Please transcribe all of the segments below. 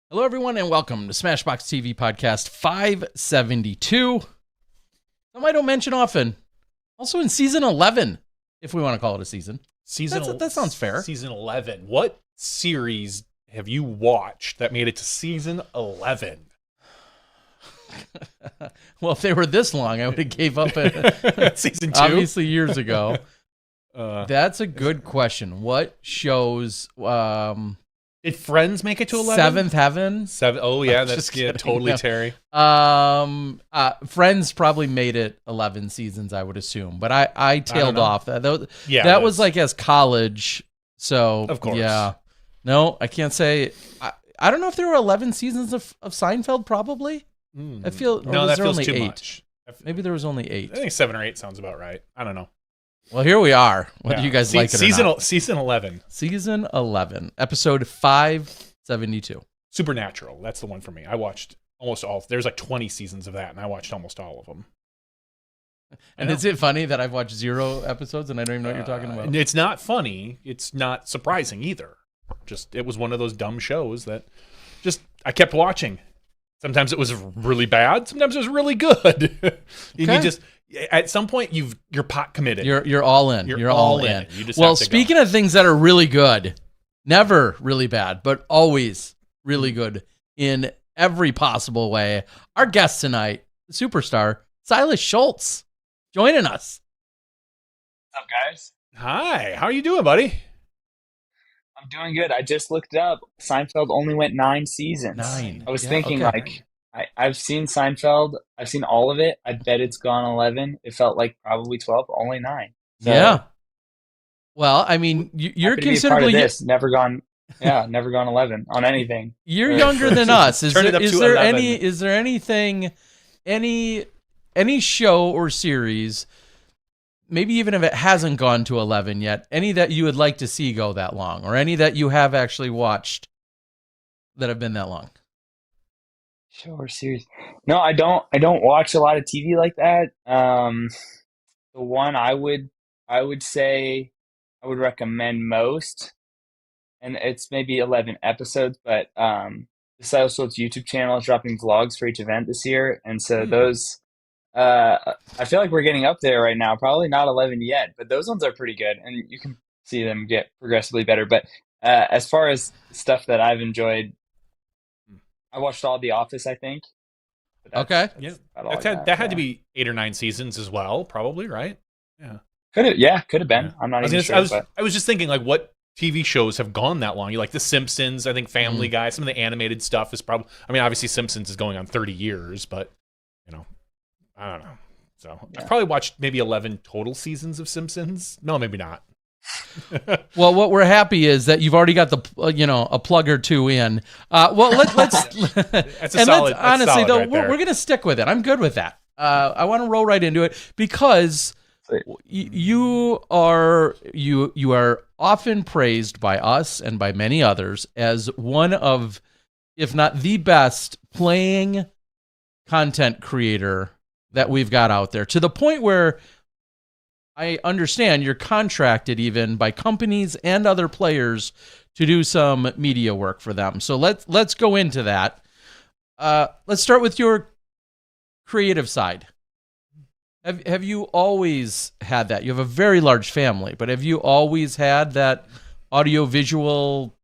Hello, everyone, and welcome to SmashBoxxTV podcast 572. Something I don't mention often. Also in season 11, if we want to call it a season. That sounds fair. Season 11. What series have you watched that made it to season 11? Well, if they were this long, I would have gave up at season 2. Obviously, years ago. That's a good question. What shows? Did Friends make it to 11? Seventh Heaven. Oh yeah, that's totally no. Terry. Friends probably made it 11 seasons, I would assume, but I tailed off. That was like as college, so of course. Yeah, no, I can't say. I don't know if there were 11 seasons of Seinfeld. Probably. I feel no, that feels only too 8? Much. Maybe there was only 8. I think 7 or 8 sounds about right. I don't know. Well, here we are. Whether you guys like it or not. Season 11. Season 11, episode 572. Supernatural. That's the one for me. I watched almost all. There's like 20 seasons of that, and I watched almost all of them. And is it funny that I've watched 0 episodes and I don't even know what you're talking about? It's not funny. It's not surprising either. Just it was one of those dumb shows that just I kept watching. Sometimes it was really bad. Sometimes it was really good. Okay. You just at some point you're pot committed. You're all in. You're all in. You just well, have to speaking of things that are really good, never really bad, but always really good in every possible way. Our guest tonight, superstar Silas Schultz, joining us. What's up, guys? Hi, how are you doing, buddy? I'm doing good. I just looked it up. Seinfeld only went 9 seasons. 9. I was thinking, I've seen Seinfeld. I've seen all of it. I bet it's gone 11. It felt like probably 12. Only 9. So, yeah. Well, I mean, you're considerably this. Never gone 11 on anything. You're younger than us. Is Turn it up is to there 11. is there anything, any show or series, maybe even if it hasn't gone to 11 yet, any that you would like to see go that long, or any that you have actually watched that have been that long? Show or series? No, I don't watch a lot of TV like that. The one I would say I would recommend most, and it's maybe 11 episodes, but the Silas Schultz YouTube channel is dropping vlogs for each event this year, and so those I feel like we're getting up there right now. Probably not 11 yet, but those ones are pretty good, and you can see them get progressively better. But as far as stuff that I've enjoyed, I watched all The Office, I think. Okay. Yeah, that had to be 8 or 9 seasons as well, probably, right? Yeah. Could have been. Yeah. I'm not even sure. I was just thinking, like, what TV shows have gone that long? You like The Simpsons, I think Family Guy, some of the animated stuff is probably, I mean, obviously Simpsons is going on 30 years, but, you know, I don't know. So I've probably watched maybe 11 total seasons of Simpsons. No, maybe not. Well, what we're happy is that you've already got the a plug or two in. Well, let's that's a solid. Honestly, though, right we're going to stick with it. I'm good with that. I want to roll right into it because you are often praised by us and by many others as one of, if not the best, playing content creator that we've got out there, to the point where I understand you're contracted even by companies and other players to do some media work for them. So let's go into that. Let's start with your creative side. Have you always had that? You have a very large family, but have you always had that audio-visual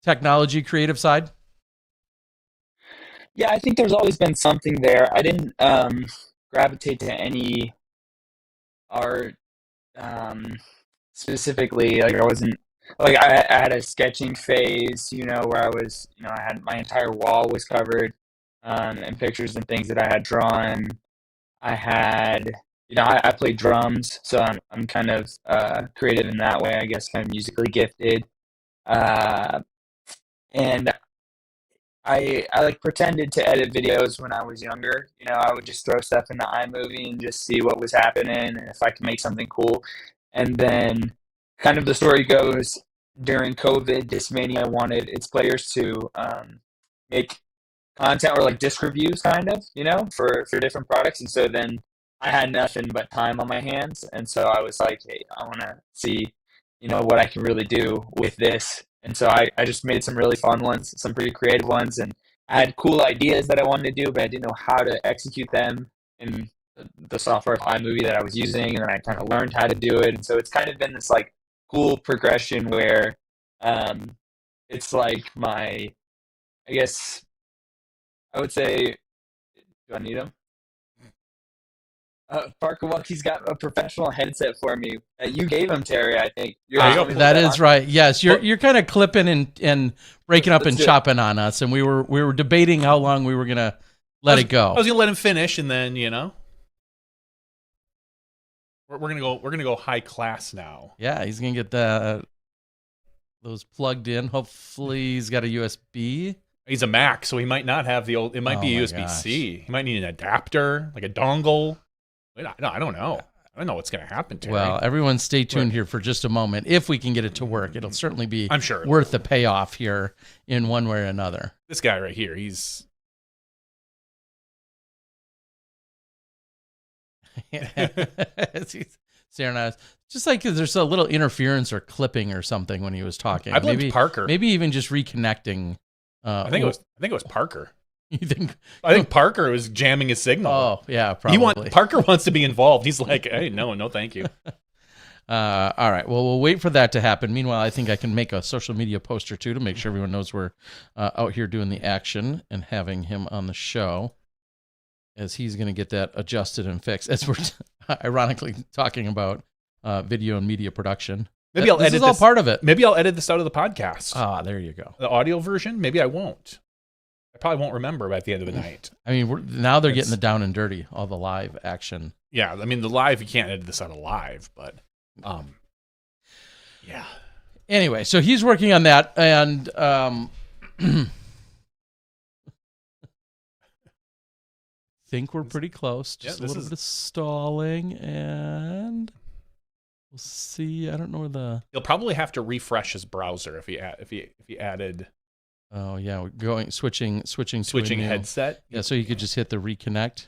technology creative side? Yeah, I think there's always been something there. I didn't gravitate to any art specifically. Like I wasn't like I had a sketching phase, where I was, I had my entire wall was covered in pictures and things that I had drawn. I had, I played drums, so I'm kind of creative in that way, I guess, kind of musically gifted. And I like pretended to edit videos when I was younger. I would just throw stuff into iMovie and just see what was happening and if I could make something cool. And then kind of the story goes, during COVID, Discmania wanted its players to make content or like disc reviews kind of, for different products. And so then I had nothing but time on my hands. And so I was like, hey, I want to see, what I can really do with this. And so I just made some really fun ones, some pretty creative ones, and I had cool ideas that I wanted to do, but I didn't know how to execute them in the software iMovie that I was using, and then I kind of learned how to do it. And so it's kind of been this like cool progression where it's like I guess I would say, do I need him? Parker Walkie's got a professional headset for me. You gave him, Terry, I think. That is right. Yes, you're kind of clipping and breaking up and chopping on us, and we were debating how long we were gonna let it go. I was gonna let him finish, and then we're gonna go high class now. Yeah, he's gonna get those plugged in. Hopefully, he's got a USB. He's a Mac, so he might not have the old. It might be USB-C. He might need an adapter, like a dongle. I don't know. I don't know what's going to happen to him. Well, everyone stay tuned here for just a moment. If we can get it to work, it'll certainly be worth the payoff here in one way or another. This guy right here, he's... He's staring at us. Just like there's a little interference or clipping or something when he was talking. I blamed Parker. Maybe even just reconnecting. I think it was Parker. You think? I think Parker was jamming his signal. Oh, yeah, probably. Parker wants to be involved. He's like, hey, no, thank you. All right. Well, we'll wait for that to happen. Meanwhile, I think I can make a social media post or two to make sure everyone knows we're out here doing the action and having him on the show, as he's going to get that adjusted and fixed. As we're ironically talking about video and media production. Maybe I'll edit this. This is all part of it. Maybe I'll edit this out of the podcast. Ah, there you go. The audio version. Maybe I won't. I probably won't remember at the end of the night. I mean, now they're getting the down and dirty, all the live action. Yeah, I mean, the live, you can't edit this out of live, but yeah. Anyway, so he's working on that, and think we're pretty close. Just a little bit of stalling, and we'll see. I don't know where the... He'll probably have to refresh his browser if he added... Oh yeah, switching headset. Yeah, so you could just hit the reconnect.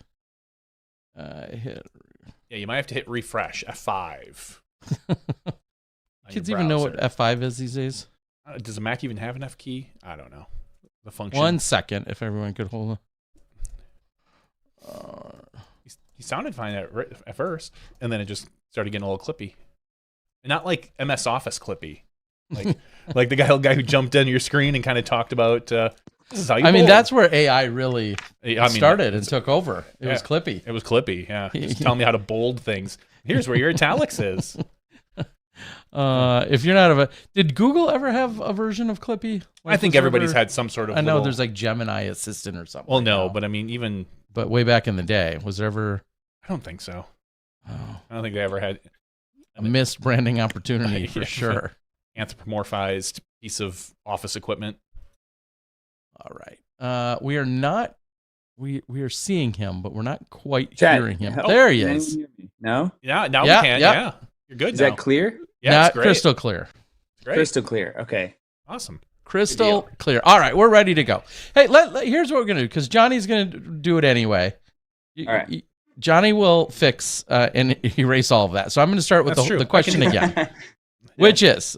Yeah, you might have to hit refresh F5. Kids even know what F5 is these days? Does a Mac even have an F key? I don't know. The function. 1 second, if everyone could hold on. He sounded fine at first, and then it just started getting a little clippy, and not like MS Office clippy. Like the guy who jumped into your screen and kind of talked about this is how you mean, that's where AI really started and took over. It was clippy. It was clippy, yeah. Just telling me how to bold things. Here's where your italics is. If you're not did Google ever have a version of clippy? I think everybody's had some sort of... I know there's like Gemini Assistant or something. Well, no, but I mean, but way back in the day, was there ever... I don't think so. Oh. I don't think they ever had... A missed branding opportunity for sure. Anthropomorphized piece of office equipment. All right. We are not... We are seeing him, but we're not quite hearing him. Oh, there he is. No? Yeah, now we can. Yeah. You're good Is now. that clear? Yeah, it's great. Crystal clear. Great. Crystal clear. Okay. Awesome. Crystal clear. All right, we're ready to go. Hey, here's what we're going to do, because Johnny's going to do it anyway. All right. Johnny will fix and erase all of that. So I'm going to start with the question again, which is,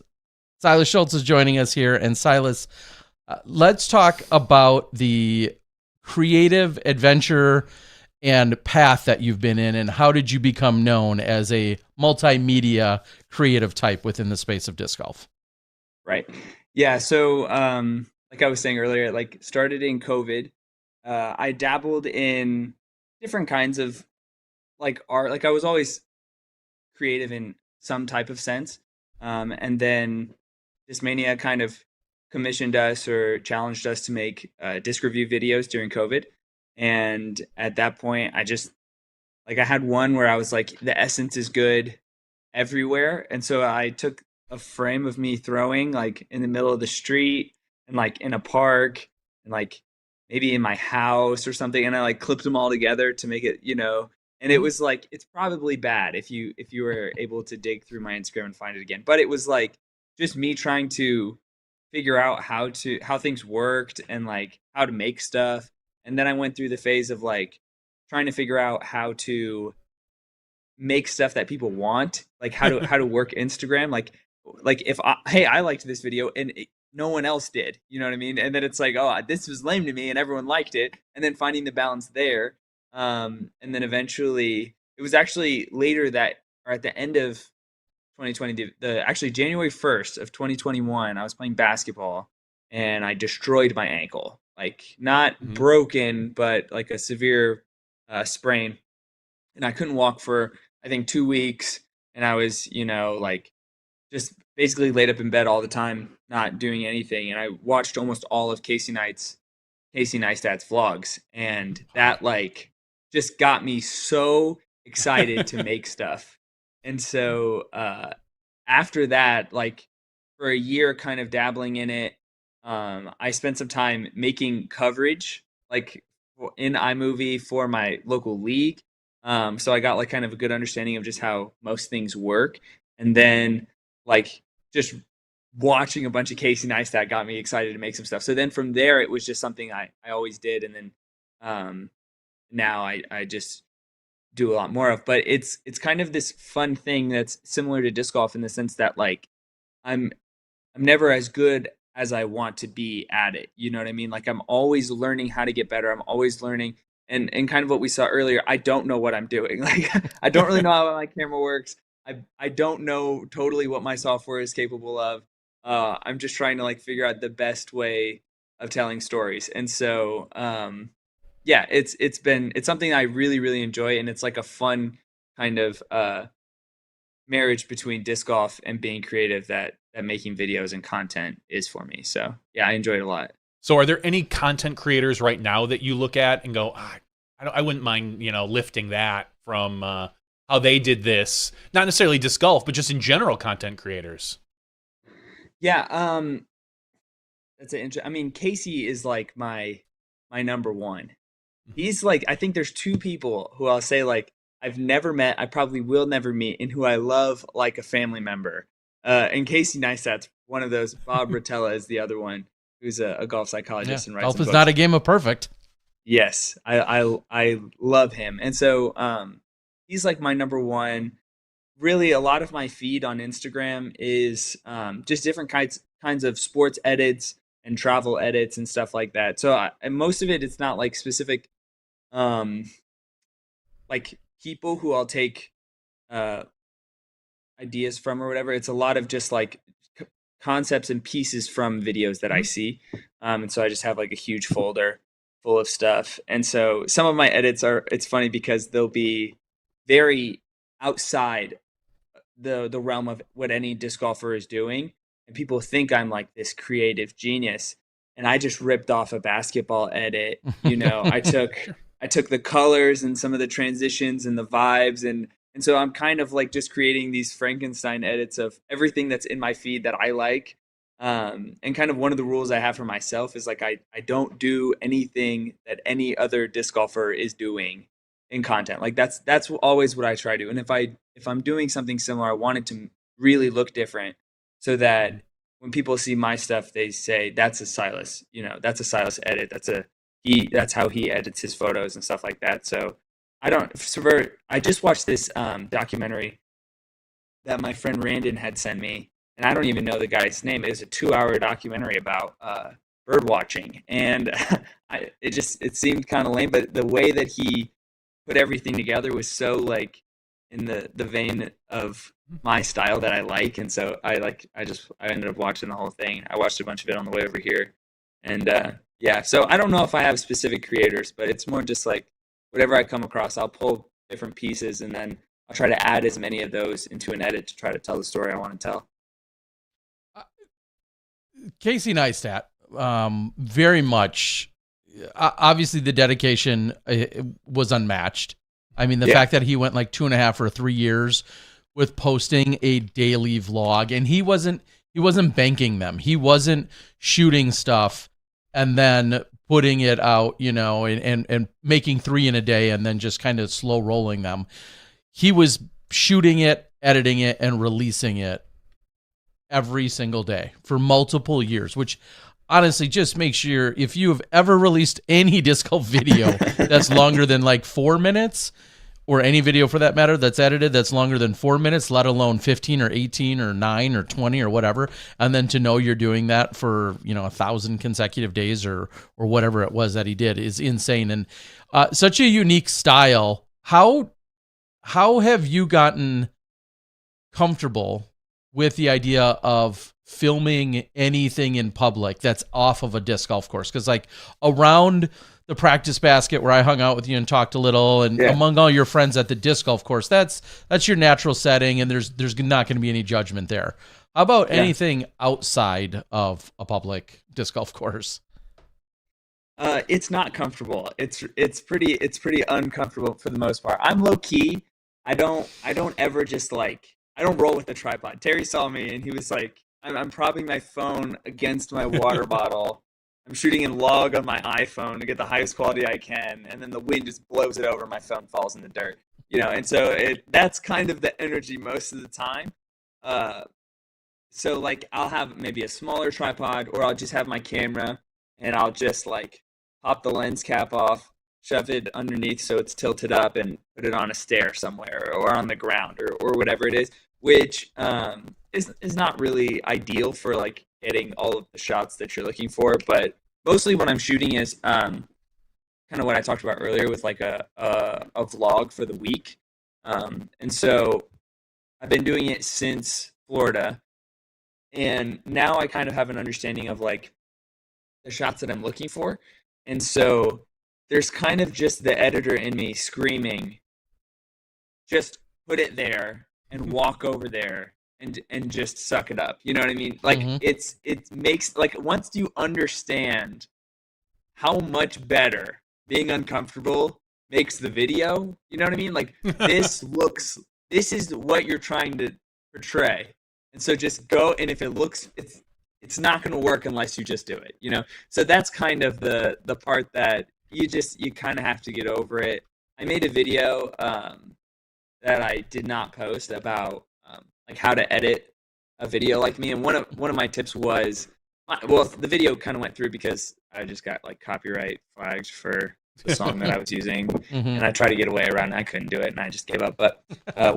Silas Schultz is joining us here. And Silas, let's talk about the creative adventure and path that you've been in, and how did you become known as a multimedia creative type within the space of disc golf? Right. Yeah. So, like I was saying earlier, like started in COVID. I dabbled in different kinds of like art. Like I was always creative in some type of sense. And then Discmania kind of commissioned us or challenged us to make disc review videos during COVID. And at that point, I just like, I had one where I was like, the essence is good everywhere. And so I took a frame of me throwing like in the middle of the street and like in a park and like maybe in my house or something. And I like clipped them all together to make it, and it was like, it's probably bad if you were able to dig through my Instagram and find it again. But it was like just me trying to figure out how things worked and like how to make stuff. And then I went through the phase of like trying to figure out how to make stuff that people want, like how to work Instagram. Like if I liked this video and no one else did. You know what I mean? And then it's like, oh, this was lame to me, and everyone liked it. And then finding the balance there, and then eventually, it was actually later that, or at the end of 2020, actually January 1st of 2021, I was playing basketball and I destroyed my ankle. Like not broken, but like a severe sprain. And I couldn't walk for, I think, 2 weeks. And I was, like just basically laid up in bed all the time, not doing anything. And I watched almost all of Casey Neistat's vlogs. And that like just got me so excited to make stuff. And so after that, like for a year kind of dabbling in it, I spent some time making coverage like in iMovie for my local league. So I got like kind of a good understanding of just how most things work. And then like just watching a bunch of Casey Neistat got me excited to make some stuff. So then from there, it was just something I always did. And then now I just do a lot more of, but it's kind of this fun thing that's similar to disc golf in the sense that like I'm never as good as I want to be at it. You know what I mean? Like I'm always learning how to get better. I'm always learning, and kind of what we saw earlier, I don't know what I'm doing. Like I don't really know how my camera works. I don't know totally what my software is capable of. I'm just trying to like figure out the best way of telling stories. And so yeah, it's something I really, really enjoy, and it's like a fun kind of marriage between disc golf and being creative that making videos and content is for me. So yeah, I enjoy it a lot. So are there any content creators right now that you look at and go, I wouldn't mind, lifting that from how they did this, not necessarily disc golf, but just in general content creators? Yeah, that's an interesting. I mean, Casey is like my number one. He's like, I think there's two people who I'll say like I've never met, I probably will never meet, and who I love like a family member. And Casey Neistat's one of those. Bob Rotella is the other one, who's a golf psychologist and writes golf some is books. not a game of perfect. Yes, I love him, and so he's like my number one. Really, a lot of my feed on Instagram is just different kinds of sports edits and travel edits and stuff like that. So and most of it's not like specific like people who I'll take ideas from or whatever. It's a lot of just like concepts and pieces from videos that I see. And so I just have like a huge folder full of stuff. And so some of my edits it's funny because they'll be very outside the realm of what any disc golfer is doing. And people think I'm like this creative genius. And I just ripped off a basketball edit. I took the colors and some of the transitions and the vibes. And so I'm kind of like just creating these Frankenstein edits of everything that's in my feed that I like. And kind of one of the rules I have for myself is like, I don't do anything that any other disc golfer is doing in content. Like that's always what I try to do. And if I'm doing something similar, I want it to really look different so that when people see my stuff, they say, that's a Silas, that's a Silas edit. That's how he edits his photos and stuff like that. So I just watched this documentary that my friend Randon had sent me, and I don't even know the guy's name. It was a 2-hour documentary about bird watching, and it seemed kind of lame, but the way that he put everything together was so like in the vein of my style that I like, and so I ended up watching the whole thing. I watched a bunch of it on the way over here, and yeah. So I don't know if I have specific creators, but it's more just like whatever I come across, I'll pull different pieces, and then I'll try to add as many of those into an edit to try to tell the story I want to tell. Casey Neistat, very much, obviously the dedication was unmatched. I mean, the fact that he went like 2.5 or 3 years with posting a daily vlog, and he wasn't banking them. He wasn't shooting stuff and then putting it out, and making 3 in a day and then just kind of slow rolling them. He was shooting it, editing it, and releasing it every single day for multiple years, which honestly just makes sure if you have ever released any disc golf video that's longer than like 4 minutes or any video for that matter that's edited that's longer than 4 minutes, let alone 15 or 18 or 9 or 20 or whatever, and then to know you're doing that for 1,000 consecutive days or whatever it was that he did is insane. And such a unique style. How have you gotten comfortable with the idea of filming anything in public that's off of a disc golf course? Because like around the practice basket where I hung out with you and talked a little, and among all your friends at the disc golf course, that's your natural setting, and there's not going to be any judgment there. How about anything outside of a public disc golf course? It's not comfortable. It's pretty uncomfortable for the most part. I'm low key. I don't ever just I don't roll with the tripod. Terry saw me and he was like, I'm propping my phone against my water bottle. I'm shooting in log on my iPhone to get the highest quality I can, and then the wind just blows it over. My phone falls in the dirt, And so that's kind of the energy most of the time. So I'll have maybe a smaller tripod, or I'll just have my camera, and I'll just pop the lens cap off, shove it underneath so it's tilted up, and put it on a stair somewhere or on the ground or whatever it is, which is not really ideal for getting all of the shots that you're looking for. But mostly what I'm shooting is kind of what I talked about earlier with a vlog for the week. And so I've been doing it since Florida, and now I kind of have an understanding of the shots that I'm looking for. And so there's kind of just the editor in me screaming, just put it there and walk over there and just suck it up. You know what I mean? It makes once you understand how much better being uncomfortable makes the video, you know what I mean? This is what you're trying to portray. And so just go, and if it looks, it's not going to work unless you just do it, So that's kind of the part that you kind of have to get over it. I made a video that I did not post about how to edit a video like me, and one of my tips was, the video kind of went through because I just got copyright flagged for the song that I was using, and I tried to get away around it. I couldn't do it, and I just gave up. But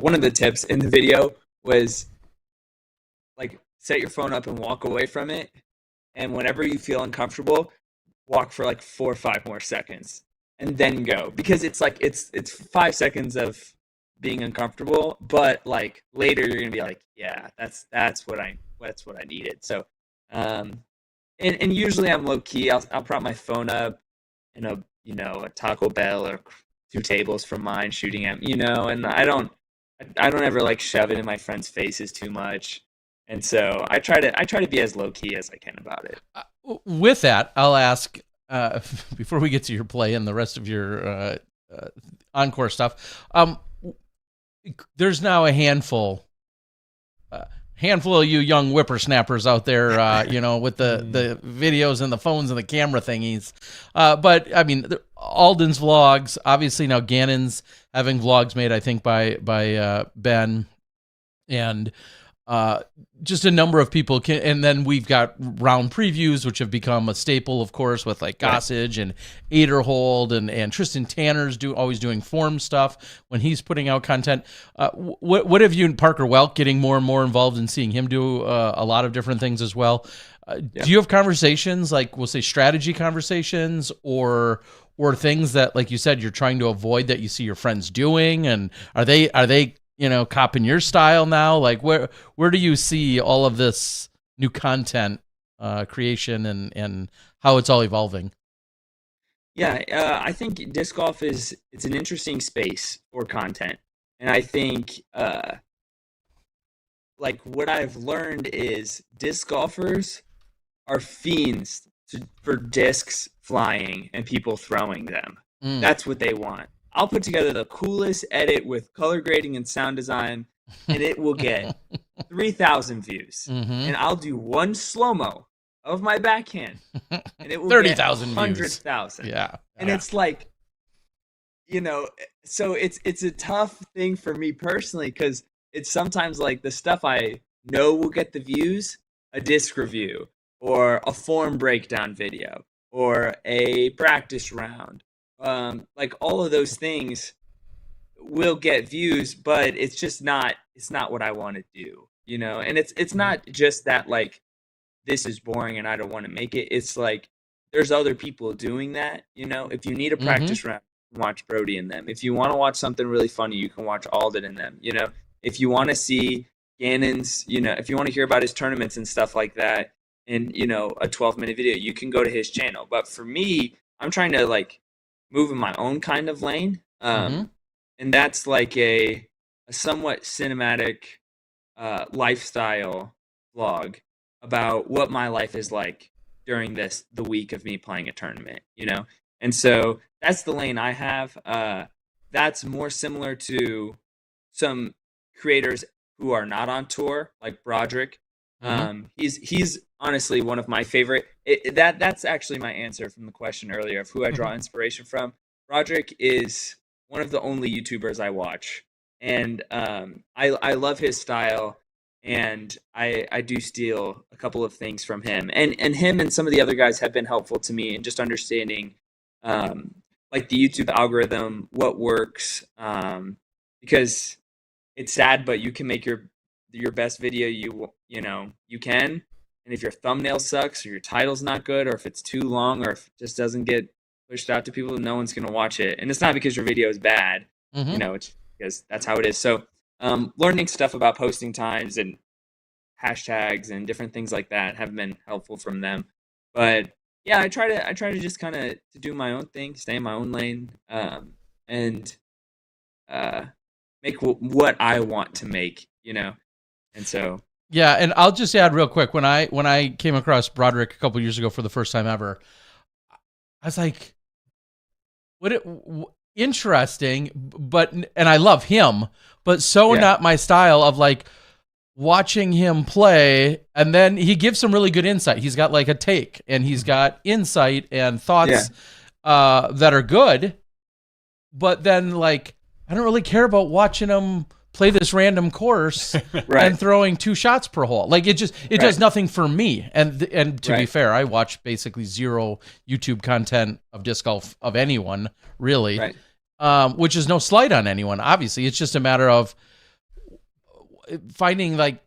one of the tips in the video was set your phone up and walk away from it, and whenever you feel uncomfortable, walk for 4 or 5 more seconds and then go, because it's 5 seconds of being uncomfortable, but later you're gonna be yeah, that's what I needed. So and usually I'm low key. I'll prop my phone up in a Taco Bell or 2 tables from mine, shooting at and I don't ever shove it in my friends' faces too much. And so I try to be as low key as I can about it. With that, I'll ask before we get to your play and the rest of your encore stuff. There's now a handful of you young whippersnappers out there, with the videos and the phones and the camera thingies. But I mean, Alden's vlogs, obviously now Gannon's having vlogs made, I think by Ben, and just a number of people can, and then we've got round previews, which have become a staple, of course, with Gossage and Aderhold and Tristan Tanner's always doing form stuff when he's putting out content. What have you and Parker Welk getting more and more involved in, seeing him do a lot of different things as well? Do you have conversations we'll say strategy conversations or things that, like you said, you're trying to avoid that you see your friends doing, and are they copying your style now? Where do you see all of this new content creation and how it's all evolving? Yeah, I think disc golf it's an interesting space for content. And I think what I've learned is disc golfers are fiends for discs flying and people throwing them. That's what they want. I'll put together the coolest edit with color grading and sound design, and it will get 3,000 views. And I'll do one slow-mo of my backhand, and it will 30,000 get 100,000. Yeah. And it's so it's a tough thing for me personally, because it's sometimes the stuff I know will get the views, a disc review, or a form breakdown video, or a practice round. All of those things, will get views, but it's just not. It's not what I want to do, you know. And it's not just that like this is boring and I don't want to make it. It's like there's other people doing that, you know. If you need a practice round, watch Brody and them. If you want to watch something really funny, you can watch Alden and them, you know. If you want to see Gannon's, you know, if you want to hear about his tournaments and stuff like that in, you know, a 12-minute video, you can go to his channel. But for me, I'm trying to like move in my own kind of lane. And that's like a somewhat cinematic lifestyle vlog about what my life is like during the week of me playing a tournament, you know? And so that's the lane I have. That's more similar to some creators who are not on tour, like Broderick. He's honestly one of my favorite. That's actually my answer from the question earlier of who I draw inspiration from. Broderick is one of the only YouTubers I watch, and I love his style, and I do steal a couple of things from him, and him and some of the other guys have been helpful to me in just understanding like the YouTube algorithm, what works, because it's sad, but you can make your best video you know you can, and if your thumbnail sucks or your title's not good or if it's too long or if it just doesn't get pushed out to people, no one's gonna watch it. And it's not because your video is bad, you know, it's because that's how it is. So learning stuff about posting times and hashtags and different things like that have been helpful from them. But yeah, I try to just kind of to do my own thing, stay in my own lane, and make what I want to make, you know. And so yeah, and I'll just add real quick, when I came across Broderick a couple years ago for the first time ever, I was like, interesting, but, and I love him, but so not my style of like watching him play. And then he gives some really good insight. He's got like a take, and he's got insight and thoughts that are good. But then like, I don't really care about watching him play this random course and throwing 2 shots per hole. Like it does nothing for me. And to be fair, I watch basically zero YouTube content of disc golf of anyone really, which is no slight on anyone. Obviously, it's just a matter of finding like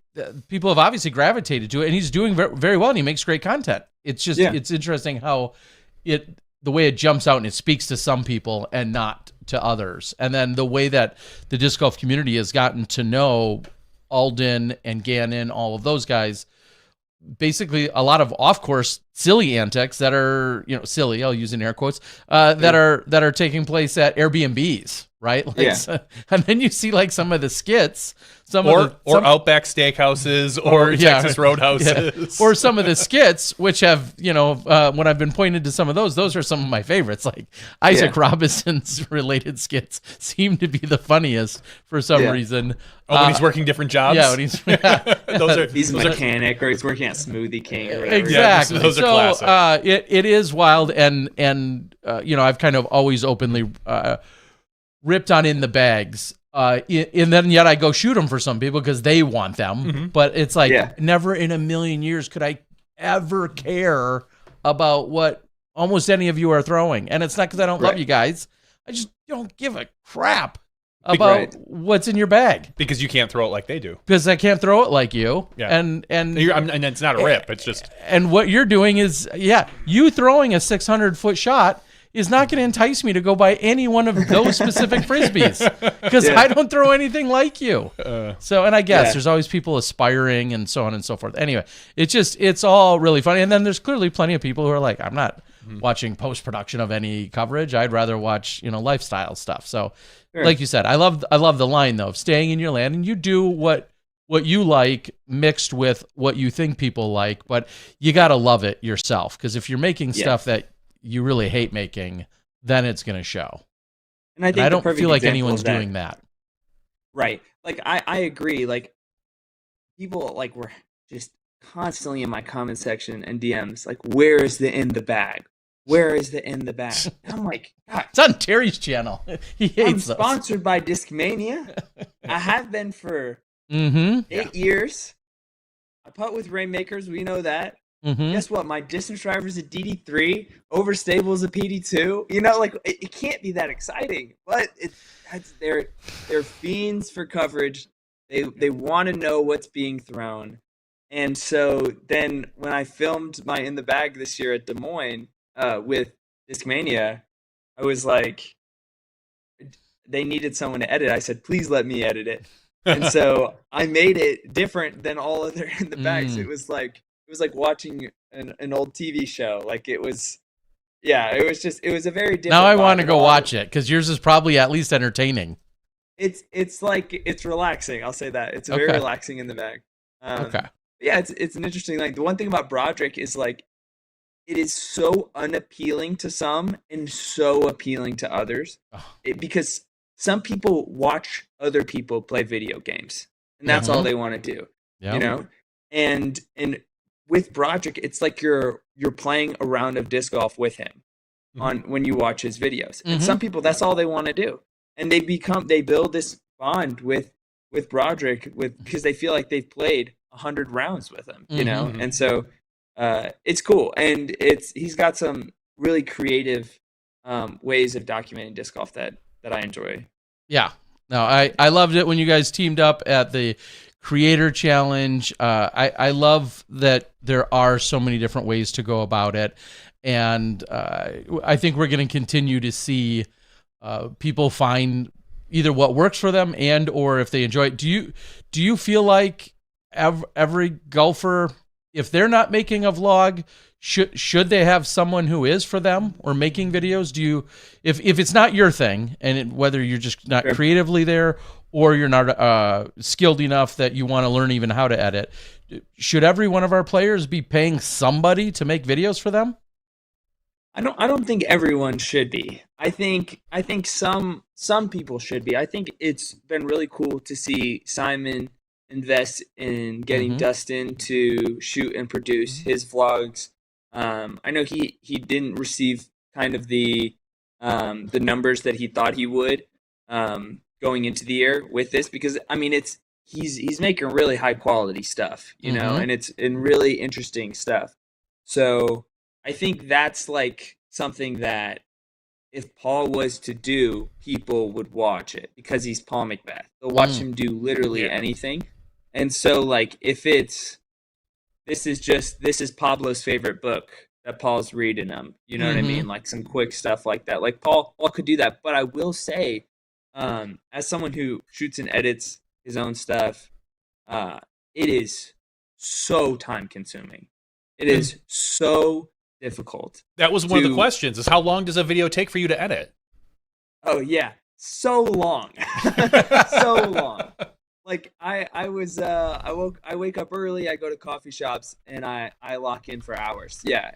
people have obviously gravitated to it, and he's doing very, very well, and he makes great content. It's just it's interesting how the way it jumps out and it speaks to some people and not to others. And then the way that the disc golf community has gotten to know Alden and Gannon, all of those guys, basically a lot of off-course silly antics that are, you know, silly, I'll use in air quotes, that are taking place at Airbnbs, right? Like, and then you see like some of the skits, or Outback Steakhouses or Texas Roadhouses. Or some of the skits, which have, you know, when I've been pointed to some of those are some of my favorites. Like Isaac Robinson's related skits seem to be the funniest for some reason. When he's working different jobs. Yeah, when he's he's a mechanic, or he's working at Smoothie King or whatever. Exactly. Yeah, those are classic. It is wild, and you know, I've kind of always openly ripped on In the Bags. And then yet I go shoot them for some people because they want them. But it's like never in a million years could I ever care about what almost any of you are throwing. And it's not because I don't love you guys. I just don't give a crap about what's in your bag. Because you can't throw it like they do. Because I can't throw it like you. Yeah. And it's not a rip. It's just. And what you're doing is, you throwing a 600-foot shot is not going to entice me to go buy any one of those specific Frisbees because I don't throw anything like you. So, and I guess there's always people aspiring and so on and so forth. Anyway, it's all really funny. And then there's clearly plenty of people who are like, I'm not watching post-production of any coverage. I'd rather watch, you know, lifestyle stuff. So like you said, I love the line though of staying in your lane, and you do what you like mixed with what you think people like, but you got to love it yourself. Because if you're making stuff that you really hate making, then it's going to show. And I don't feel like anyone's doing that. Right. Like, I agree. Like, people like were just constantly in my comment section and DMs, like, where is the in the bag? Where is the in the bag? And I'm like, God. It's on Terry's channel. He hates I'm sponsored by Discmania. I have been for 8 years. I putt with Rainmakers. We know that. Mm-hmm. Guess what? My distance driver is a DD3. Overstable is a PD2. You know, like it can't be that exciting. But they're fiends for coverage. They want to know what's being thrown. And so then when I filmed my In the Bag this year at Des Moines with Discmania, I was like, they needed someone to edit. I said, please let me edit it. And so I made it different than all other In the Bags. It was like watching an old TV show. Like it was a very different. Now I want to go watch it because yours is probably at least entertaining. It's like it's relaxing. I'll say that it's very relaxing In the Bag. Okay. Yeah, it's an interesting. Like the one thing about Broderick is like it is so unappealing to some and so appealing to others, because some people watch other people play video games and that's all they want to do. You know, and with Broderick, it's like you're playing a round of disc golf with him on when you watch his videos. And some people, that's all they want to do, and they build this bond with Broderick because they feel like they've played 100 rounds with him, you know? And so it's cool. And he's got some really creative ways of documenting disc golf that I enjoy. Yeah. No, I loved it when you guys teamed up at the Creator Challenge. I love that there are so many different ways to go about it. And I think we're going to continue to see people find either what works for them and or if they enjoy it. Do you feel like every golfer, if they're not making a vlog, should they have someone who is for them or making videos? Do you, if it's not your thing, and whether you're just not creatively there or you're not skilled enough that you want to learn even how to edit, should every one of our players be paying somebody to make videos for them? I don't think everyone should be. I think some people should be. I think it's been really cool to see Simon invest in getting Dustin to shoot and produce his vlogs. I know he didn't receive kind of the numbers that he thought he would going into the year with this, because I mean he's making really high quality stuff, you know, and it's really interesting stuff. So I think that's like something that if Paul was to do, people would watch it because he's Paul McBeth. They'll watch him do literally anything. And so like if this is Pablo's favorite book that Paul's reading them, you know what I mean? Like some quick stuff like that. Like Paul could do that, but I will say, as someone who shoots and edits his own stuff, it is so time consuming. It is so difficult. That was one of the questions, is how long does a video take for you to edit? Oh yeah, so long. So long. Like I wake up early, I go to coffee shops and I lock in for hours. Yeah.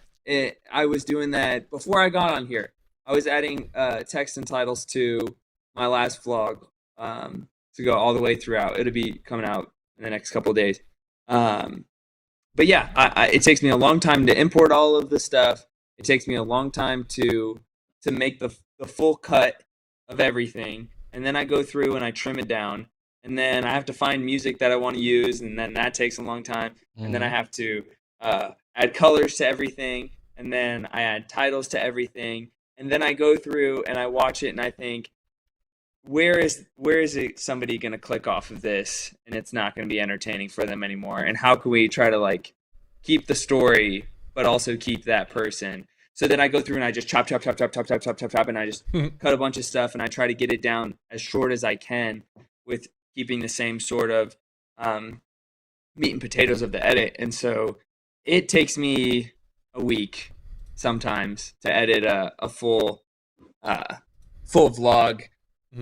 I was doing that before I got on here. I was adding text and titles to my last vlog to go all the way throughout. It'll be coming out in the next couple of days. But yeah, it takes me a long time to import all of the stuff. It takes me a long time to make the full cut of everything. And then I go through and I trim it down. And then I have to find music that I want to use, and then that takes a long time. And then I have to add colors to everything, and then I add titles to everything. And then I go through and I watch it, and I think, where is somebody going to click off of this, and it's not going to be entertaining for them anymore? And how can we try to like keep the story, but also keep that person? So then I go through and I just chop, and I just cut a bunch of stuff, and I try to get it down as short as I can with keeping the same sort of meat and potatoes of the edit. And so it takes me a week sometimes to edit a full vlog.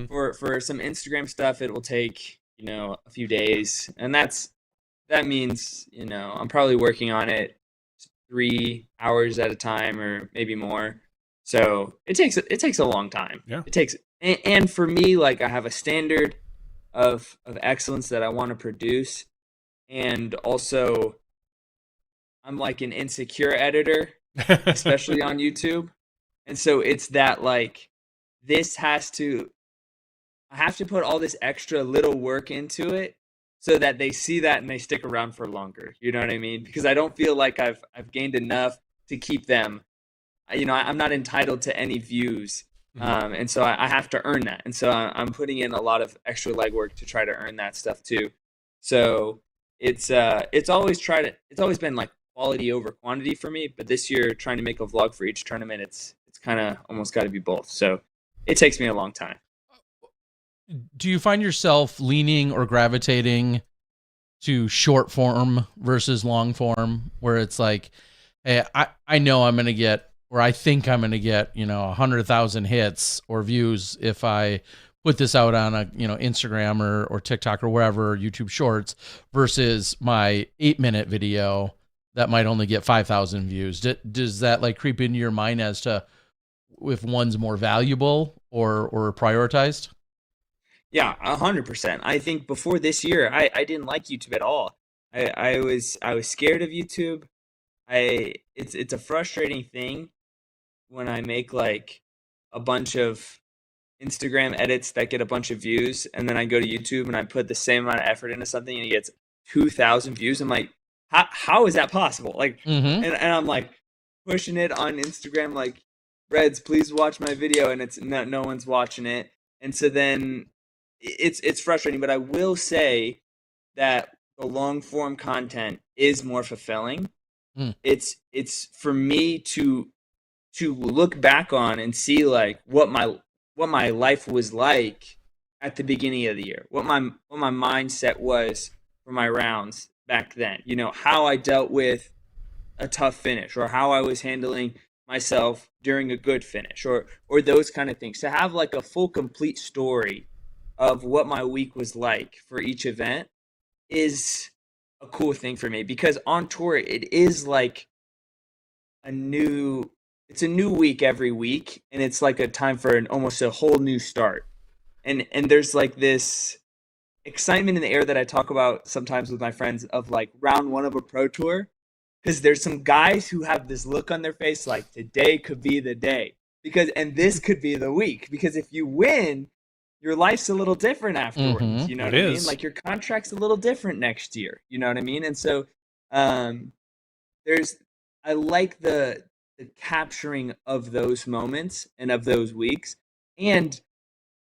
For some Instagram stuff, it will take, you know, a few days. And that means, you know, I'm probably working on it 3 hours at a time or maybe more. So it takes a long time. Yeah. It takes, and for me, like I have a standard of excellence that I want to produce, and also I'm like an insecure editor, especially on YouTube, and so it's that like I have to put all this extra little work into it so that they see that and they stick around for longer. You know what I mean? Because I don't feel like I've gained enough to keep them. You know, I'm not entitled to any views, and so I have to earn that. And so I'm putting in a lot of extra legwork to try to earn that stuff too. So it's always been like quality over quantity for me. But this year, trying to make a vlog for each tournament, it's kind of almost got to be both. So it takes me a long time. Do you find yourself leaning or gravitating to short form versus long form, where it's like, hey, I know I'm going to get, or I think I'm going to get, 100,000 hits or views if I put this out on a, Instagram or TikTok or wherever, YouTube Shorts, versus my 8-minute video that might only get 5,000 views. Does that like creep into your mind as to if one's more valuable or prioritized? Yeah, 100%. I think before this year, I didn't like YouTube at all. I was scared of YouTube. It's a frustrating thing when I make like a bunch of Instagram edits that get a bunch of views, and then I go to YouTube and I put the same amount of effort into something and it gets 2,000 views. I'm like, how is that possible? Like, and I'm like pushing it on Instagram, like, Reds, please watch my video, and it's no one's watching it, and so then it's frustrating. But I will say that the long form content is more fulfilling. It's for me to look back on and see like what my life was like at the beginning of the year, what my mindset was for my rounds back then, how I dealt with a tough finish, or how I was handling myself during a good finish, or those kind of things. To have like a full complete story of what my week was like for each event is a cool thing for me, because on tour it is like it's a new week every week, and it's like a time for almost a whole new start, and there's like this excitement in the air that I talk about sometimes with my friends of like round one of a pro tour, because there's some guys who have this look on their face like today could be the day, and this could be the week, because if you win, your life's a little different afterwards. You know what I mean? Like your contract's a little different next year. You know what I mean? And so I like the capturing of those moments and of those weeks. And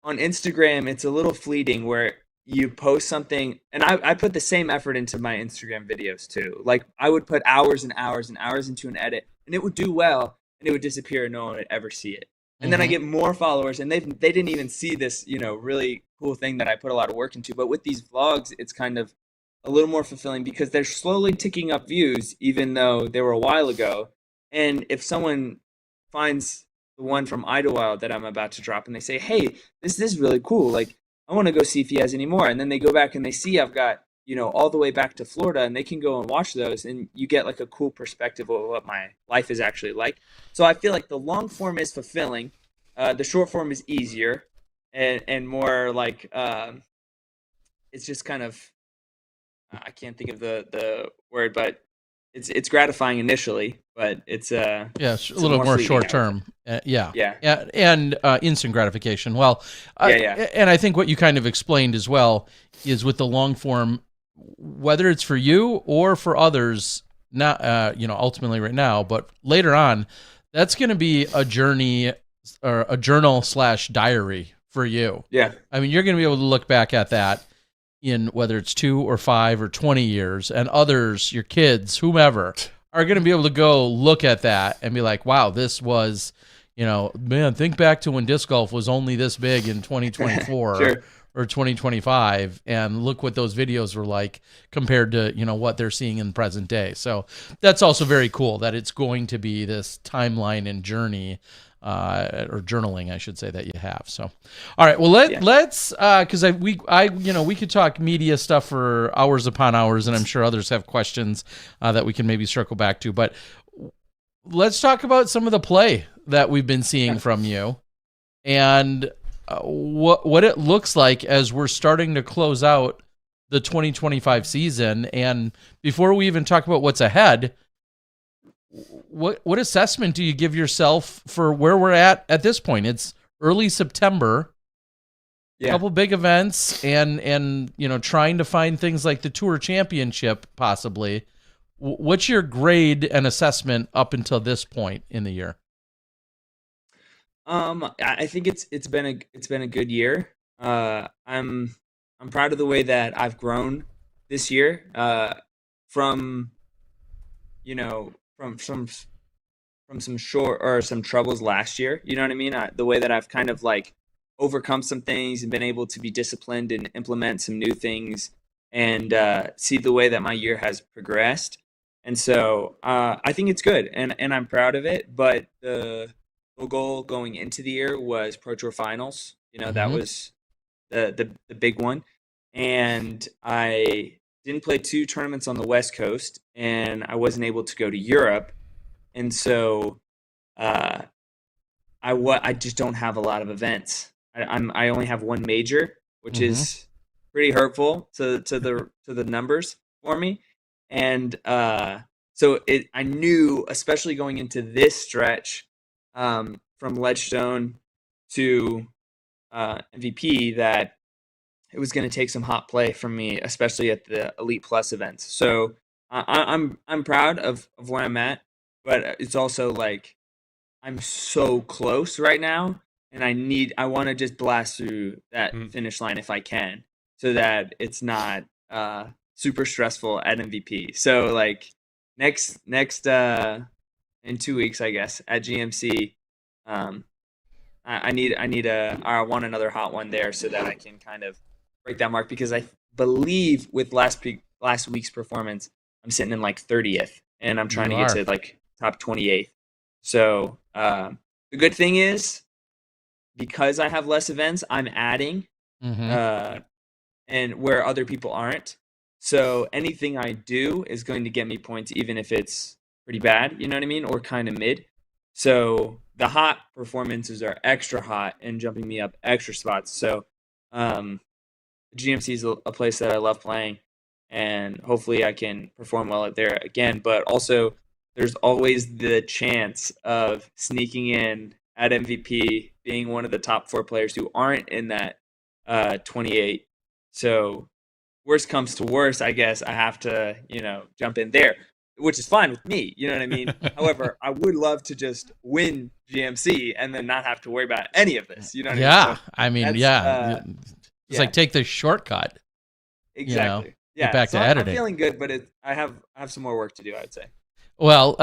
on Instagram, it's a little fleeting where you post something, and I put the same effort into my Instagram videos too. Like I would put hours and hours and hours into an edit, and it would do well, and it would disappear, and no one would ever see it. And then I get more followers, and they didn't even see this, really cool thing that I put a lot of work into. But with these vlogs, it's kind of a little more fulfilling because they're slowly ticking up views, even though they were a while ago. And if someone finds the one from Idlewild that I'm about to drop, and they say, hey, this is really cool, like, I want to go see if he has any more. And then they go back and they see I've got, all the way back to Florida, and they can go and watch those, and you get like a cool perspective of what my life is actually like. So I feel like the long form is fulfilling. The short form is easier and more like, it's just kind of, I can't think of the word, but it's gratifying initially, but it's a little more short term. And instant gratification. Well, and I think what you kind of explained as well is with the long form, whether it's for you or for others, not ultimately right now, but later on, that's going to be a journey or a journal / diary for you. Yeah, I mean, you're going to be able to look back at that in whether it's 2 or 5 or 20 years, and others, your kids, whomever, are going to be able to go look at that and be like, wow, this was, man, think back to when disc golf was only this big in 2024 sure. or 2025, and look what those videos were like compared to, what they're seeing in present day. So that's also very cool that it's going to be this timeline and journey, or journaling, I should say, that you have. So, all right, well, let's, because we could talk media stuff for hours upon hours, and I'm sure others have questions that we can maybe circle back to. But let's talk about some of the play that we've been seeing from you, and what it looks like as we're starting to close out the 2025 season. And before we even talk about what's ahead, what assessment do you give yourself for where we're at this point? It's early September. couple big events, and trying to find things like the Tour Championship possibly. What's your grade and assessment up until this point in the year? I think it's been a good year. I'm proud of the way that I've grown this year. From some some troubles last year. You know what I mean? The way that I've kind of like overcome some things and been able to be disciplined and implement some new things, and see the way that my year has progressed. And so I think it's good, and I'm proud of it. But the goal going into the year was Pro Tour Finals. That was the big one. And I didn't play 2 tournaments on the West Coast, and I wasn't able to go to Europe. And so I just don't have a lot of events. I only have 1 major, which is pretty hurtful to the numbers for me. And so I knew, especially going into this stretch, from Ledgestone to MVP, that it was going to take some hot play from me, especially at the Elite Plus events. So I'm proud of where I'm at, but it's also like I'm so close right now, and I want to just blast through that finish line if I can, so that it's not super stressful at MVP. So like next in 2 weeks, I guess, at GMC, I want another hot one there so that I can kind of break that mark, because I believe with last week's performance, I'm sitting in like 30th, and I'm trying to get to like top 28th. So the good thing is, because I have less events, I'm adding, and where other people aren't. So anything I do is going to get me points, even if it's pretty bad, you know what I mean, or kind of mid. So the hot performances are extra hot and jumping me up extra spots. So GMC is a place that I love playing, and hopefully I can perform well at there again. But also, there's always the chance of sneaking in at MVP, being one of the top 4 players who aren't in that 28. So worst comes to worst, I guess I have to, jump in there, which is fine with me. You know what I mean? However, I would love to just win GMC and then not have to worry about any of this. You know what I mean? It's like take the shortcut. Exactly. Get back to editing. I'm feeling good, but I have some more work to do, I'd say. Well,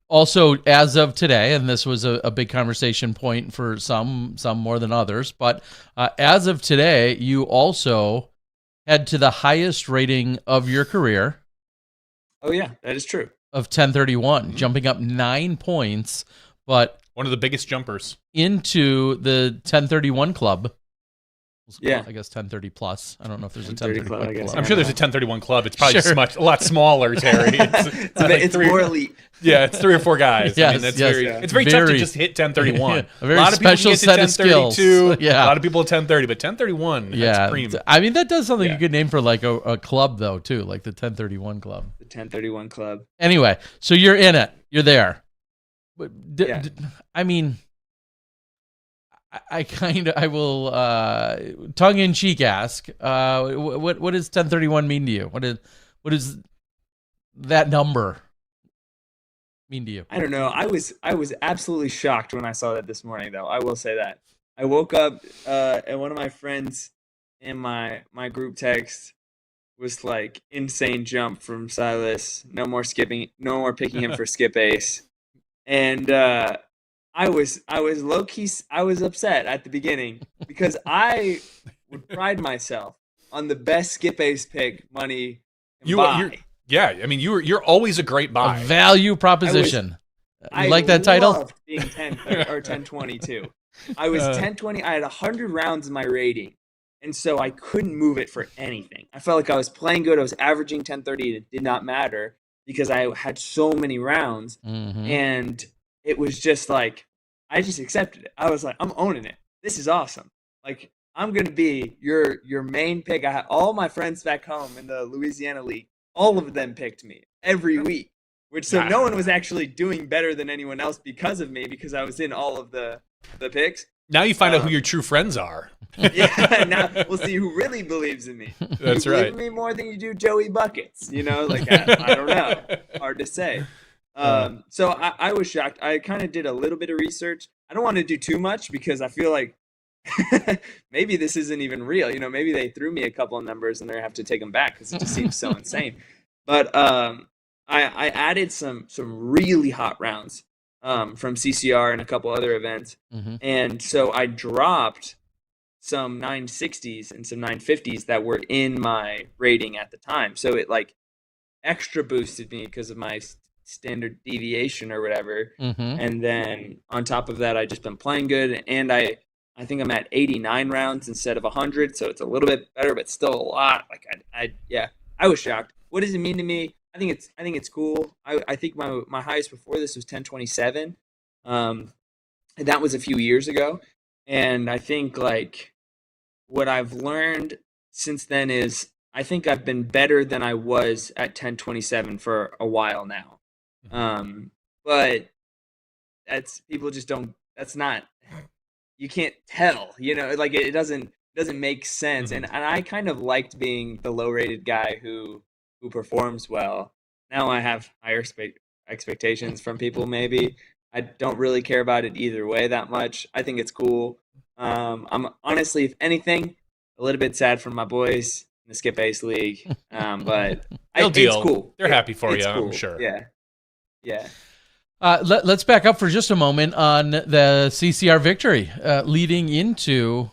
also, as of today, and this was a big conversation point for some more than others, but as of today, you also head to the highest rating of your career. Oh, yeah, that is true. Of 1031, jumping up 9 points, but one of the biggest jumpers into the 1031 club. Yeah, I guess 1030 plus. I don't know if there's a 1031 club. I'm sure there's a 1031 club. It's probably just a lot smaller, Terry. It's more elite. Yeah, it's 3 or 4 guys. Yes, I mean, it's very tough to just hit 1031. A very special set of skills. Yeah, a lot of people at 1030, but 1031. Yeah, cream. I mean that does sound like a good name for like a club though too, like the 1031 club. The 1031 club. Anyway, so you're in it. You're there. I mean, I will tongue in cheek ask, what does 1031 mean to you? What is that number mean to you? I don't know. I was absolutely shocked when I saw that this morning, though. I will say that. I woke up and one of my friends in my group text was like, insane jump from Silas. No more picking him for skip ace. And I was low key. I was upset at the beginning because I would pride myself on the best skip ace pick money. Yeah, I mean you're always a great buy. A value proposition. You like that title? I loved being 10 or 1020 too. I was 1020. I had 100 rounds in my rating, and so I couldn't move it for anything. I felt like I was playing good. I was averaging 1030. It did not matter because I had so many rounds, and it was just like I just accepted it. I was like, I'm owning it. This is awesome. Like I'm gonna be your main pick. I had all my friends back home in the Louisiana league. All of them picked me every week, so no one was actually doing better than anyone else because of me, because I was in all of the picks. Now you find out who your true friends are. Yeah, now we'll see who really believes in me. That's you believe right. in me more than you do Joey Buckets. Like I don't know. Hard to say. So I was shocked. I kind of did a little bit of research. I don't want to do too much because I feel like maybe this isn't even real. Maybe they threw me a couple of numbers and they have to take them back because it just seems so insane. But I added some really hot rounds from CCR and a couple other events, and so I dropped some 960s and some 950s that were in my rating at the time. So it like extra boosted me because of my standard deviation or whatever. And then on top of that, I just been playing good, and I think I'm at 89 rounds instead of 100, so it's a little bit better, but still a lot. Like I was shocked. What does it mean to me? I think it's cool. I think my highest before this was 1027, and that was a few years ago. And I think like what I've learned since then is I think I've been better than I was at 1027 for a while now. But that's people just don't. That's not. You can't tell. Like it doesn't make sense. And I kind of liked being the low rated guy who performs well. Now I have higher expectations from people. Maybe I don't really care about it either way that much. I think it's cool. I'm honestly, if anything, a little bit sad for my boys in the Skip Ace League. But it's cool. They're happy for you, cool. I'm sure. Yeah. Let's back up for just a moment on the CCR victory leading into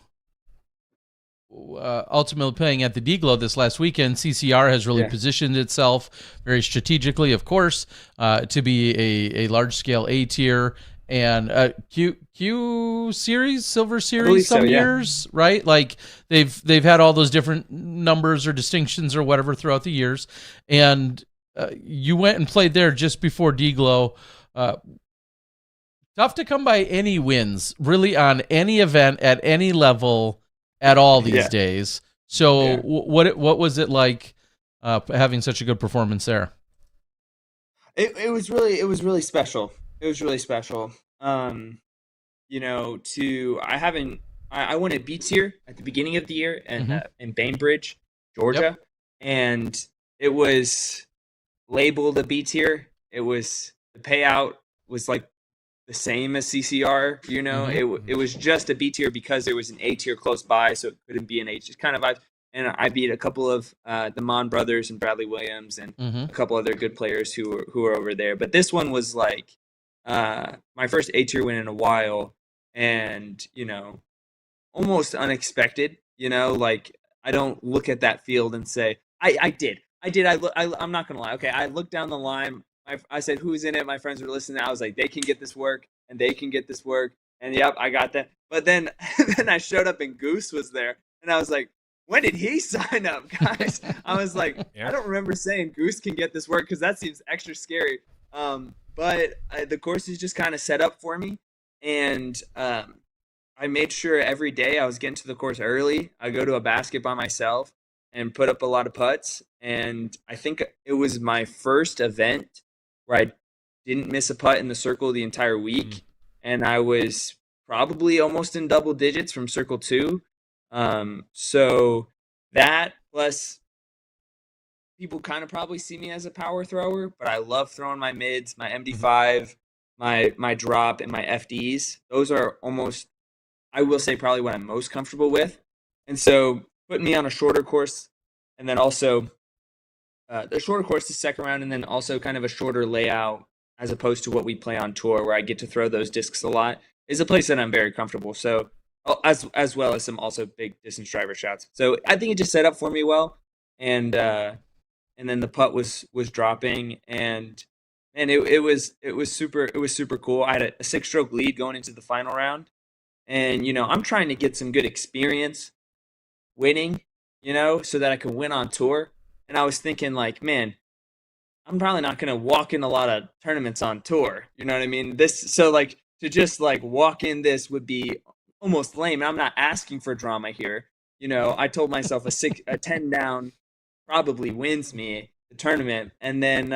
ultimately playing at the DGlo this last weekend. CCR has really positioned itself very strategically, of course, to be a large-scale A tier and Q series, Silver Series some years, right? Like they've had all those different numbers or distinctions or whatever throughout the years, and you went and played there just before DGlo. Tough to come by any wins, really, on any event at any level at all these days. So, what was it like having such a good performance there? It was really special. It was really special. I won a B tier at the beginning of the year in Bainbridge, Georgia, and it was labeled a B tier. It was the payout was like the same as CCR. It was just a B tier because there was an A tier close by, so it couldn't be an H. Just kind of vibe. And I beat a couple of the Mon brothers and Bradley Williams and a couple other good players who were over there. But this one was like my first A tier win in a while, and almost unexpected. Like I don't look at that field and say I did. I'm not gonna lie. Okay, I looked down the line. I said, who's in it? My friends were listening. I was like, they can get this work, and they can get this work. And yep, I got that. But then I showed up and Goose was there. And I was like, when did he sign up, guys? I was like, I don't remember saying Goose can get this work because that seems extra scary. But the course is just kind of set up for me. And I made sure every day I was getting to the course early. I go to a basket by myself and put up a lot of putts. And I think it was my first event where I didn't miss a putt in the circle the entire week. And I was probably almost in double digits from circle 2. So that plus people kind of probably see me as a power thrower, but I love throwing my mids, my MD5, my drop, and my FDs. Those are almost, I will say, probably what I'm most comfortable with. And so putting me on a shorter course, and then also the shorter course is second round, and then also kind of a shorter layout as opposed to what we play on tour where I get to throw those discs a lot, is a place that I'm very comfortable. So as well as some also big distance driver shots. So I think it just set up for me well. And then the putt was dropping, and it was super cool. I had a 6-stroke lead going into the final round. And I'm trying to get some good experience winning, so that I can win on tour. And I was thinking like, man, I'm probably not going to walk in a lot of tournaments on tour. You know what I mean? So like to just like walk in this would be almost lame. And I'm not asking for drama here. I told myself a 10 down probably wins me the tournament. And then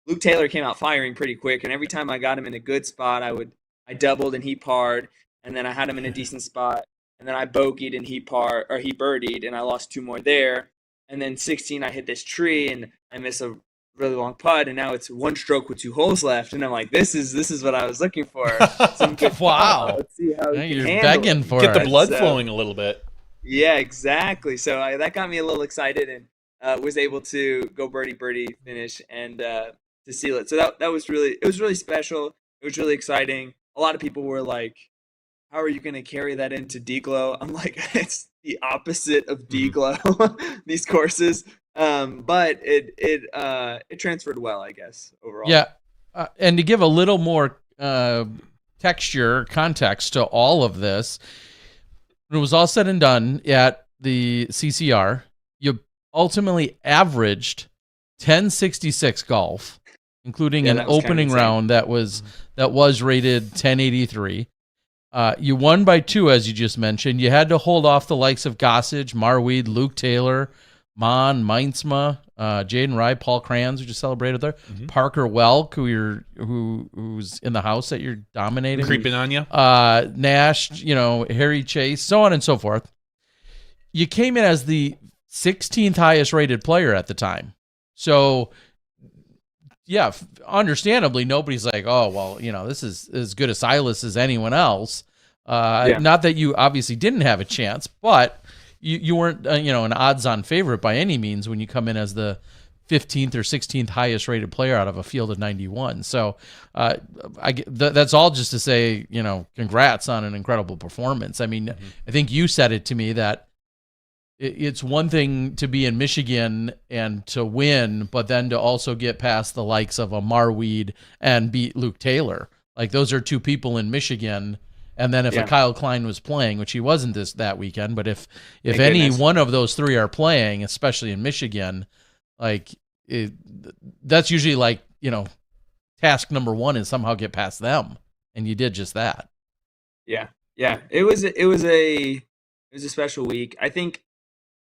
Luke Taylor came out firing pretty quick. And every time I got him in a good spot, I doubled and he parred. And then I had him in a decent spot. and then I bogeyed and he birdied, and I lost 2 more there. And then 16, I hit this tree and I miss a really long putt, and now it's 1 stroke with 2 holes left, and I'm like, this is what I was looking for. Some good Wow. Let's see how Now he can you're handle begging it. for Get the it. blood flowing a little bit. Yeah, exactly. So that got me a little excited, and was able to go birdie finish and to seal it. So that was really special. It was really exciting. A lot of people were like, how are you going to carry that into DGlo? I'm like, it's the opposite of DGlo, these courses. But it transferred well, I guess, overall. Yeah. And to give a little more texture, context to all of this, when it was all said and done at the CCR, you ultimately averaged 1066 golf, including an opening round that was rated 1083. You won by 2, as you just mentioned. You had to hold off the likes of Gossage, Marweed, Luke Taylor, Mon, Meinsma, Jaden Rye, Paul Kranz, who just celebrated there, Parker Welk, who's in the house that you're dominating, creeping on you, Nash, Harry Chase, so on and so forth. You came in as the 16th highest rated player at the time, so yeah, understandably, nobody's like, oh well, this is as good a Silas as anyone else. Not that you obviously didn't have a chance, but you weren't, an odds-on favorite by any means when you come in as the 15th or 16th highest rated player out of a field of 91. So that's all just to say, congrats on an incredible performance. I mean, I think you said it to me that it's one thing to be in Michigan and to win, but then to also get past the likes of a Marweed and beat Luke Taylor. Like, those are 2 people in Michigan. And then if a Kyle Klein was playing, which he wasn't that weekend, but if any one of those 3 are playing, especially in Michigan, that's usually like, task number 1 is somehow get past them, and you did just that. Yeah. It was a special week. I think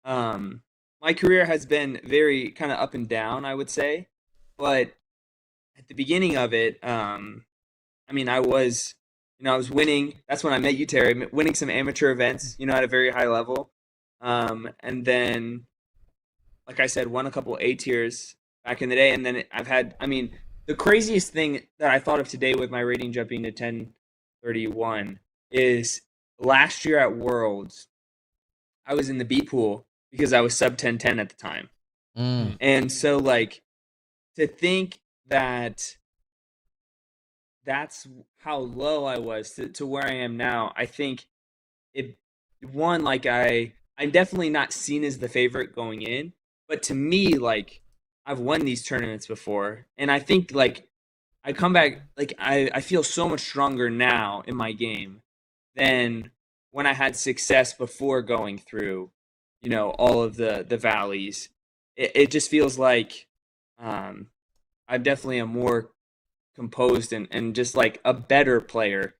my career has been very kind of up and down, I would say, but at the beginning of it, I was winning. That's when I met you, Terry, winning some amateur events, at a very high level. And then, like I said, won a couple A tiers back in the day. And then I've had, the craziest thing that I thought of today with my rating jumping to 1031 is last year at Worlds, I was in the B pool because I was sub 1010 at the time. And so, to think that that's how low I was to where I am now, I think I'm definitely not seen as the favorite going in, but to me, I've won these tournaments before, and I think I come back, I feel so much stronger now in my game than when I had success before going through, all of the valleys. It just feels like I'm definitely a more composed and just a better player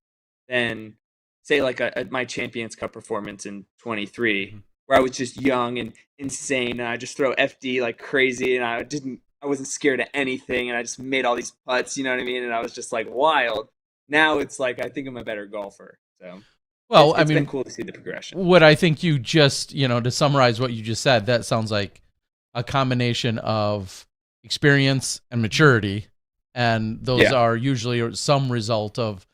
than say my Champions Cup performance in 23, where I was just young and insane and I just throw FD like crazy and I wasn't scared of anything and I just made all these putts, you know what I mean? And I was just wild. Now it's I think I'm a better golfer. So it's been cool to see the progression. What I think you just, to summarize what you just said, that sounds like a combination of experience and maturity. And those are usually some result of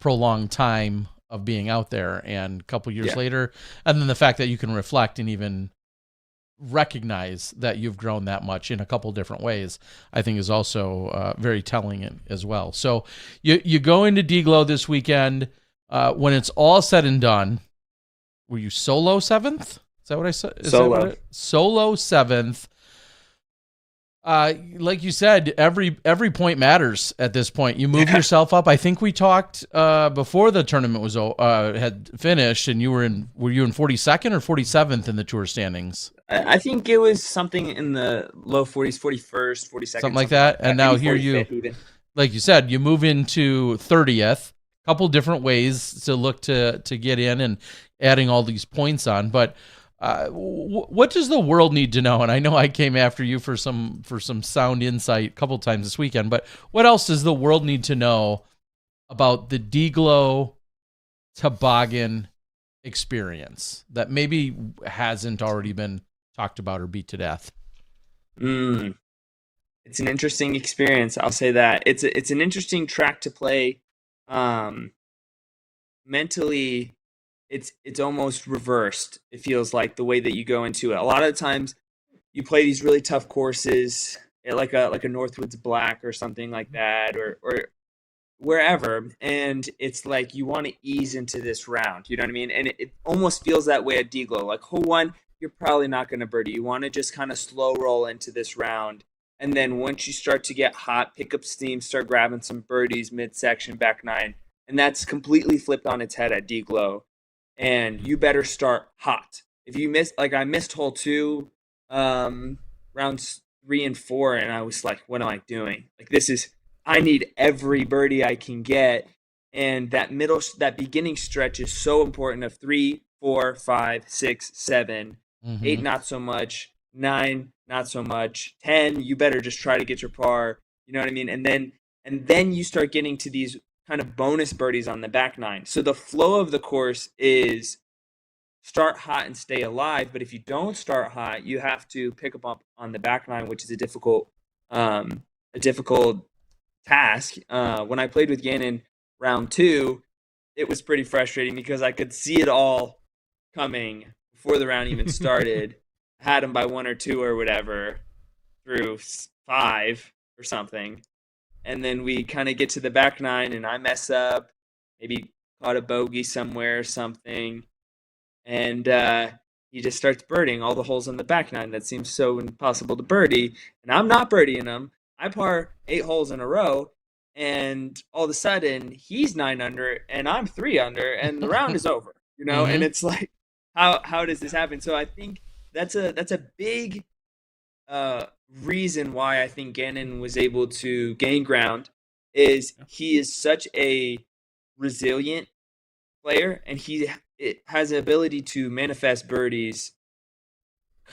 prolonged time of being out there and a couple years later. And then the fact that you can reflect and even recognize that you've grown that much in a couple different ways, I think is also very telling as well. So you go into DGlo this weekend. When it's all said and done, were you solo 7th? Is that what I said? Solo 7th. Like you said, every point matters at this point. You move yourself up. I think we talked before the tournament was had finished, and were you in 42nd or 47th in the tour standings? I think it was something in the low 40s, 41st, 42nd, something like that. And now here you, like you said, you move into 30th. A couple different ways to look to get in and adding all these points on, but. What does the world need to know? And I know I came after you for some sound insight a couple times this weekend, but what else does the world need to know about the DGlo toboggan experience that maybe hasn't already been talked about or beat to death? It's an interesting experience. I'll say that it's an interesting track to play. Mentally, it's almost reversed. It feels like the way that you go into it. A lot of times, you play these really tough courses, like a Northwoods Black or something like that, or wherever, and it's like you want to ease into this round. You know what I mean? And it almost feels that way at DGlo. Like hole one, you're probably not going to birdie. You want to just kind of slow roll into this round. And then once you start to get hot, pick up steam, start grabbing some birdies midsection, back nine. And that's completely flipped on its head at DGlo. And you better start hot. If you miss, like I missed hole two, rounds 3 and 4, and I was like, what am I doing? Like I need every birdie I can get. And that beginning stretch is so important of 3, 4, 5, 6, 7, 8, not so much, 9, not so much, 10, you better just try to get your par. You know what I mean? And then you start getting to these kind of bonus birdies on the back nine. So the flow of the course is start hot and stay alive. But if you don't start hot, you have to pick up on the back nine, which is a difficult task. When I played with Gannon round 2, it was pretty frustrating because I could see it all coming before the round even started. Had him by 1 or 2 or whatever through 5 or something. And then we kind of get to the back nine and I mess up, maybe caught a bogey somewhere or something. And he just starts birdieing all the holes on the back nine that seems so impossible to birdie. And I'm not birdieing them. I par 8 holes in a row. And all of a sudden, he's 9 under and I'm 3 under and the round is over. You know, and it's like, how does this happen? So I think that's a big reason why I think Gannon was able to gain ground is he is such a resilient player and he has the ability to manifest birdies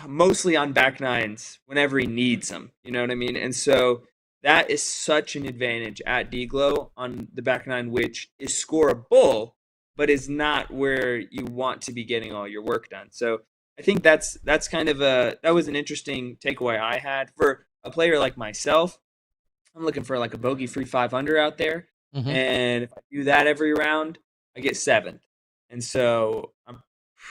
mostly on back nines whenever he needs them. You know what I mean? And so that is such an advantage at DGlo on the back nine, which is scoreable, but is not where you want to be getting all your work done. So I think that's kind of that was an interesting takeaway I had for a player like myself. I'm looking for like a bogey-free 5 under out there, and if I do that every round, I get 7th. And so I'm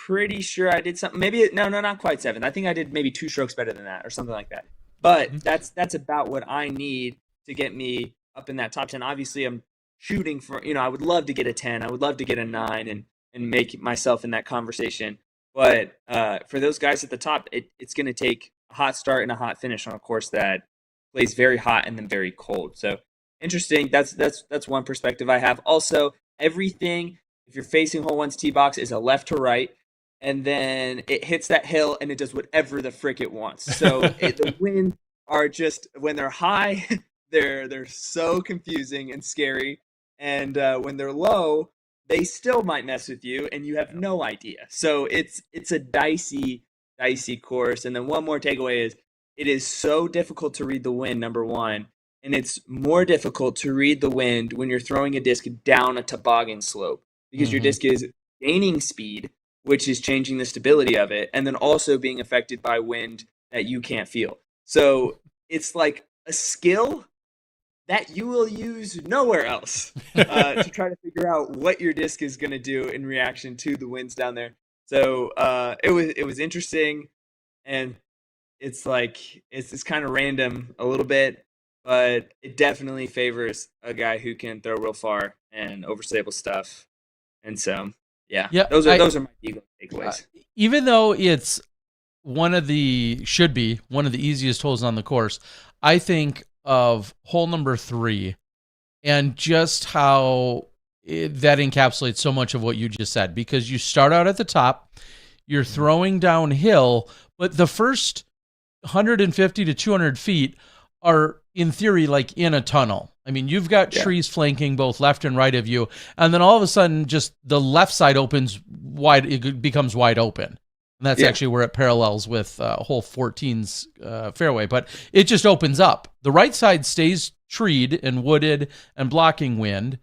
pretty sure I did something. Maybe no, not quite 7th. I think I did maybe 2 strokes better than that or something like that. But that's about what I need to get me up in that top 10. Obviously, I'm shooting for I would love to get a 10. I would love to get a 9 and make myself in that conversation. But for those guys at the top, it's going to take a hot start and a hot finish on a course that plays very hot and then very cold. So interesting. That's one perspective I have. Also, everything, if you're facing hole one's tee box, is a left to right, and then it hits that hill and it does whatever the frick it wants. So the winds are just, when they're high, they're so confusing and scary, and when they're low, they still might mess with you and you have no idea. So it's a dicey course. And then one more takeaway is it is so difficult to read the wind, number one. And it's more difficult to read the wind when you're throwing a disc down a toboggan slope because your disc is gaining speed, which is changing the stability of it, and then also being affected by wind that you can't feel. So it's like a skill that you will use nowhere else to try to figure out what your disc is going to do in reaction to the winds down there. So it was interesting, and it's like it's kind of random a little bit, but it definitely favors a guy who can throw real far and overstable stuff. And so those are my DGlo takeaways. Even though it's should be one of the easiest holes on the course, I think of hole number 3 and just how that encapsulates so much of what you just said, because you start out at the top, you're throwing downhill, but the first 150 to 200 feet are in theory like in a tunnel. I mean, you've got trees flanking both left and right of you, and then all of a sudden just the left side opens wide, it becomes wide open. And that's actually where it parallels with hole 14's fairway. But it just opens up. The right side stays treed and wooded and blocking wind.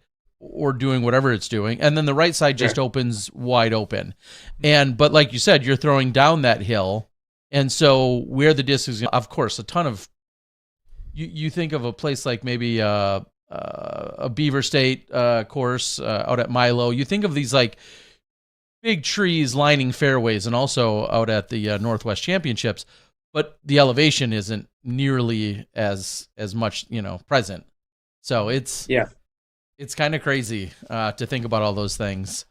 or doing whatever it's doing, and then the right side just opens wide open. But like you said, you're throwing down that hill, and so where the disc is, of course, a ton of. You think of a place like maybe a Beaver State course out at Milo. You think of these like big trees lining fairways, and also out at the Northwest Championships, but the elevation isn't nearly as much present. So it's kind of crazy to think about all those things,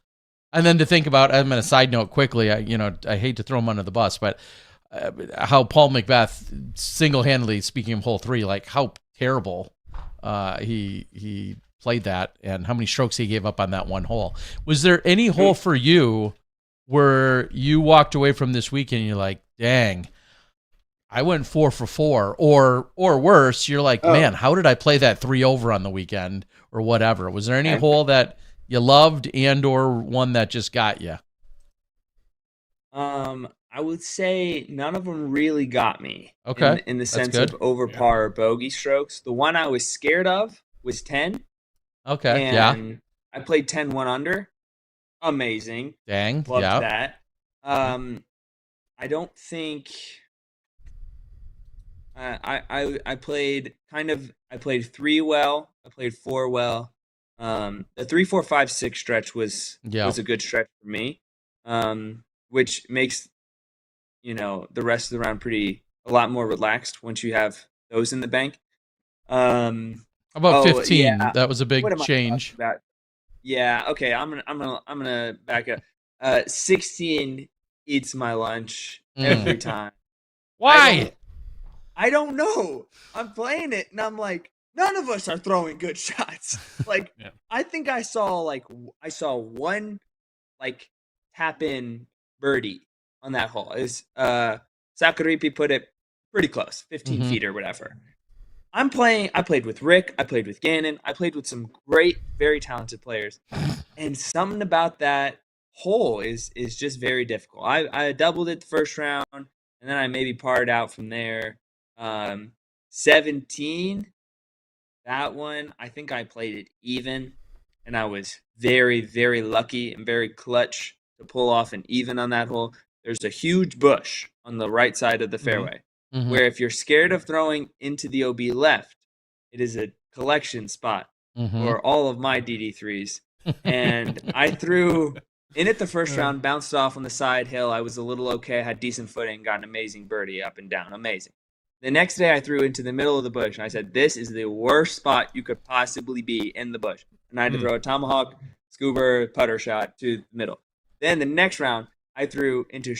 and then to think about. I'm on a side note quickly. I hate to throw him under the bus, but how Paul McBeth single-handedly, speaking of hole 3, like how terrible he played that, and how many strokes he gave up on that one hole. Was there any hole for you where you walked away from this weekend and you're like, dang, I went 4 for 4, or worse, you're like, man, how did I play that 3 over on the weekend, or whatever? Was there any hole that you loved and or one that just got you? I would say none of them really got me. Okay, in the sense of over par or bogey strokes. The one I was scared of was 10. Okay, and I played 10 1 under. Amazing. Dang, loved that. I don't think I played I played 3 well. I played 4 well. The 3, 4, 5, 6 stretch was a good stretch for me. Which makes the rest of the round a lot more relaxed once you have those in the bank. About 15. That was a big change. Yeah. Okay. I'm gonna back up. 16 eats my lunch every time. Why? I don't know. I'm playing it and I'm like, none of us are throwing good shots. Like, I think I saw one like tap in birdie on that hole. Sakaripi put it pretty close, 15 feet or whatever. I played with Rick, I played with Gannon, I played with some great, very talented players. And something about that hole is just very difficult. I doubled it the first round, and then I maybe parred out from there. 17, that one, I think I played it even, and I was very, very lucky and very clutch to pull off an even on that hole. There's a huge bush on the right side of the fairway, where if you're scared of throwing into the OB left, it is a collection spot for all of my DD3s. And I threw in it the first round, bounced off on the side hill. I was a little okay. I had decent footing, got an amazing birdie up and down. Amazing. The next day I threw into the middle of the bush, and I said, this is the worst spot you could possibly be in the bush. And I had to throw a tomahawk, scuba, putter shot to the middle. Then the next round, I threw into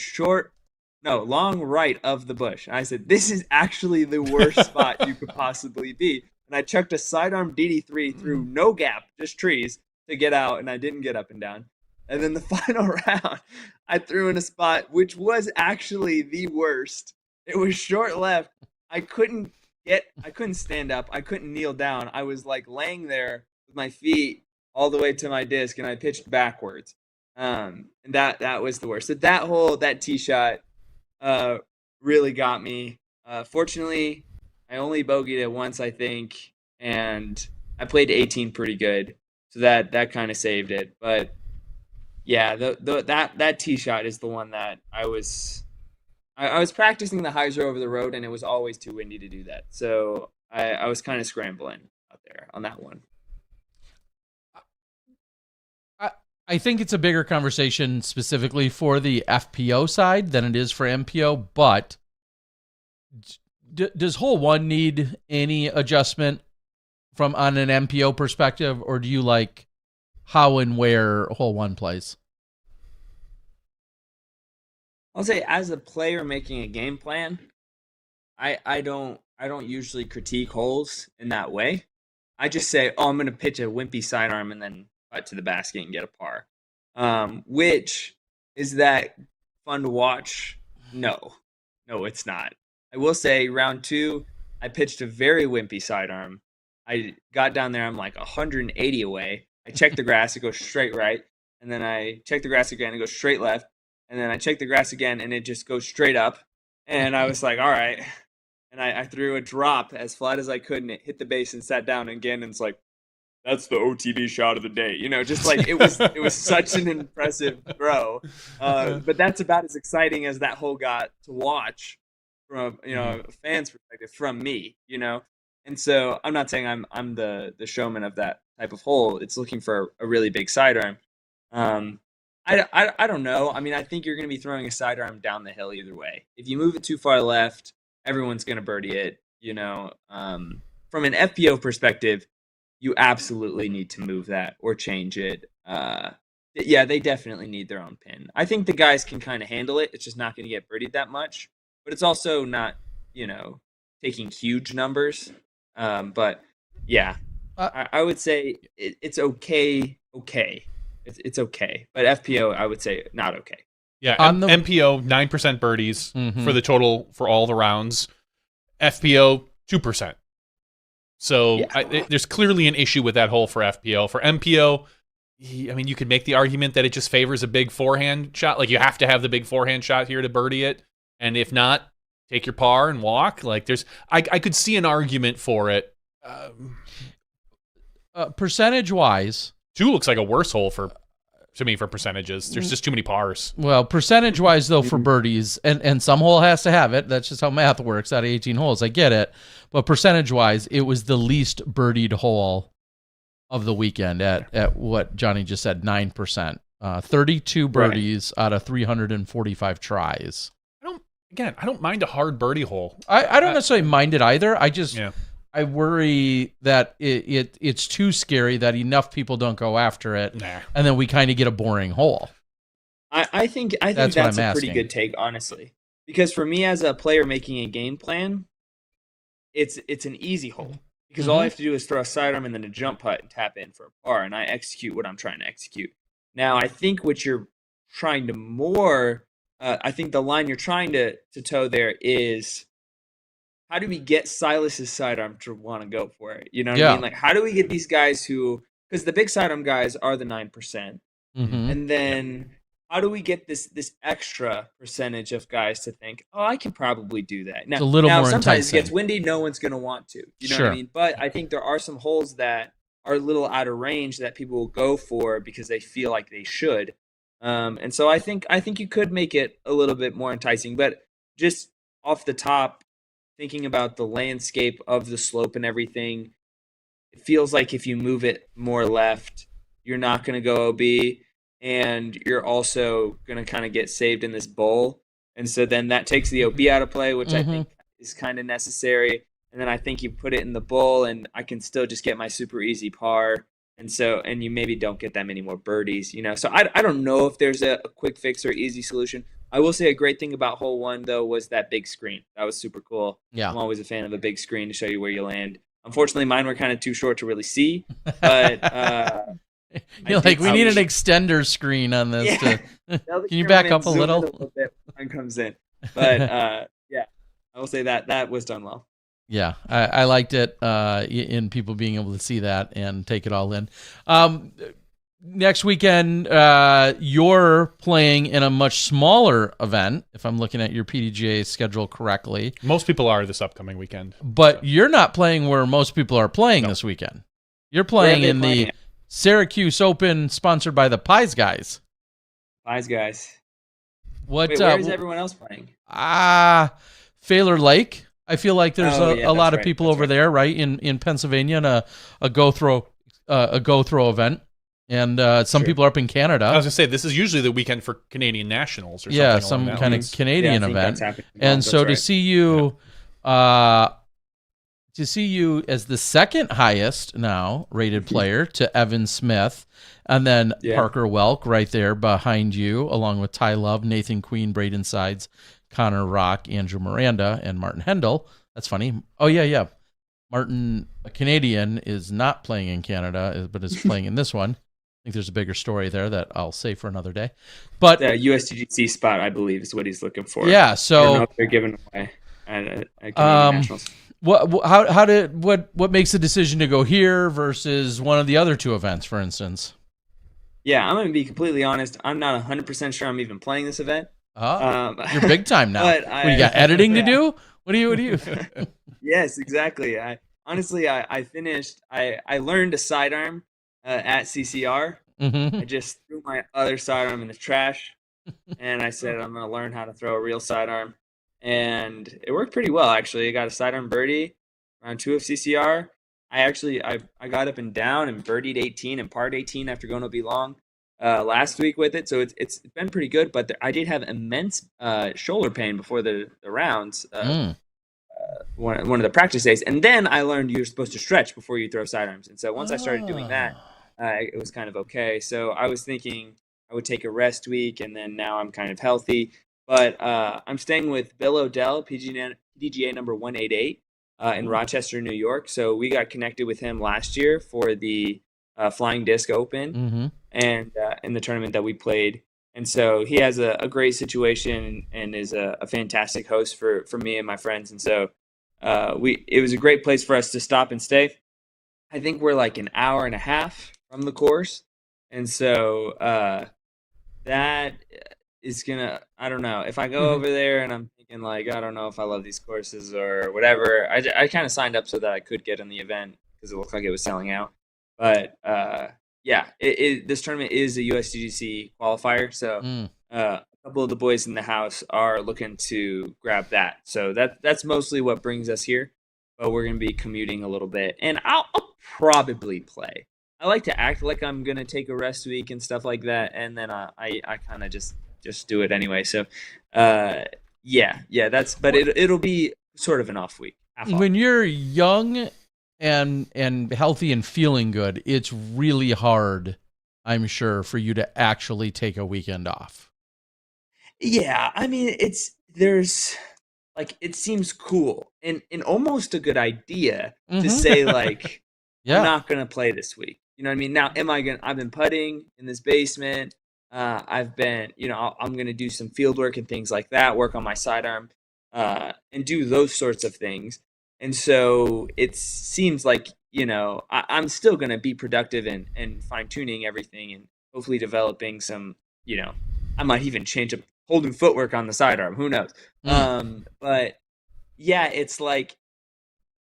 long right of the bush. And I said, this is actually the worst spot you could possibly be. And I chucked a sidearm DD3 through no gap, just trees, to get out, and I didn't get up and down. And then the final round, I threw in a spot which was actually the worst. It was short left. I couldn't stand up. I couldn't kneel down. I was like laying there with my feet all the way to my disc, and I pitched backwards. And that was the worst. So that tee shot really got me. Fortunately, I only bogeyed it once, I think, and I played 18 pretty good. So that kind of saved it. But yeah, that tee shot is the one that I was practicing the hyzer over the road, and it was always too windy to do that. So I was kind of scrambling out there on that one. I think it's a bigger conversation specifically for the FPO side than it is for MPO, but does hole 1 need any adjustment from on an MPO perspective, or do you like how and where hole 1 plays? I'll say, as a player making a game plan, I don't usually critique holes in that way. I just say, I'm going to pitch a wimpy sidearm and then putt to the basket and get a par. Which is that fun to watch? No, it's not. I will say, round 2, I pitched a very wimpy sidearm. I got down there, I'm like 180 away. I checked the grass, it goes straight right. And then I check the grass again, it goes straight left. And then I check the grass again, and it just goes straight up. And I was like, all right. And I threw a drop as flat as I could, and it hit the base and sat down again. And it's like, that's the OTB shot of the day. Just like it was such an impressive throw. But that's about as exciting as that hole got to watch from a fan's perspective from me. And so I'm not saying I'm the showman of that type of hole. It's looking for a really big sidearm. I don't know. I mean, I think you're going to be throwing a sidearm down the hill either way. If you move it too far left, everyone's going to birdie it. From an FPO perspective, you absolutely need to move that or change it. Yeah, they definitely need their own pin. I think the guys can kind of handle it. It's just not going to get birdied that much. But it's also not, taking huge numbers. But yeah, I would say it's okay. It's okay. But FPO, I would say not okay. Yeah, MPO 9% birdies for the total for all the rounds. FPO 2%. So yeah. There's clearly an issue with that hole for FPO. For MPO, I mean, you could make the argument that it just favors a big forehand shot. Like, you have to have the big forehand shot here to birdie it. And if not, take your par and walk. Like, I could see an argument for it. Percentage-wise, 2 looks like a worse hole to me for percentages. There's just too many pars. Well, percentage-wise, though, for birdies, and some hole has to have it. That's just how math works out of 18 holes. I get it. But percentage-wise, it was the least birdied hole of the weekend at what Johnny just said, 9%. 32 birdies out of 345 tries. I don't mind a hard birdie hole. I don't necessarily mind it either. I worry that it's too scary that enough people don't go after it, and then we kind of get a boring hole. I think that's a pretty good take, honestly. Because for me, as a player making a game plan, it's an easy hole. Because all I have to do is throw a sidearm and then a jump putt and tap in for a par, and I execute what I'm trying to execute. Now, I think what you're trying to I think the line you're trying to toe there is, how do we get Silas's sidearm to want to go for it? You know what I mean? Like, how do we get these guys because the big sidearm guys are the 9%. And then how do we get this extra percentage of guys to think, oh, I can probably do that? Now, it's a little more sometimes enticing. It gets windy, no one's going to want to. You know what I mean? But I think there are some holes that are a little out of range that people will go for because they feel like they should. And so I think you could make it a little bit more enticing. But just off the top, thinking about the landscape of the slope and everything, it feels like if you move it more left, you're not going to go OB, and you're also going to kind of get saved in this bowl. And so then that takes the OB out of play, which I think is kind of necessary. And then I think you put it in the bowl, and I can still just get my super easy par. And you maybe don't get that many more birdies, So I don't know if there's a quick fix or easy solution. I will say a great thing about hole 1, though, was that big screen. That was super cool. Yeah. I'm always a fan of a big screen to show you where you land. Unfortunately, mine were kind of too short to really see. But you're like, we need an extender screen on this. Yeah. Can you back up a little? Bit when it comes in. But yeah, I will say that was done well. Yeah, I liked it in people being able to see that and take it all in. Next weekend, you're playing in a much smaller event, if I'm looking at your PDGA schedule correctly. Most people are this upcoming weekend. But you're not playing where most people are playing this weekend. You're playing in the Syracuse Open, sponsored by the Pies Guys. Pies Guys. Wait, where is everyone else playing? Failure Lake. I feel like there's a lot of people over there, right, in Pennsylvania, and a go throw event. And some people are up in Canada. I was going to say, this is usually the weekend for Canadian Nationals or something. Yeah, some kind of Canadian event. And so to see you as the second highest now rated player to Evan Smith, and then Parker Welk right there behind you, along with Ty Love, Nathan Queen, Braden Sides, Connor Rock, Andrew Miranda, and Martin Hendel. That's funny. Oh, yeah. Martin, a Canadian, is not playing in Canada, but is playing in this one. I think there's a bigger story there that I'll save for another day. But the USDGC spot, I believe, is what he's looking for. Yeah, so I don't know if they're giving away at Canadian Nationals. What makes the decision to go here versus one of the other 2 events, for instance? Yeah, I'm going to be completely honest. I'm not 100% sure I'm even playing this event. You're big time now. What, you got editing to do? What do you? Yes, exactly. honestly, I finished. I learned a sidearm at CCR. Mm-hmm. I just threw my other sidearm in the trash, and I said I'm gonna learn how to throw a real sidearm, and it worked pretty well actually. I got a sidearm birdie round 2 of CCR. I got up and down and birdied 18 and parred 18 after going to be long last week with it, so it's been pretty good. But I did have immense shoulder pain before the rounds. One of the practice days, and then I learned you're supposed to stretch before you throw sidearms. And so once I started doing that, it was kind of okay. So I was thinking I would take a rest week, and then now I'm kind of healthy. But I'm staying with Bill O'Dell, PDGA number 188 in Rochester, New York. So we got connected with him last year for the Flying Disc Open and in the tournament that we played. And so he has a great situation and is a fantastic host for me and my friends. And so it was a great place for us to stop and stay. I think we're like an hour and a half from the course. And so that is gonna, I don't know, if I go over there and I'm thinking like, I don't know if I love these courses or whatever. I kind of signed up so that I could get in the event because it looked like it was selling out. But yeah, this tournament is a USDGC qualifier, so a couple of the boys in the house are looking to grab that. So that's mostly what brings us here. But we're gonna be commuting a little bit, and I'll probably play. I like to act like I'm gonna take a rest week and stuff like that, and then I kind of just do it anyway. So yeah, that's. But it'll be sort of an off week. When you're young and healthy and feeling good, it's really hard, I'm sure, for you to actually take a weekend off. Yeah, I mean, it seems cool and almost a good idea to say like, I'm not gonna play this week. You know what I mean? Now, I've been putting in this basement. I've been, I'm gonna do some field work and things like that, work on my sidearm, and do those sorts of things. And so it seems like, I'm still going to be productive and fine-tuning everything and hopefully developing some, I might even change up holding footwork on the sidearm. Who knows? But yeah, it's like,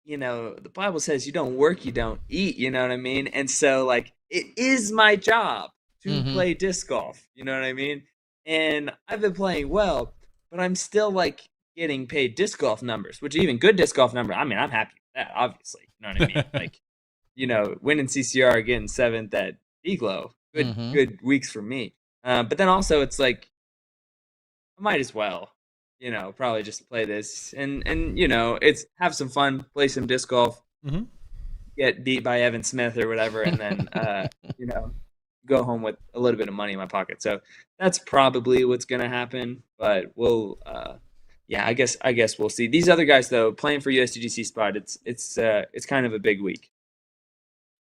the Bible says you don't work, you don't eat, you know what I mean? And so like, it is my job to play disc golf, you know what I mean? And I've been playing well, but I'm still like, getting paid disc golf numbers, which even good disc golf number. I mean, I'm happy with that, obviously. You know what I mean? Like, winning CCR, getting 7th at DGlo, good weeks for me. But then also it's like, I might as well, probably just play this and it's have some fun, play some disc golf, get beat by Evan Smith or whatever, and then go home with a little bit of money in my pocket. So that's probably what's gonna happen. But we'll. Yeah, I guess we'll see. These other guys though, playing for USDGC spot, it's kind of a big week.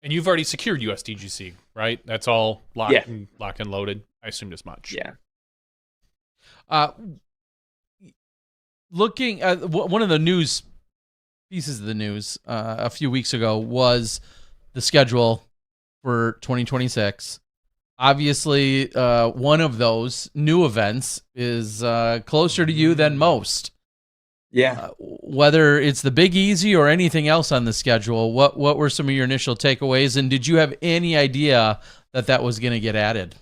And you've already secured USDGC, right? That's all locked and loaded. I assumed as much. Yeah. Looking at one of the pieces of the news a few weeks ago was the schedule for 2026. Obviously, one of those new events is closer to you than most. Yeah. Whether it's the Big Easy or anything else on the schedule, what were some of your initial takeaways, and did you have any idea that was going to get added?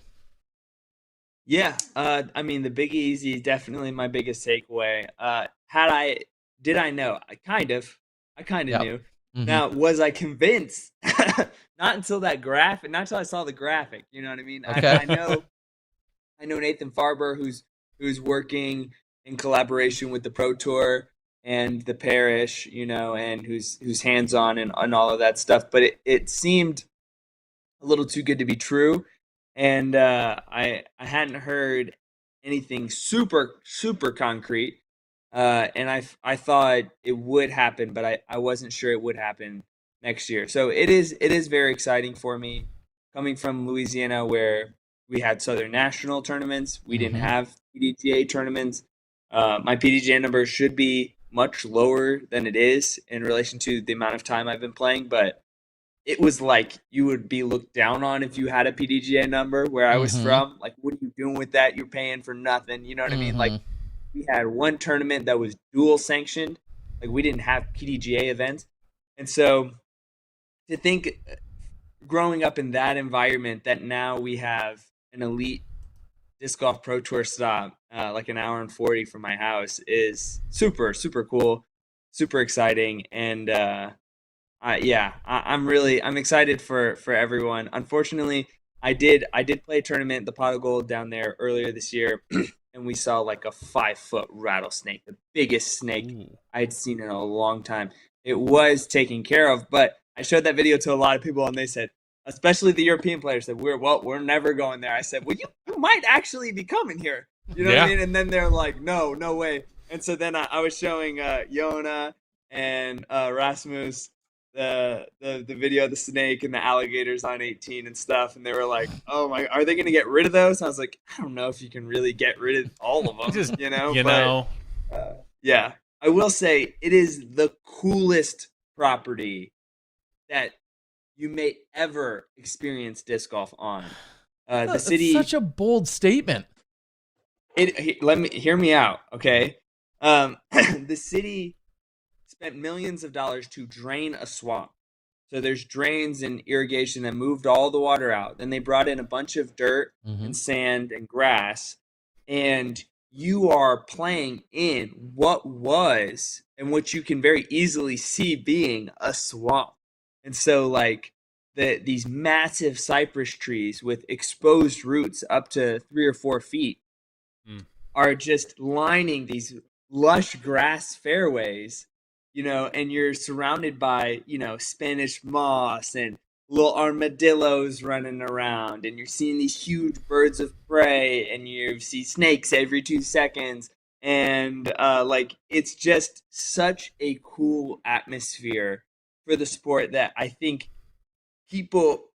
Yeah. I mean, the Big Easy is definitely my biggest takeaway. Did I know? I kind of knew. Now, was I convinced? Not until that graphic. Not until I saw the graphic. You know what I mean? Okay. I know Nathan Farber, who's working in collaboration with the Pro Tour and the parish, and who's hands on and all of that stuff. But it seemed a little too good to be true, and I hadn't heard anything super concrete. And I thought it would happen, but I wasn't sure it would happen next year. So it is very exciting for me, coming from Louisiana where we had Southern National tournaments. We didn't have PDGA tournaments. My PDGA number should be much lower than it is in relation to the amount of time I've been playing, but it was like you would be looked down on if you had a PDGA number where I was from. Like, what are you doing with that? You're paying for nothing. You know what I mean? Like, we had one tournament that was dual sanctioned. Like, we didn't have PDGA events. And so to think, growing up in that environment, that now we have an elite disc golf pro tour stop like an hour and 40 from my house is super, super cool, super exciting. And I'm excited for everyone. Unfortunately, I did play a tournament, the Pot of Gold, down there earlier this year, and we saw like a 5-foot rattlesnake, the biggest snake I had seen in a long time. It was taken care of, but I showed that video to a lot of people, and they said, especially the European players, said, we're never going there. I said, well, you might actually be coming here. You know what I mean? And then they're like, no way. And so then I was showing Yona and Rasmus the video of the snake and the alligators on 18 and stuff, and they were like, oh my, are they going to get rid of those? And I was like, I don't know if you can really get rid of all of them. Just, yeah, I will say it is the coolest property that you may ever experience disc golf on. The city. Such a bold statement. Hear me out, okay? The city spent millions of dollars to drain a swamp. So there's drains and irrigation that moved all the water out. Then they brought in a bunch of dirt and sand and grass, and you are playing in what was and what you can very easily see being a swamp. And so like these massive cypress trees with exposed roots up to 3 or 4 feet are just lining these lush grass fairways, and you're surrounded by, Spanish moss and little armadillos running around, and you're seeing these huge birds of prey, and you see snakes every 2 seconds. And it's just such a cool atmosphere for the sport that I think people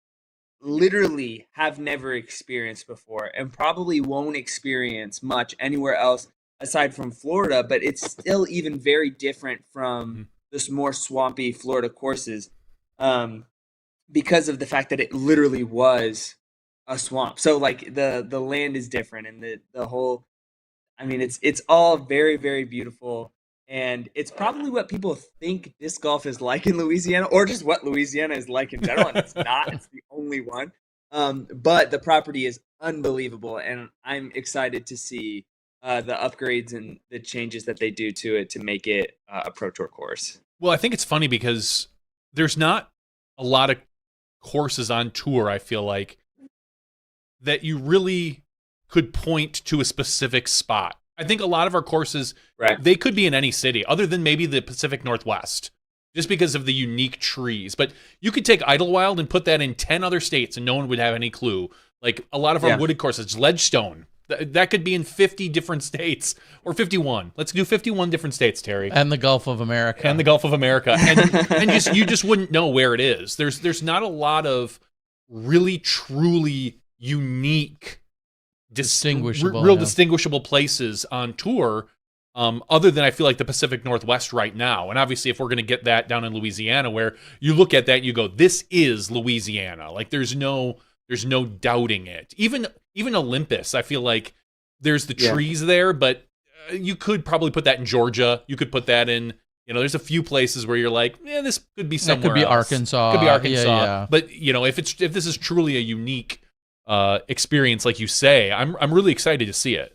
literally have never experienced before and probably won't experience much anywhere else aside from Florida, but it's still even very different from this more swampy Florida courses because of the fact that it literally was a swamp. So like the land is different, and the whole, it's all very, very beautiful. And it's probably what people think disc golf is like in Louisiana, or just what Louisiana is like in general. And it's not. It's the only one. But the property is unbelievable, and I'm excited to see the upgrades and the changes that they do to it to make it a Pro Tour course. Well, I think it's funny because there's not a lot of courses on tour, I feel like, that you really could point to a specific spot. I think a lot of our courses, they could be in any city, other than maybe the Pacific Northwest, just because of the unique trees. But you could take Idlewild and put that in 10 other states, and no one would have any clue. Like a lot of our wooded courses, Ledgestone, that could be in 50 different states, or 51. Let's do 51 different states, Terry. And the Gulf of America. And you just wouldn't know where it is. There's not a lot of really, truly unique, distinguishable places on tour, other than I feel like the Pacific Northwest right now. And obviously, if we're going to get that down in Louisiana, where you look at that and you go, this is Louisiana. Like there's no doubting it. Even Olympus, I feel like there's the trees there, but you could probably put that in Georgia. You could put that in, there's a few places where you're like, this could be somewhere. It could be else. Arkansas. Could be Arkansas. Yeah. But if this is truly a unique experience, like you say, I'm really excited to see it.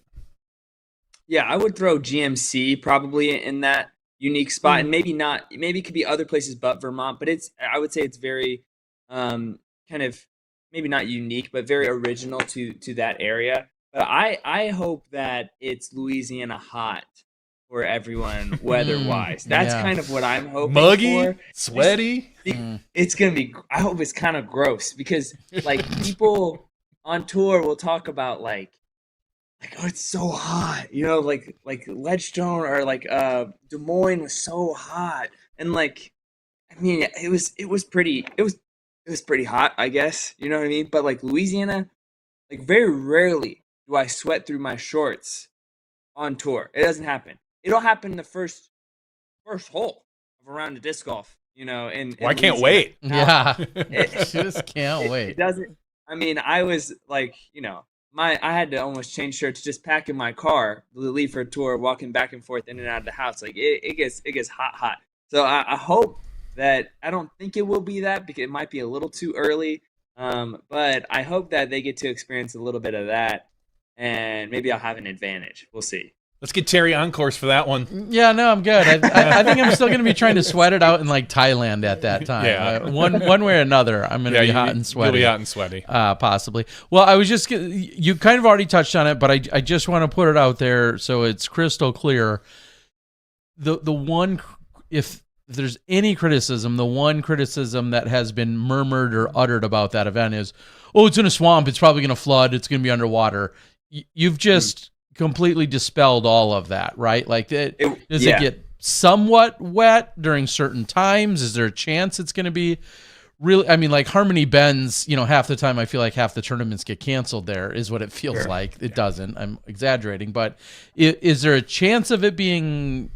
Yeah, I would throw GMC probably in that unique spot, and maybe not. Maybe it could be other places but Vermont. But I would say it's very kind of maybe not unique, but very original to that area. But I hope that it's Louisiana hot for everyone weather-wise. That's kind of what I'm hoping Muggy, for. Sweaty. It's going to be, I hope it's kind of gross, because like people on tour will talk about like, oh, it's so hot, like Ledgestone or like Des Moines was so hot. And like, it was pretty hot, I guess. You know what I mean? But like Louisiana, like very rarely do I sweat through my shorts on tour. It doesn't happen. It'll happen the first hole of a round of disc golf, and I can't wait. Yeah. Just can't wait. It doesn't. I was like, I had to almost change shirts just packing my car, leave for a tour, walking back and forth in and out of the house. Like it gets hot. So I hope that I don't think it will be that because it might be a little too early. But I hope that they get to experience a little bit of that, and maybe I'll have an advantage. We'll see. Let's get Terry on course for that one. Yeah, no, I'm good. I think I'm still going to be trying to sweat it out in like Thailand at that time. Yeah. One way or another, I'm going to be hot and sweaty. You'll be hot and sweaty. Possibly. Well, I was just you kind of already touched on it, but I just want to put it out there so it's crystal clear. The one, if there's any criticism, the one criticism that has been murmured or uttered about that event is, oh, it's in a swamp. It's probably going to flood. It's going to be underwater. You've just completely dispelled all of that, right? Like, does it get somewhat wet during certain times? Is there a chance it's going to be really? I mean, like Harmony Bends, half the time I feel like half the tournaments get canceled there is what it feels like. It doesn't. I'm exaggerating, but is there a chance of it being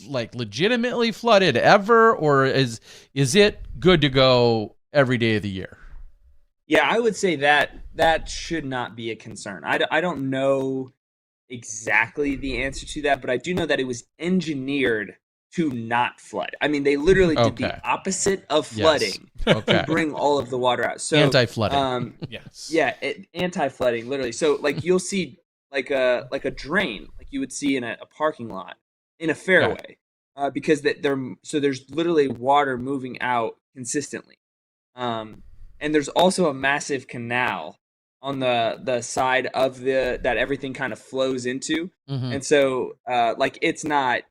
like legitimately flooded ever, or is it good to go every day of the year? Yeah, I would say that should not be a concern. I don't know exactly the answer to that, but I do know that it was engineered to not flood. I mean, they literally did the opposite of flooding to bring all of the water out. So anti-flooding. Yes. Yeah, anti-flooding, literally. So like you'll see like a drain, like you would see in a parking lot in a fairway, because there's literally water moving out consistently. And there's also a massive canal on the side of that everything kind of flows into. Mm-hmm. And so like it's not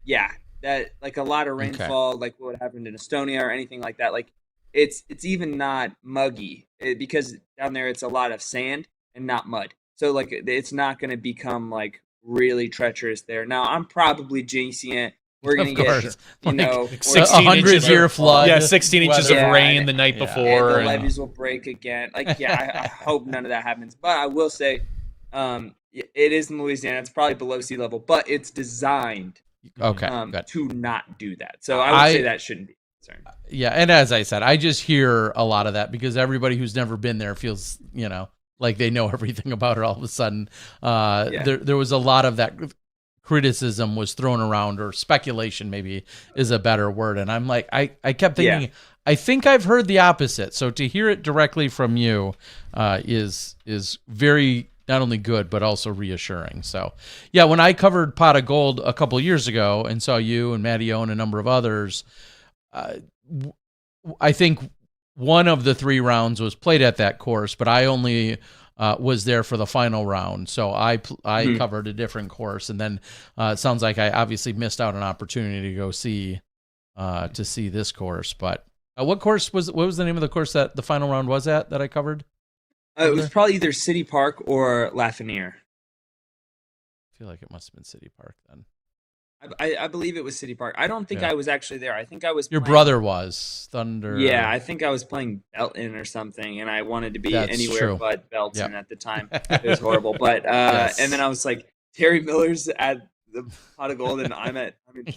that like a lot of rainfall like what happened in Estonia or anything like that, like it's even not muggy because down there it's a lot of sand and not mud, so like it's not going to become like really treacherous there. Now I'm probably jinxing it. We're going to get, 100-year flood. Yeah, 16 inches of rain the night before. And the levees will break again. Like, I hope none of that happens. But I will say, it is in Louisiana. It's probably below sea level, but it's designed to not do that. So I would say that shouldn't be a concern. Yeah, and as I said, I just hear a lot of that because everybody who's never been there feels, like they know everything about it all of a sudden. There was a lot of that criticism was thrown around, or speculation maybe is a better word. And I'm like, I kept thinking, I think I've heard the opposite. So to hear it directly from you is very not only good, but also reassuring. So yeah, when I covered Pot of Gold a couple of years ago and saw you and Matty O and a number of others, I think one of the 3 rounds was played at that course, but I only was there for the final round. So I covered a different course, and then it sounds like I obviously missed out an opportunity to go see this course. But what was the name of the course that the final round was at that I covered? It was probably either City Park or Lafreniere. I feel like it must have been City Park then. I believe it was City Park. I don't think I was actually there. I think I was. Your brother was Thunder. Yeah, I think I was playing Belton or something, and I wanted to be anywhere but Belton at the time. It was horrible. But and then I was like, Terry Miller's at the Pot of Gold, and I'm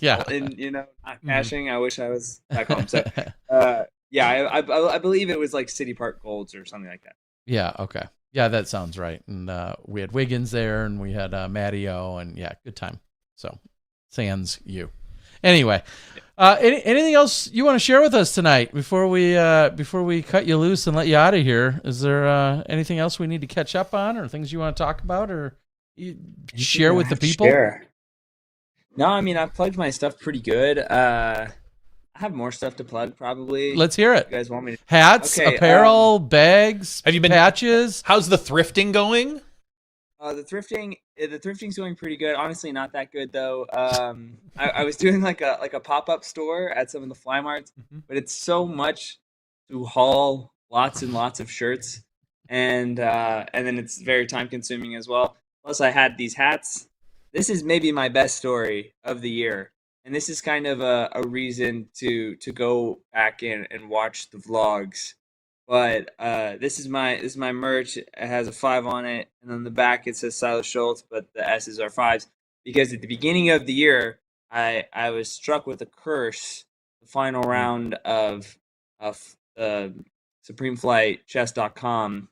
Belton, not cashing. I wish I was back home. So I believe it was like City Park Golds or something like that. Yeah. Okay. Yeah, that sounds right. And we had Wiggins there, and we had Matty O, and good time. So. Sans you. Anyway, anything else you want to share with us tonight before we cut you loose and let you out of here? Is there anything else we need to catch up on, or things you want to talk about, or share with the people? Sure. No, I mean I've plugged my stuff pretty good. I have more stuff to plug probably. Let's hear it. You guys want me to? Hats, apparel, bags, patches. How's the thrifting going? The thrifting's going pretty good. Honestly, not that good though. I was doing like a pop-up store at some of the fly marts, but it's so much to haul lots and lots of shirts, and then it's very time consuming as well. Plus, I had these hats. This is maybe my best story of the year, and this is kind of a reason to go back in and watch the vlogs. But this is my merch. It has a 5 on it, and on the back it says Silas Schultz, but the S's are 5s. Because at the beginning of the year, I was struck with a curse. The final round of Supreme Flight Chess.com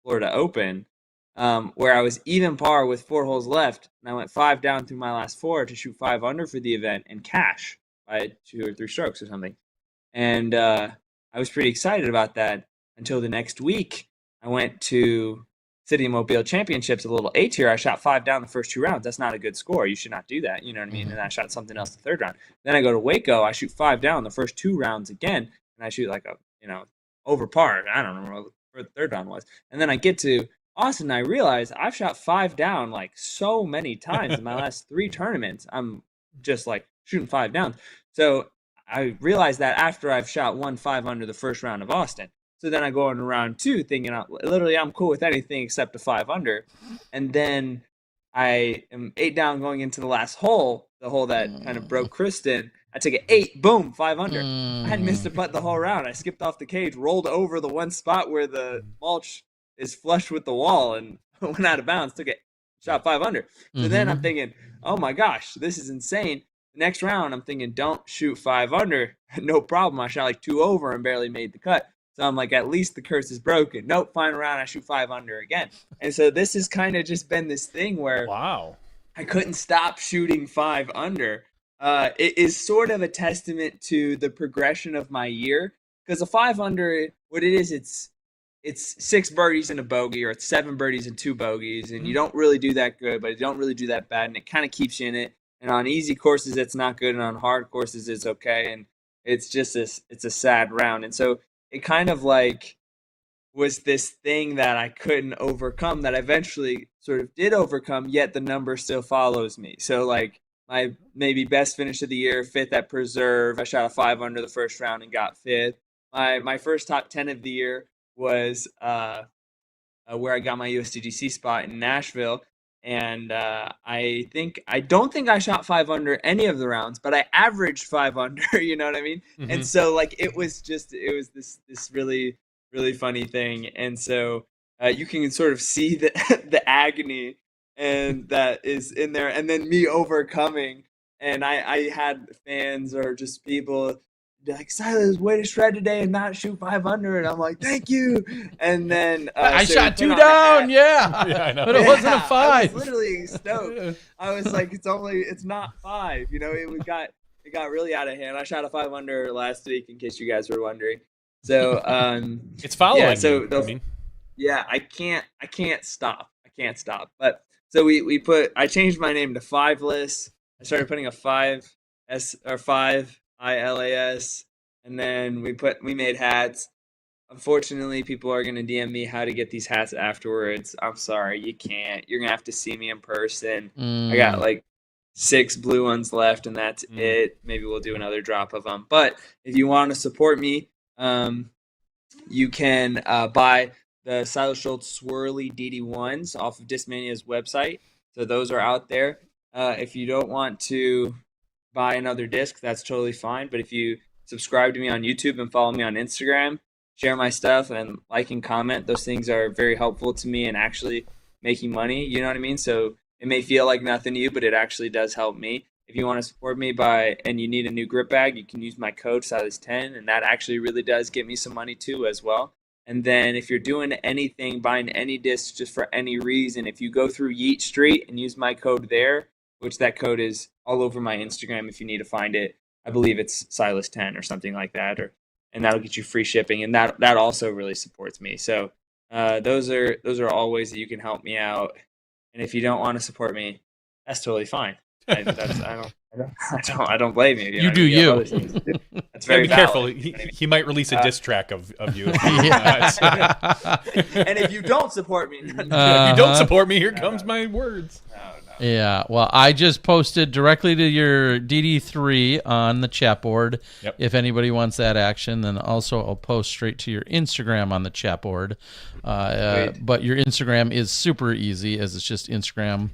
Florida Open, where I was even par with 4 holes left, and I went 5 down through my last 4 to shoot 5 under for the event and cash by 2 or 3 strokes or something. And I was pretty excited about that until the next week. I went to City of Mobile Championships, a little A tier. I shot 5 down the first 2 rounds. That's not a good score. You should not do that. You know what I mean? And I shot something else the third round. Then I go to Waco. I shoot 5 down the first 2 rounds again, and I shoot like a over par. I don't remember what the third round was. And then I get to Austin, and I realize I've shot 5 down like so many times in my last 3 tournaments. I'm just like shooting 5 downs. So I realized that after I've shot 5 under the first round of Austin. So then I go into round 2 thinking, literally, I'm cool with anything except a 5 under. And then I am 8 down going into the last hole, the hole that kind of broke Kristen. I took an 8, boom, 5 under. I hadn't missed a putt the whole round. I skipped off the cage, rolled over the one spot where the mulch is flush with the wall, and went out of bounds, shot 5 under. So then I'm thinking, oh my gosh, this is insane. The next round, I'm thinking, don't shoot 5 under. No problem. I shot like 2 over and barely made the cut. So I'm like, at least the curse is broken. Nope, final round, I shoot 5 under again. And so this has kind of just been this thing where I couldn't stop shooting 5 under. It is sort of a testament to the progression of my year, because a 5 under, what it is, it's 6 birdies and a bogey, or it's 7 birdies and 2 bogeys, and you don't really do that good, but you don't really do that bad, and it kind of keeps you in it. And on easy courses, it's not good, and on hard courses, it's okay. And it's just it's a sad round. And so it kind of like was this thing that I couldn't overcome, that I eventually sort of did overcome, yet the number still follows me. So like my maybe best finish of the year, 5th at Preserve. I shot a 5 under the first round and got 5th. My first top 10 of the year was where I got my USDGC spot in Nashville. And I don't think I shot 5 under any of the rounds, but I averaged 5 under, you know what I mean? Mm-hmm. And so like it was this really, really funny thing. And so you can sort of see the agony and that is in there, and then me overcoming. And I had fans or just people like, Silas, way to shred today and not shoot 5 under. And I'm like, thank you. And then I shot 2 down, yeah, but it wasn't a 5. I was literally stoked. I was like, it's not 5. You know, it got really out of hand. I shot a 5 under last week, in case you guys were wondering. So it's following. Yeah, so I can't stop. But so I changed my name to Fiveless. I started putting a 5 S or 5 ILAS, and then we made hats. Unfortunately, people are gonna DM me how to get these hats afterwards. I'm sorry, you can't. You're gonna have to see me in person. I got like 6 blue ones left, and that's it. Maybe we'll do another drop of them. But if you want to support me, you can buy the Silas Schultz Swirly DD1s off of Discmania's website. So those are out there. If you don't want to buy another disc, that's totally fine. But if you subscribe to me on YouTube and follow me on Instagram, share my stuff, and like and comment, those things are very helpful to me and actually making money. You know what I mean? So it may feel like nothing to you, but it actually does help me. If you want to support me and you need a new grip bag, you can use my code Silas10, and that actually really does get me some money too as well. And then if you're doing anything, buying any disc just for any reason, if you go through Yeet Street and use my code there, which that code is all over my Instagram if you need to find it. I believe it's Silas10 or something like that, and that'll get you free shipping, and that also really supports me. So those are all ways that you can help me out. And if you don't want to support me, that's totally fine. I don't blame you. You do you. That's very be careful. He might release a diss track of you. And if you don't support me, if you don't support me, here comes my words. No. Yeah, well, I just posted directly to your DD3 on the chat board. Yep. If anybody wants that action, then also I'll post straight to your Instagram on the chat board. But your Instagram is super easy, as it's just Instagram.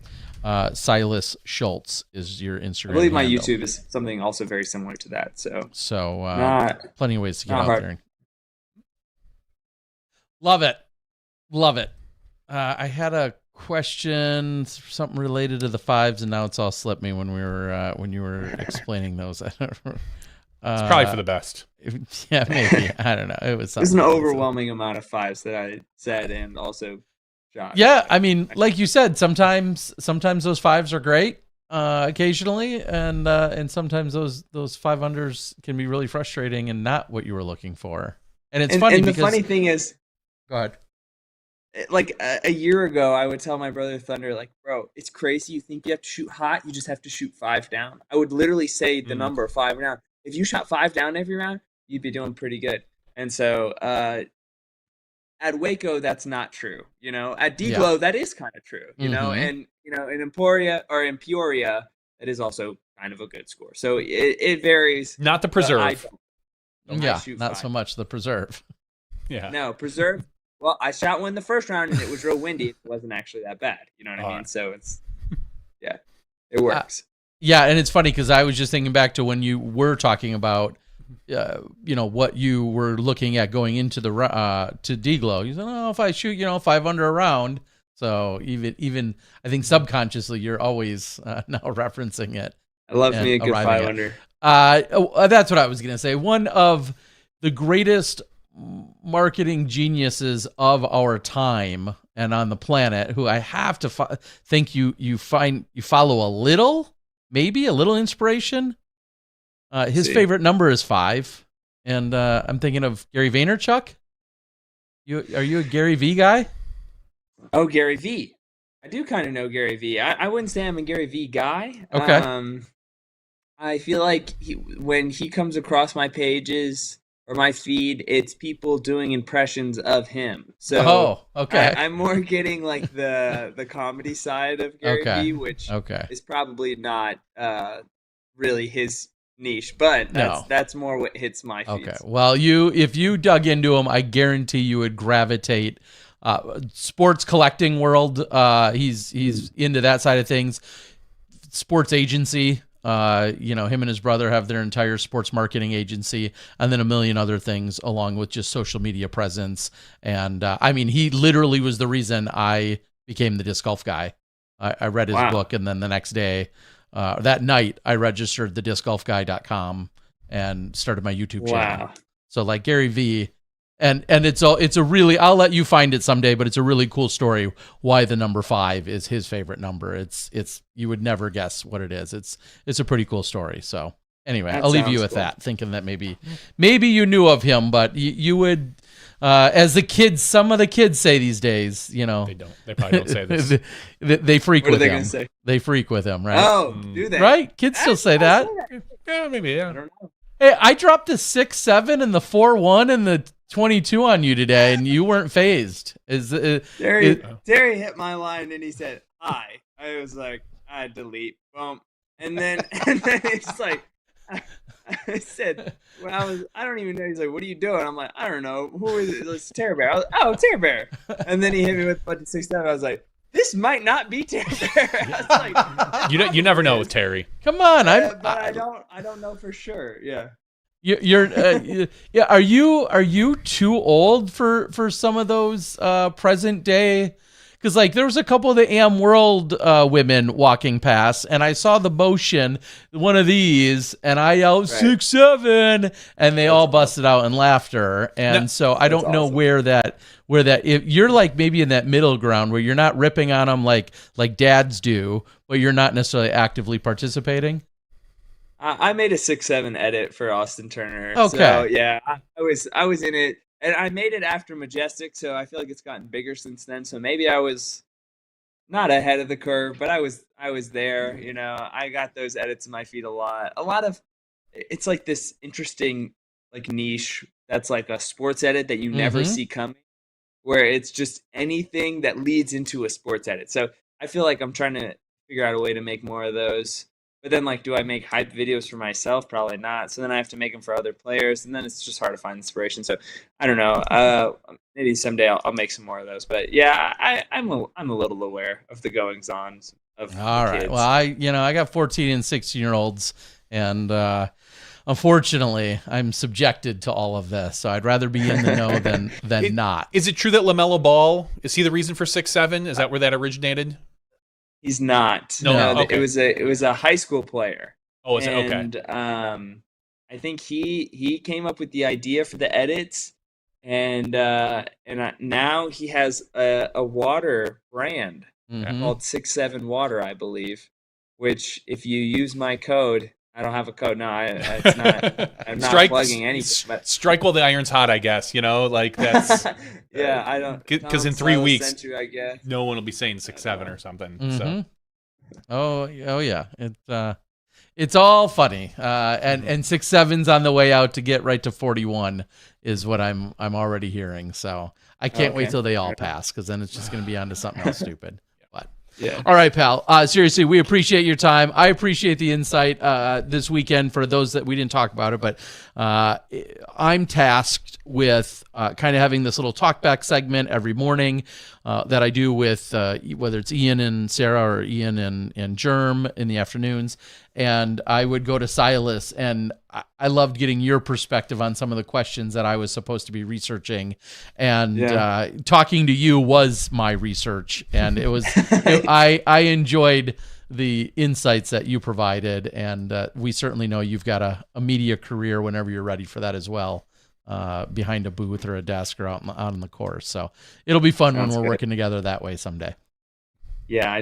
Silas Schultz is your Instagram. I believe my handle. YouTube is something also very similar to that. So plenty of ways to get out there. Love it. I had a question, something related to the 5s, and now it's all slipped me when you were explaining those. I don't know. It's probably for the best. Yeah, maybe. I don't know. It was There's an overwhelming amount of 5s that I said and also shot. Yeah, I mean, like you said, sometimes those 5s are great, occasionally, and sometimes those 5-unders can be really frustrating and not what you were looking for. And it's funny and because the funny thing is, go ahead. like a year ago, I would tell my brother Thunder, like, bro, it's crazy. You think you have to shoot hot, you just have to shoot 5 down. I would literally say the number 5 down. If you shot 5 down every round, you'd be doing pretty good. And so at Waco, that's not true. You know, at DGlo, that is kind of true. You know, and you know, in Emporia or in Peoria, that is also kind of a good score. So it varies. Not the preserve. Yeah, not so much the preserve. Yeah. No, preserve. Well, I shot one the first round and it was real windy. It wasn't actually that bad. You know what I mean? So it's, yeah, it works. Yeah, and it's funny because I was just thinking back to when you were talking about, you know, what you were looking at going into the to DGlo. You said, oh, if I shoot, you know, 5 under a round. So even I think subconsciously you're always now referencing it. I love me a good 5 under. That's what I was gonna say. One of the greatest marketing geniuses of our time and on the planet, who I have to think you follow a little inspiration. His favorite number is 5, and I'm thinking of Gary Vaynerchuk. Are you a Gary V guy? Oh, Gary V. I do kind of know Gary V. I wouldn't say I'm a Gary V guy. Okay. I feel like when he comes across my pages or my feed, it's people doing impressions of him. So okay. I'm more getting like the comedy side of Gary V, which is probably not really his niche, but that's more what hits my feeds. Okay. Well, if you dug into him, I guarantee you would gravitate. Sports collecting world. He's into that side of things. Sports agency. You know, him and his brother have their entire sports marketing agency, and then a million other things along with just social media presence. And I mean, he literally was the reason I became the disc golf guy. I read his book, and then the next day, that night, I registered the discgolfguy.com and started my YouTube channel. So like Gary V. And it's a really, I'll let you find it someday, but it's a really cool story why the number 5 is his favorite number. It's you would never guess what it is. It's a pretty cool story. So anyway, I'll leave you with that, thinking that maybe you knew of him, but you would, as some of the kids say these days, you know, they don't. They probably don't say this. They freak with him. What are they gonna say? They freak with him, right? Oh, do they? Right? Kids still say that. Yeah, maybe. Yeah. I don't know. Hey, I dropped the 6-7 and the 4-1 and the 22 on you today, and you weren't phased. Terry hit my line and he said hi. I was like, I delete, boom, and then it's like, I said, I don't even know. He's like, what are you doing? I'm like, I don't know. Who is it? It's Terry Bear. I was, oh, Terry Bear. And then he hit me with a bunch of 6-7. I was like, this might not be Terry Bear. I was like, you never know with Terry. Come on, I don't know for sure. Yeah. You're Are you too old for some of those present day? Because like there was a couple of the AM World women walking past, and I saw the motion, one of these, and I yelled 6-7, and they all busted out in laughter. And so I don't know where that if you're like maybe in that middle ground where you're not ripping on them like dads do, but you're not necessarily actively participating. I made a 6-7 edit for Austin Turner. Okay. So yeah, I was in it, and I made it after Majestic, so I feel like it's gotten bigger since then. So maybe I was not ahead of the curve, but I was there. You know, I got those edits in my feed a lot. A lot of it's like this interesting like niche that's like a sports edit that you never see coming, where it's just anything that leads into a sports edit. So I feel like I'm trying to figure out a way to make more of those. But then, like, do I make hype videos for myself? Probably not. So then I have to make them for other players, and then it's just hard to find inspiration. So I don't know. Maybe someday I'll make some more of those. But yeah, I'm a little aware of the goings on of all right. kids. Well, I got 14 and 16-year-olds, and unfortunately, I'm subjected to all of this. So I'd rather be in the know than not. Is it true that LaMelo Ball is he the reason for 6-7? Is that where that originated? He's not. No. Okay. It was a high school player. Oh, is it? Okay. And I think he came up with the idea for the edits, and now he has a water brand called 6-7 Water, I believe. which if you use my code, I don't have a code. No, it's not. I'm not plugging anything. But strike while the iron's hot, I guess. Like that's yeah. I don't because in 3 weeks, I guess no one will be saying 6-7 or something. Mm-hmm. So oh yeah, it's all funny. And 6-7's on the way out to get right to 41 is what I'm already hearing. So I can't wait till they all pass, because then it's just going to be on to something else stupid. But yeah. All right, pal. Seriously, we appreciate your time. I appreciate the insight this weekend. For those that we didn't talk about it, but I'm tasked with kind of having this little talkback segment every morning that I do with whether it's Ian and Sarah or Ian and Germ in the afternoons. And I would go to Silas, and I loved getting your perspective on some of the questions that I was supposed to be researching. And talking to you was my research, and it was I enjoyed the insights that you provided, and we certainly know you've got a media career whenever you're ready for that as well, behind a booth or a desk or out on the course. So it'll be fun when we're working together that way someday. Yeah,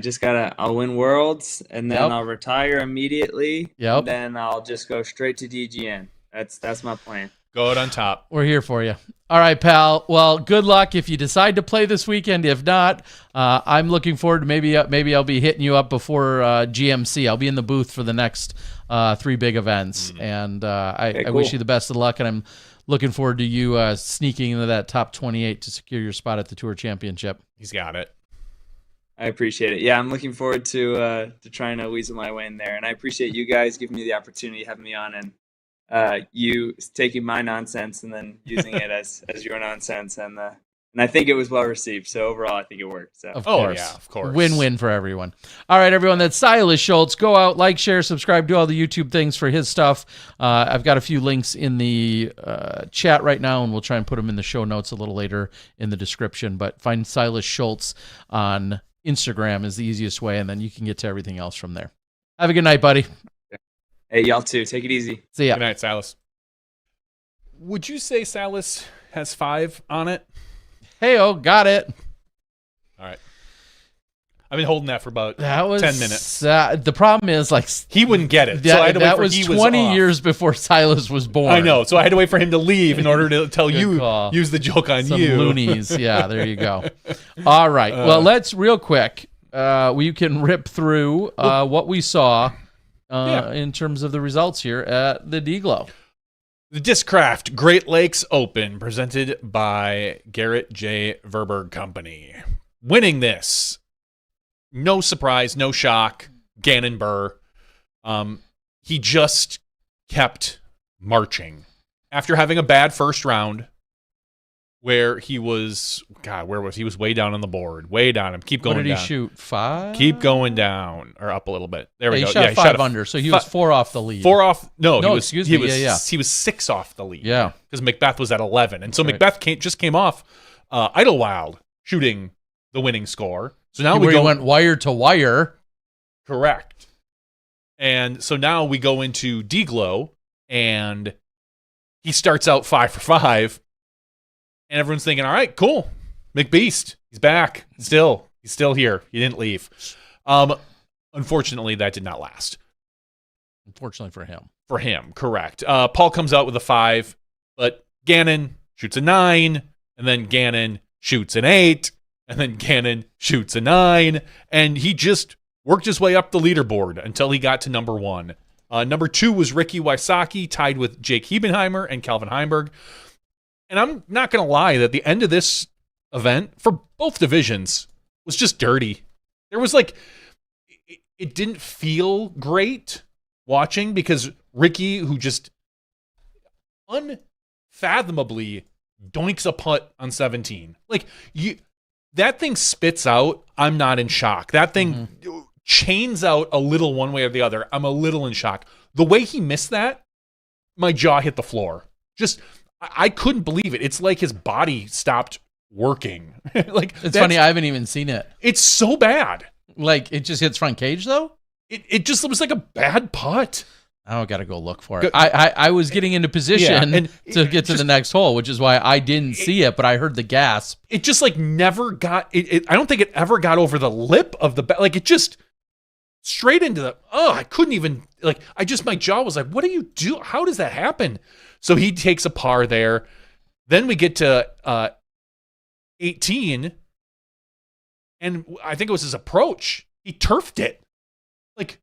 I'll win Worlds, and then I'll retire immediately. Yep. And then I'll just go straight to DGN. That's my plan. go out on top. We're here for you. All right, pal. Well, good luck if you decide to play this weekend. If not, I'm looking forward to maybe I'll be hitting you up before GMC. I'll be in the booth for the next 3 big events, and I wish you the best of luck. And I'm looking forward to you sneaking into that top 28 to secure your spot at the Tour Championship. He's got it. I appreciate it. Yeah, I'm looking forward to trying to weasel my way in there, and I appreciate you guys giving me the opportunity, having me on, and you taking my nonsense and then using it as your nonsense, and I think it was well received. So overall, I think it worked. So of course, yeah, of course, win-win for everyone. All right, everyone. That's Silas Schultz. Go out, like, share, subscribe, do all the YouTube things for his stuff. I've got a few links in the chat right now, and we'll try and put them in the show notes a little later in the description. But find Silas Schultz on Instagram is the easiest way, and then you can get to everything else from there. Have a good night, buddy. Hey, y'all too. Take it easy. See ya. Good night, Silas. Would you say Silas has 5 on it? Hey-oh, got it. All right. I've been holding that for about 10 minutes. The problem is, like, he wouldn't get it. That, so I had to that wait was for 20 years before Silas was born. I know. So I had to wait for him to leave in order to tell you, use the joke on Some you. loonies. Yeah, there you go. All right. Well, let's real quick. We can rip through what we saw in terms of the results here at the DGlo. The Discraft Great Lakes Open, presented by Garrett J. Verberg Company. Winning this, no surprise, no shock, Gannon Burr. He just kept marching. After having a bad first round, where he was, he was way down on the board, way down. Keep going down. What did he shoot? 5? Keep going down, or up a little bit. There we go. He shot 5 under, so he was 4 off the lead. 4 off. No, excuse me. He was 6 off the lead. Yeah, because Macbeth was at 11, and so Macbeth just came off Idlewild shooting the winning score. So now he went wire to wire. Correct. And so now we go into DGlo, and he starts out 5 for 5. And everyone's thinking, all right, cool. McBeast, he's back. He's still here. He didn't leave. Unfortunately, that did not last. Unfortunately for him. For him, correct. Paul comes out with a 5, but Gannon shoots a 9, and then Gannon shoots an 8, and then Gannon shoots a 9, and he just worked his way up the leaderboard until he got to number 1. Number 2 was Ricky Wysocki, tied with Jake Hebenheimer and Calvin Heimberg. And I'm not going to lie that the end of this event for both divisions was just dirty. There was it didn't feel great watching because Ricky, who just unfathomably doinks a putt on 17. That thing spits out, I'm not in shock. That thing chains out a little one way or the other. I'm a little in shock. The way he missed that, my jaw hit the floor. I couldn't believe it. It's like his body stopped working. It's funny. I haven't even seen it. It's so bad. It just hits front cage though. It just was like a bad putt. I got to go look for it. I was getting into position to get to the next hole, which is why I didn't see it, but I heard the gasp. It just never got. I don't think it ever got over the lip of the bat. It just straight into the, I couldn't even, like, my jaw was like, what do you do? How does that happen? So he takes a par there. Then we get to 18, and I think it was his approach. He turfed it. Like,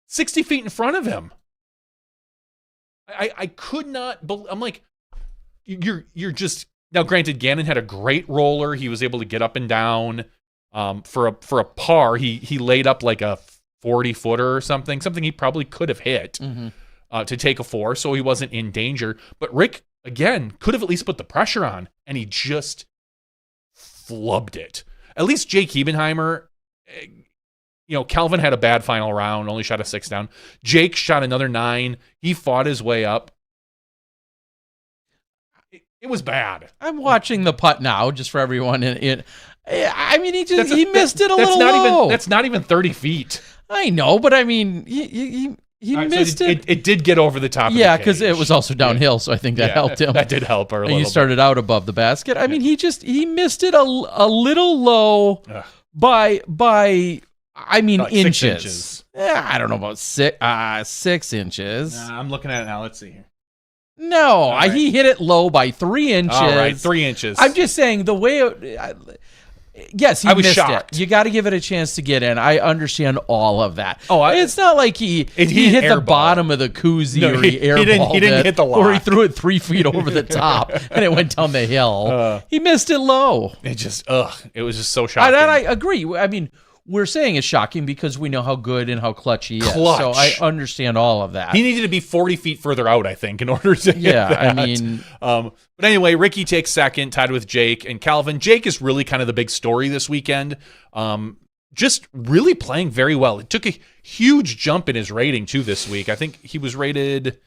60 feet in front of him. I could not, I'm like, you're just, now granted, Gannon had a great roller. He was able to get up and down. For a par, he laid up like a 40-footer or something he probably could have hit to take a 4, so he wasn't in danger. But Rick, again, could have at least put the pressure on, and he just flubbed it. At least Jake Hebenheimer, Calvin had a bad final round, only shot a 6 down. Jake shot another 9. He fought his way up. It was bad. I'm watching the putt now, just for everyone. I mean, he missed it a little low. That's not even 30 feet. I know, but I mean, he missed so it. It did get over the top. Yeah, because it was also downhill, so I think that helped him. That did help her a little. And you started out above the basket. I mean, he missed it a little low by I mean, like inches. 6 inches. I don't know about 6 inches. I'm looking at it now. Let's see here. No, right. He hit it low by 3 inches. All right, 3 inches. I'm just saying the way. Yes, he missed shocked. it. You got to give it a chance to get in. I understand all of that. Oh, it's not like he hit the bottom of the koozie or he airballed he didn't hit the lock. Or he threw it 3 feet over the top and it went down the hill. He missed it low. It just it was just so shocking. And I agree. I mean, we're saying it's shocking because we know how good and how clutch he is. So I understand all of that. He needed to be 40 feet further out, I think, in order to hit that. I mean... but anyway, Ricky takes second, tied with Jake and Calvin. Jake is really kind of the big story this weekend. Just really playing very well. It took a huge jump in his rating, too, this week. I think he was rated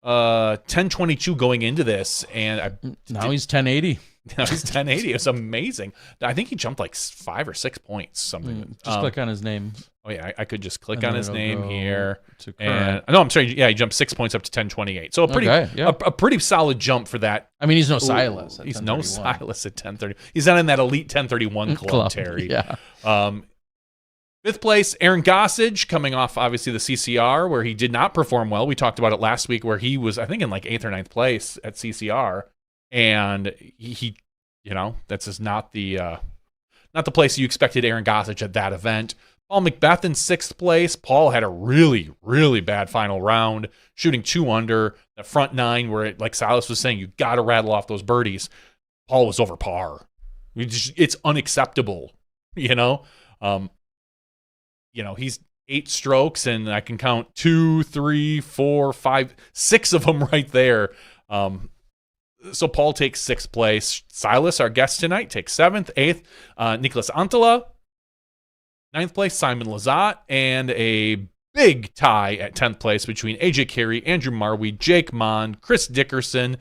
1022 going into this. And now he's 1080. Now he's 1080. It's amazing. I think he jumped like 5 or 6 points. Something. Just click on his name. Oh yeah, I could just click on his name here. And no, I'm sorry. Yeah, he jumped 6 points up to 1028. So a pretty solid jump for that. I mean, he's no Silas. He's no Silas at 1030. He's not in that elite 1031 club, Terry. Yeah. 5th place, Aaron Gossage, coming off obviously the CCR where he did not perform well. We talked about it last week where he was, I think, in like 8th or 9th place at CCR. And he that's just not the place you expected Aaron Gossage at that event. Paul McBeth in 6th place. Paul had a really, really bad final round, shooting 2 under. The front 9 where, like Silas was saying, you got to rattle off those birdies. Paul was over par. It's unacceptable, He's 8 strokes, and I can count 2, 3, 4, 5, 6 of them right there. So Paul takes 6th place. Silas, our guest tonight, takes 7th. 8th, Nicholas Antala. 9th place, Simon Lazat. And a big tie at 10th place between AJ Carey, Andrew Marwe, Jake Mon, Chris Dickerson,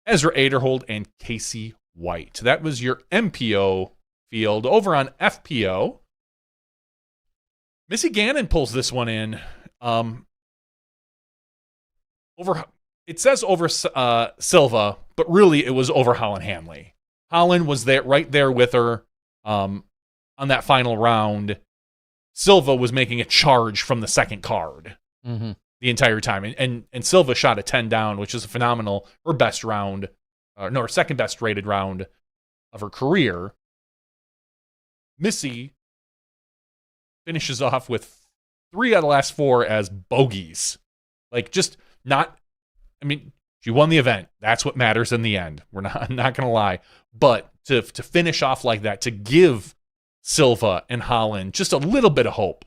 Ezra Aderhold, and Casey White. That was your MPO field. Over on FPO, Missy Gannon pulls this one in. It says over Silva, but really it was over Holland Hanley. Holland was there, right there with her on that final round. Silva was making a charge from the second card the entire time. And Silva shot a 10 down, which is a phenomenal, her best round, her second best rated round of her career. Missy finishes off with 3 out of the last 4 as bogeys. Like, just not, I mean, she won the event. That's what matters in the end. I'm not going to lie. But to finish off like that, to give Silva and Holland just a little bit of hope.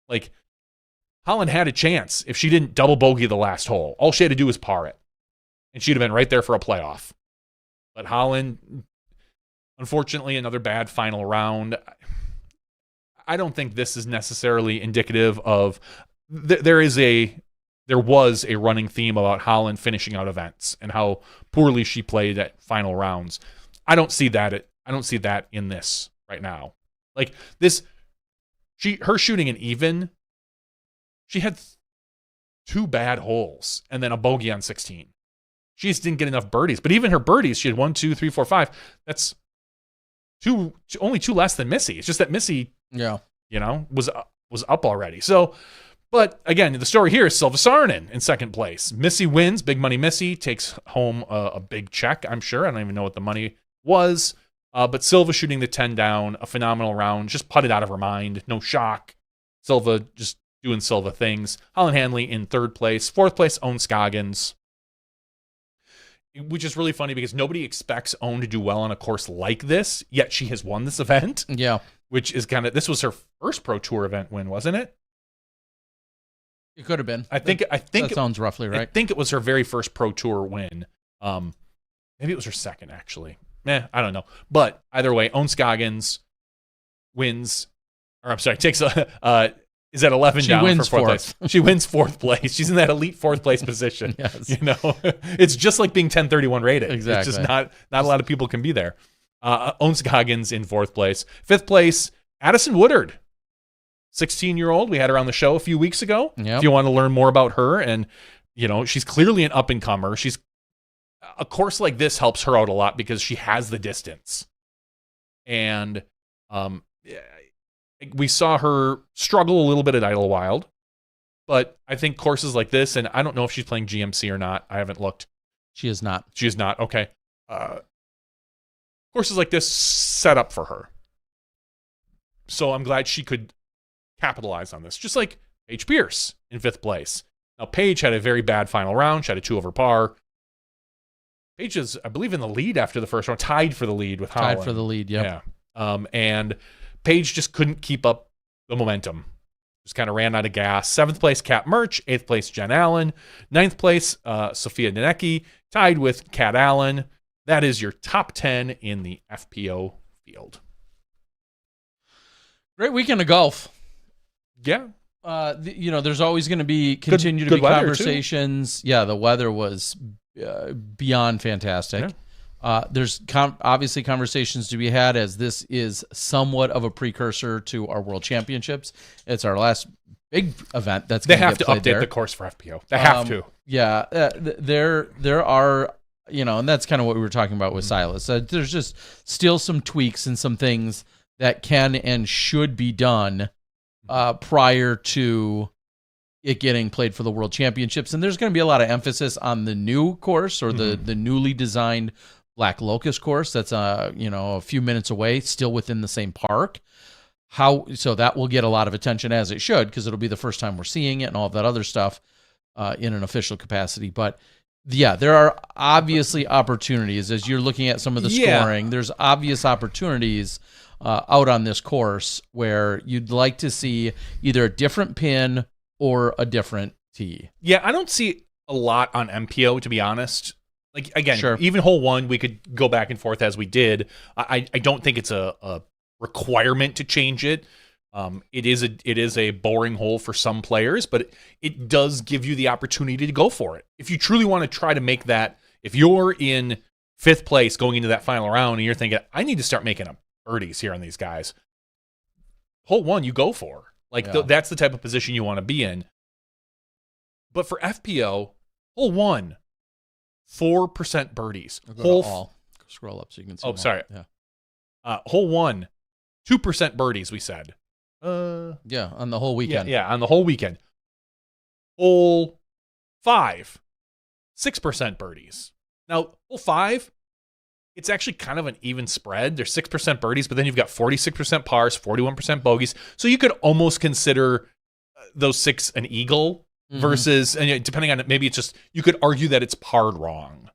Like, Holland had a chance if she didn't double bogey the last hole. All she had to do was par it. And she'd have been right there for a playoff. But Holland, unfortunately, another bad final round. I don't think this is necessarily indicative of there was a running theme about Holland finishing out events and how poorly she played at final rounds. I don't see that in this right now. Like this, her shooting an even, she had 2 bad holes and then a bogey on 16. She just didn't get enough birdies. But even her birdies, she had 1, 2, 3, 4, 5. That's only 2 less than Missy. It's just that Missy, was was up already. So, but again, the story here is Silva Saarinen in second place. Missy wins. Big Money Missy takes home a big check, I'm sure. I don't even know what the money was. But Silva shooting the 10 down, a phenomenal round, just putted out of her mind. No shock. Silva just doing Silva things. Holland Hanley in third place. Fourth place, Owen Scoggins. Which is really funny because nobody expects Owen to do well on a course like this, yet she has won this event. Yeah. Which is this was her first Pro Tour event win, wasn't it? It could have been. I think that sounds roughly right. I think it was her very first Pro Tour win. Maybe it was her second, actually. I don't know. But either way, Owen Scoggins wins, or I'm sorry, takes is at 11 she down wins for fourth place. She wins fourth place. She's in that elite fourth place position. Yes. You know, it's just like being 1031 rated. Exactly. It's just not a lot of people can be there. Owen Scoggins in fourth place. Fifth place, Addison Woodard, 16-year-old. We had her on the show a few weeks ago. Yep. If you want to learn more about her, and she's clearly an up and comer. A course like this helps her out a lot because she has the distance, and we saw her struggle a little bit at Idlewild, but I think courses like this, and I don't know if she's playing GMC or not. I haven't looked. She is not. She is not. Okay. Courses like this set up for her, so I'm glad she could capitalize on this. Just like Paige Pierce in fifth place. Now Paige had a very bad final round. She had a 2 over par. Paige is, I believe, in the lead after the first round, tied for the lead with Holland. Tied for the lead, yep. Yeah. And Paige just couldn't keep up the momentum. Just kind of ran out of gas. 7th place, Kat Murch. 8th place, Jen Allen. 9th place, Sophia Nanecki, tied with Kat Allen. That is your top 10 in the FPO field. Great weekend of golf. Yeah. There's always going to continue to be conversations. Too. Yeah, the weather was beyond fantastic. Yeah. There's obviously conversations to be had, as this is somewhat of a precursor to our World Championships. It's our last big event that's going to get played there. They have to update the course for FPO. They have to. Yeah, there are, and that's kind of what we were talking about with Silas. There's just still some tweaks and some things that can and should be done prior to it getting played for the World Championships. And there's going to be a lot of emphasis on the new course, or the newly designed Black Locust course that's a few minutes away, still within the same park. So that will get a lot of attention, as it should, because it'll be the first time we're seeing it and all of that other stuff in an official capacity. But yeah, there are obviously opportunities as you're looking at some of the scoring. There's obvious opportunities out on this course where you'd like to see either a different pin or a different tee. Yeah, I don't see a lot on MPO, to be honest. Like, again, sure. Even hole 1, we could go back and forth as we did. I don't think it's a requirement to change it. It is a boring hole for some players, but it does give you the opportunity to go for it. If you truly want to try to make that, if you're in 5th place going into that final round and you're thinking, I need to start making up birdies here on these guys, hole 1 you go for. Like, that's the type of position you want to be in. But for FPO, hole 1, 4% birdies. Scroll up so you can see. Oh, sorry. Yeah. Hole 1, 2% birdies, we said. Yeah, on the whole weekend. Yeah, on the whole weekend. Hole 5, 6% birdies. Now, hole 5, it's actually kind of an even spread. There's 6% birdies, but then you've got 46% pars, 41% bogeys. So you could almost consider those 6 an eagle versus, and depending on it, maybe it's just, you could argue that it's parred wrong,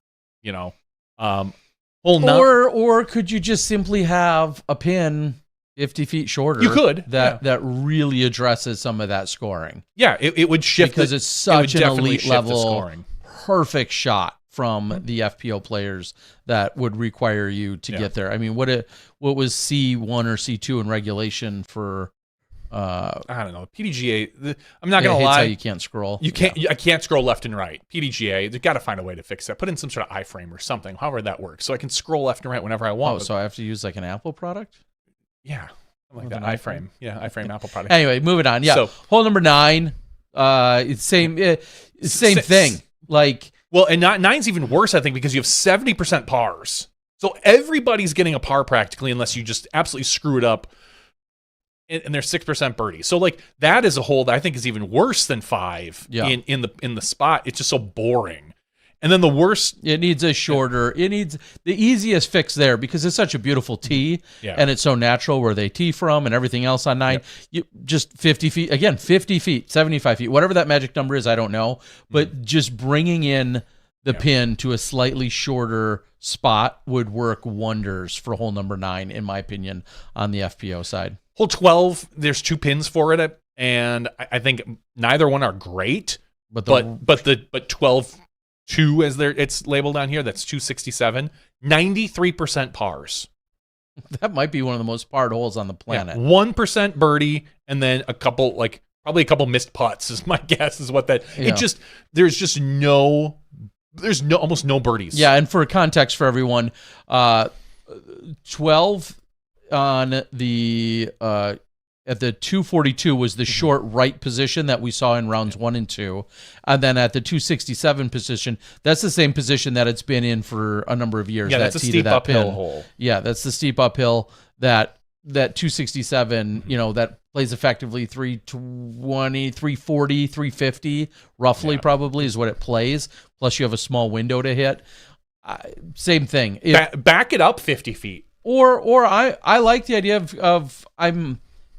or could you just simply have a pin 50 feet shorter? You could. That really addresses some of that scoring. Yeah, it would shift. Because it's such an elite level, perfect shot from the FPO players that would require you to get there. I mean, what was C1 or C2 in regulation for? I don't know. PDGA. I'm not gonna lie. How you can't scroll. You can't. I can't scroll left and right. PDGA. They've got to find a way to fix that. Put in some sort of iframe or something. However that works, so I can scroll left and right whenever I want. Oh, so I have to use like an Apple product? Yeah, like that iframe. Yeah, iframe Apple product. Anyway, moving on. Yeah, so, hole number 9. It's same thing. Like. Well, and 9's even worse, I think, because you have 70% pars. So everybody's getting a par practically, unless you just absolutely screw it up and they're 6% birdie. So like that is a hole that I think is even worse than 5 in the spot. It's just so boring. And then the worst, it needs a shorter. It needs the easiest fix there because it's such a beautiful tee, and it's so natural where they tee from and everything else on 9. You just 50 feet again, 50 feet, 75 feet, whatever that magic number is, I don't know. But just bringing in the pin to a slightly shorter spot would work wonders for hole number 9, in my opinion, on the FPO side. Hole 12, there's 2 pins for it, and I think neither one are great. But 12. 2 as it's labeled on here, that's 267, 93% pars. That might be one of the most parred holes on the planet. 1% birdie, and then probably a couple missed putts is my guess is what that. It just there's almost no birdies. Yeah, and for context for everyone, 12 on the at the 242 was the short right position that we saw in rounds 1 and 2. And then at the 267 position, that's the same position that it's been in for a number of years. Yeah, that's a steep uphill hole. Yeah, that's the steep uphill that 267, that plays effectively 320, 340, 350, roughly probably is what it plays. Plus you have a small window to hit. Same thing. Back it up 50 feet. Or I like the idea of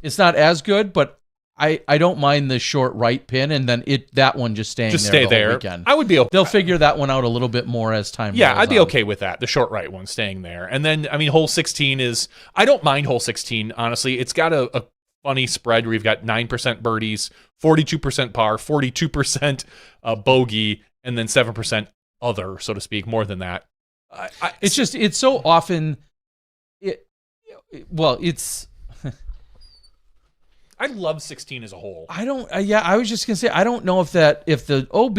it's not as good, but I don't mind the short right pin, and then that one just staying there the whole weekend. I would be okay. They'll figure that one out a little bit more as time goes on. I'd be okay with that. The short right one staying there. And then, hole 16 is, I don't mind hole 16, honestly. It's got a funny spread where you've got 9% birdies, 42% par, 42% bogey, and then 7% other, so to speak, more than that. It's so often, it's... I love 16 as a whole. I don't. I was just gonna say I don't know if the OB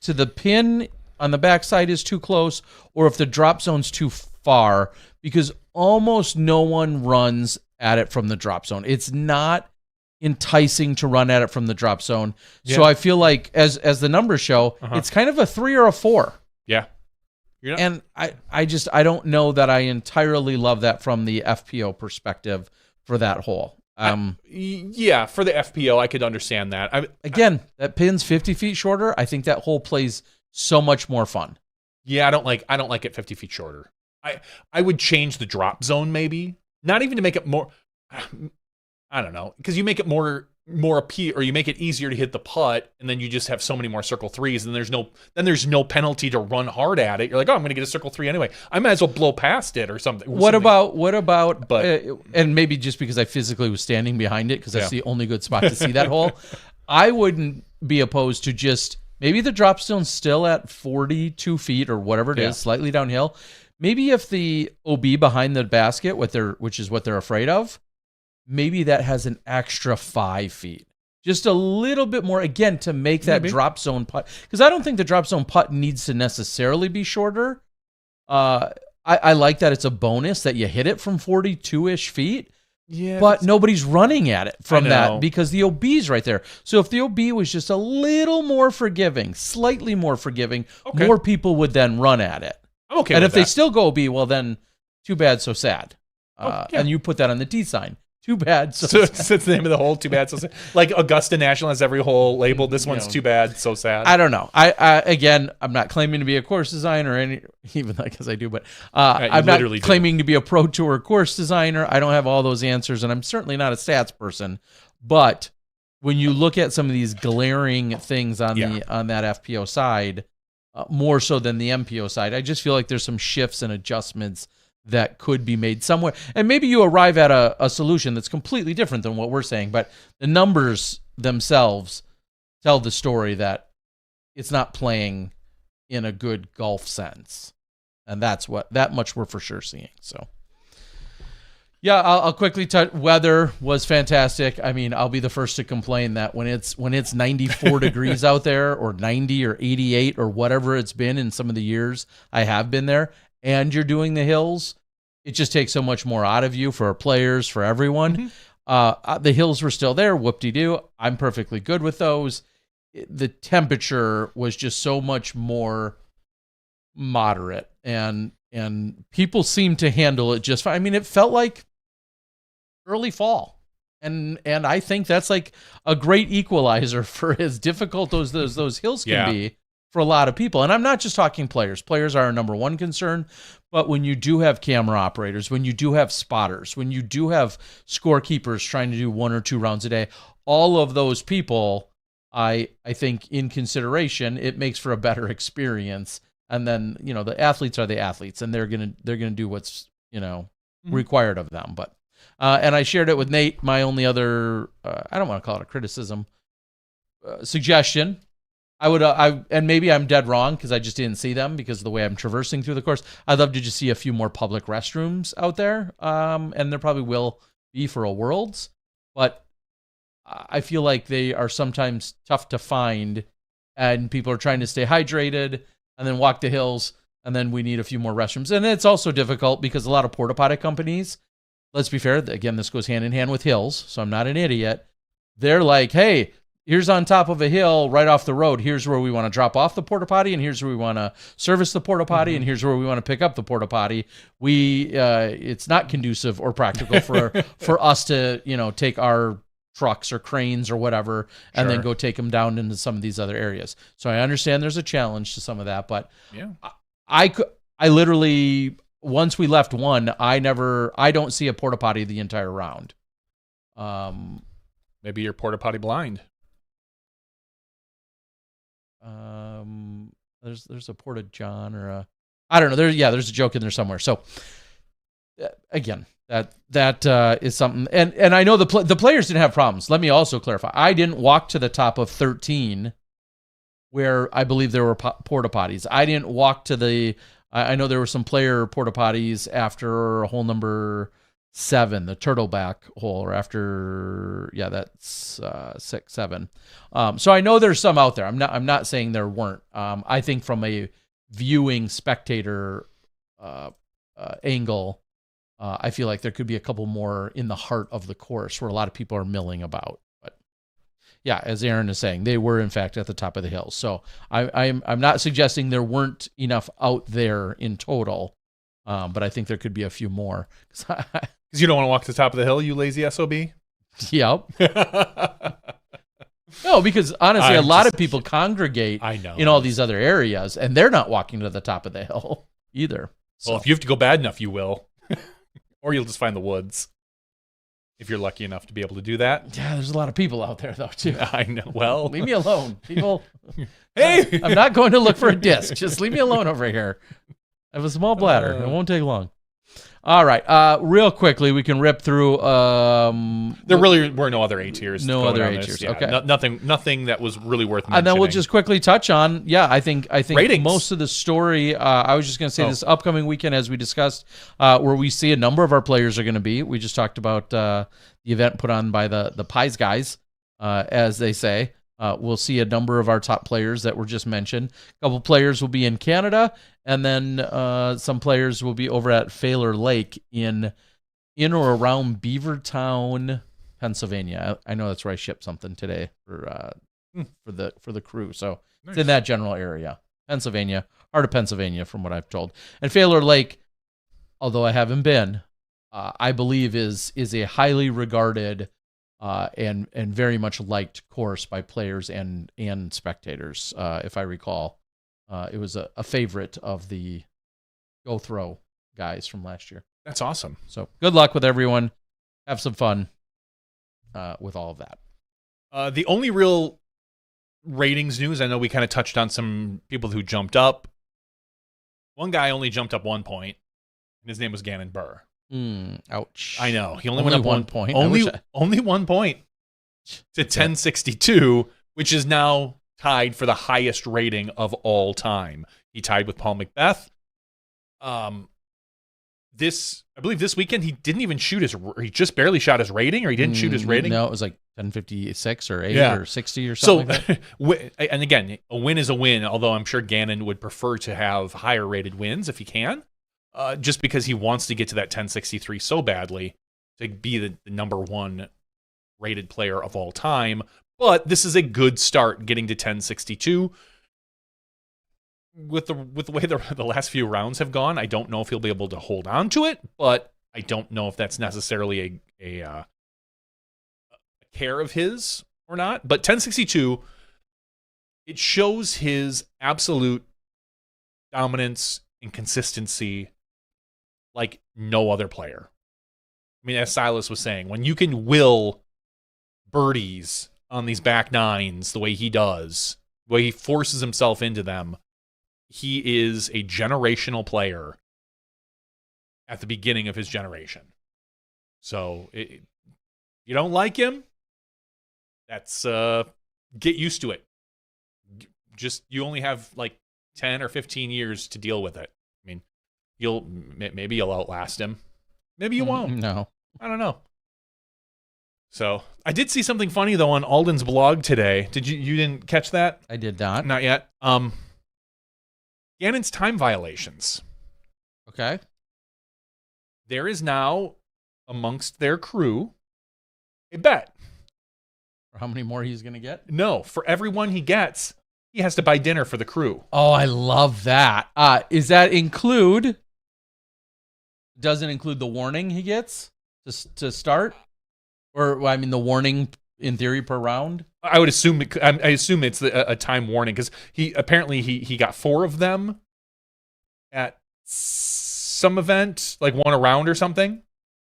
to the pin on the backside is too close, or if the drop zone's too far, because almost no one runs at it from the drop zone. It's not enticing to run at it from the drop zone. Yeah. So I feel like as the numbers show, it's kind of a 3 or a 4. Yeah. And I don't know that I entirely love that from the FPO perspective for that hole. For the FPO, I could understand that. Again, that pin's 50 feet shorter. I think that hole plays so much more fun. Yeah, I don't like it 50 feet shorter. I would change the drop zone, maybe not even to make it more. I don't know, because you make it more appeal, or you make it easier to hit the putt, and then you just have so many more circle 3s, and there's no penalty to run hard at it. You're like, oh, I'm going to get a circle 3 anyway. I might as well blow past it or something. What about? And maybe just because I physically was standing behind it, because that's the only good spot to see that hole. I wouldn't be opposed to just maybe the drop zone's still at 42 feet or whatever it is, slightly downhill. Maybe if the OB behind the basket, which is what they're afraid of, maybe that has an extra 5 feet. Just a little bit more, again, to make that drop zone putt. Because I don't think the drop zone putt needs to necessarily be shorter. I like that it's a bonus that you hit it from 42-ish feet. Yeah, but nobody's running at it from that because the OB's right there. So if the OB was just a little more forgiving, slightly more forgiving, more people would then run at it. I'm okay and with if they still go OB, well then, too bad, so sad. And you put that on the D sign. Too bad, so sad. It's the name of the hole. Too bad, so sad. Like Augusta National has every hole labeled. This one's too bad, so sad. I don't know. Again, I'm not claiming to be a course designer, even because I do, but I'm not claiming to be a pro tour course designer. I don't have all those answers, and I'm certainly not a stats person. But when you look at some of these glaring things on that FPO side, more so than the MPO side, I just feel like there's some shifts and adjustments that could be made somewhere. And maybe you arrive at a solution that's completely different than what we're saying, but the numbers themselves tell the story that it's not playing in a good golf sense. And that much we're for sure seeing. So yeah, I'll quickly touch. Weather was fantastic. I mean, I'll be the first to complain that when it's 94 degrees out there, or 90 or 88 or whatever it's been in some of the years I have been there, and you're doing the hills, it just takes so much more out of you for our players, for everyone. The hills were still there, whoop-de-doo. I'm perfectly good with those. The temperature was just so much more moderate, and people seemed to handle it just fine. I mean, it felt like early fall. And I think that's like a great equalizer for as difficult those hills can be for a lot of people. And I'm not just talking players. Players are our number one concern, but when you do have camera operators, when you do have spotters, when you do have scorekeepers trying to do 1 or 2 rounds a day, all of those people, I think in consideration, it makes for a better experience. And then, the athletes are the athletes, and they're going to do what's, required of them. But and I shared it with Nate. My only other, I don't want to call it a criticism, suggestion. I would, and maybe I'm dead wrong because I just didn't see them because of the way I'm traversing through the course. I'd love to just see a few more public restrooms out there, and there probably will be for a Worlds, but I feel like they are sometimes tough to find, and people are trying to stay hydrated and then walk the hills, and then we need a few more restrooms. And it's also difficult because a lot of porta potty companies, let's be fair, again, this goes hand in hand with hills, so I'm not an idiot. They're like, hey, here's on top of a hill right off the road. Here's where we want to drop off the porta potty, and here's where we want to service the porta potty, and here's where we want to pick up the porta potty. It's not conducive or practical for us to take our trucks or cranes or whatever and then go take them down into some of these other areas. So I understand there's a challenge to some of that, but I literally, once we left one, I don't see a porta potty the entire round. Maybe you're porta potty blind. There's a Porta John or I don't know. There's a joke in there somewhere. So again, that is something. And I know the players didn't have problems. Let me also clarify. I didn't walk to the top of 13 where I believe there were porta potties. I didn't walk to I know there were some player porta potties after hole number 7, the turtleback hole, or after, that's 6, 7. So I know there's some out there. I'm not saying there weren't. I think from a viewing spectator angle, I feel like there could be a couple more in the heart of the course where a lot of people are milling about. But yeah, as Aaron is saying, they were in fact at the top of the hill. So I'm not suggesting there weren't enough out there in total, but I think there could be a few more. Because you don't want to walk to the top of the hill, you lazy SOB? Yep. No, because honestly, a lot of people congregate in all these other areas, and they're not walking to the top of the hill either. So. Well, if you have to go bad enough, you will. Or you'll just find the woods, if you're lucky enough to be able to do that. Yeah, there's a lot of people out there, though, too. I know. Well, leave me alone, people. Hey! I'm not going to look for a disc. Just leave me alone over here. I have a small bladder. It won't take long. All right. Real quickly, we can rip through. There really were no other A tiers. No other A tiers. Yeah, okay. Nothing that was really worth mentioning. And then we'll just quickly touch on. Yeah, I think ratings. Most of the story. I was just going to say this upcoming weekend, as we discussed, where we see a number of our players are going to be. We just talked about the event put on by the Pies guys, as they say. We'll see a number of our top players that were just mentioned. A couple players will be in Canada, and then some players will be over at Failure Lake in or around Beavertown, Pennsylvania. I know that's where I shipped something today for the crew. So nice. It's in that general area, Pennsylvania, heart of Pennsylvania, from what I've told. And Failure Lake, although I haven't been, I believe is a highly regarded and very much liked course by players and spectators. If I recall, it was a favorite of the Go Throw guys from last year. That's awesome. So good luck with everyone. Have some fun with all of that. The only real ratings news, I know we kind of touched on some people who jumped up. One guy only jumped up 1 point, and his name was Gannon Burr. Ouch. I know. He only went up 1 point. Only 1 point to 1062, which is now tied for the highest rating of all time. He tied with Paul Macbeth. I believe this weekend he didn't even he just barely shot his rating, or he didn't shoot his rating. No, it was like 1056 or 8 or 60 or something like that. And again, a win is a win, although I'm sure Gannon would prefer to have higher rated wins if he can. Just because he wants to get to that 1063 so badly to be the number 1 rated player of all time. But this is a good start getting to 1062. With the way the last few rounds have gone, I don't know if he'll be able to hold on to it, but I don't know if that's necessarily a care of his or not. But 1062, it shows his absolute dominance and consistency like no other player. I mean, as Silas was saying, when you can will birdies on these back nines the way he does, the way he forces himself into them, he is a generational player at the beginning of his generation. So you don't like him, that's get used to it. Just you only have like 10 or 15 years to deal with it. I mean, maybe you'll outlast him. Maybe you won't. No. I don't know. So I did see something funny though on Alden's blog today. You didn't catch that? I did not. Not yet. Gannon's time violations. Okay. There is now amongst their crew a bet. For how many more he's going to get? No, for every one he gets, he has to buy dinner for the crew. Oh, I love that. Is that include? Doesn't include the warning he gets to start, or well, I mean the warning in theory per round. I would assume. I assume it's a time warning because he got 4 of them at some event, like one a round or something.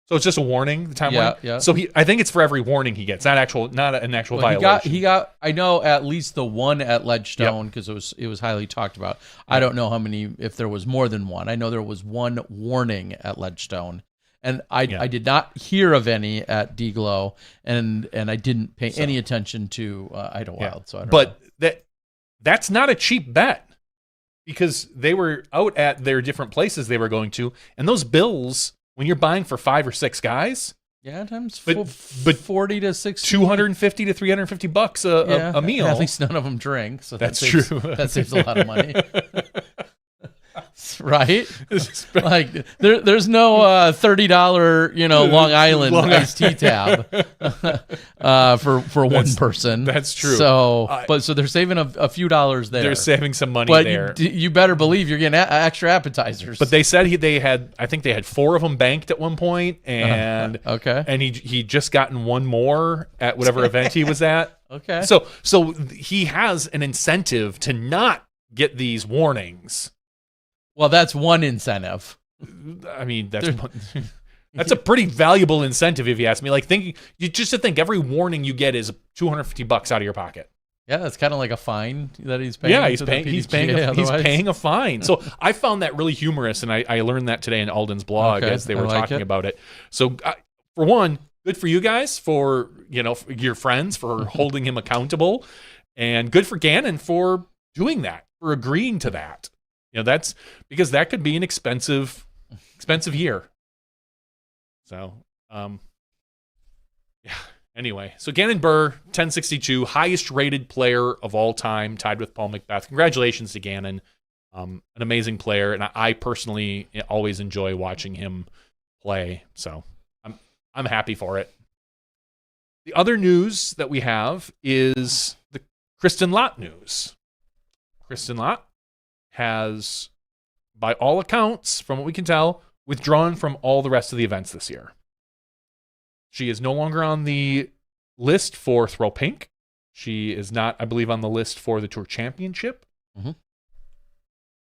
So it's just a warning. The time warning. Yeah. So I think it's for every warning he gets, not an actual violation. He got. I know at least the one at Ledgestone because it was highly talked about. I don't know how many, if there was more than one. I know there was one warning at Ledgestone, and I did not hear of any at DGlo, and I didn't pay any attention to Idlewild. So I don't know. That's not a cheap bet because they were out at their different places they were going to, and those bills. When you're buying for 5 or 6 guys, times but 40 to 60, $250 to $350 a meal. At least none of them drink, so that's true. That saves a lot of money, right? Like there's no $30 Long Island iced tea tab for one person. That's true. So so they're saving a few dollars there. They're saving some money but there. You better believe you're getting extra appetizers. But they said I think they had 4 of them banked at one point, and and he just gotten one more at whatever event he was at. Okay. So he has an incentive to not get these warnings. Well, that's one incentive. I mean, that's a pretty valuable incentive if you ask me. Like just to think every warning you get is $250 out of your pocket. Yeah, that's kind of like a fine that he's paying. Yeah, he's paying a fine. So I found that really humorous, and I learned that today in Alden's blog as they were talking about it. So for one, good for you guys for your friends for holding him accountable, and good for Gannon for doing that, for agreeing to that. That's because that could be an expensive year. So, Anyway, so Gannon Buhr, 1062, highest rated player of all time, tied with Paul McBeth. Congratulations to Gannon, an amazing player, and I personally always enjoy watching him play. So I'm happy for it. The other news that we have is the Kristen Lott news. Kristen Lott has, by all accounts, from what we can tell, withdrawn from all the rest of the events this year. She is no longer on the list for Throw Pink. She is not, I believe, on the list for the Tour Championship. Mm-hmm.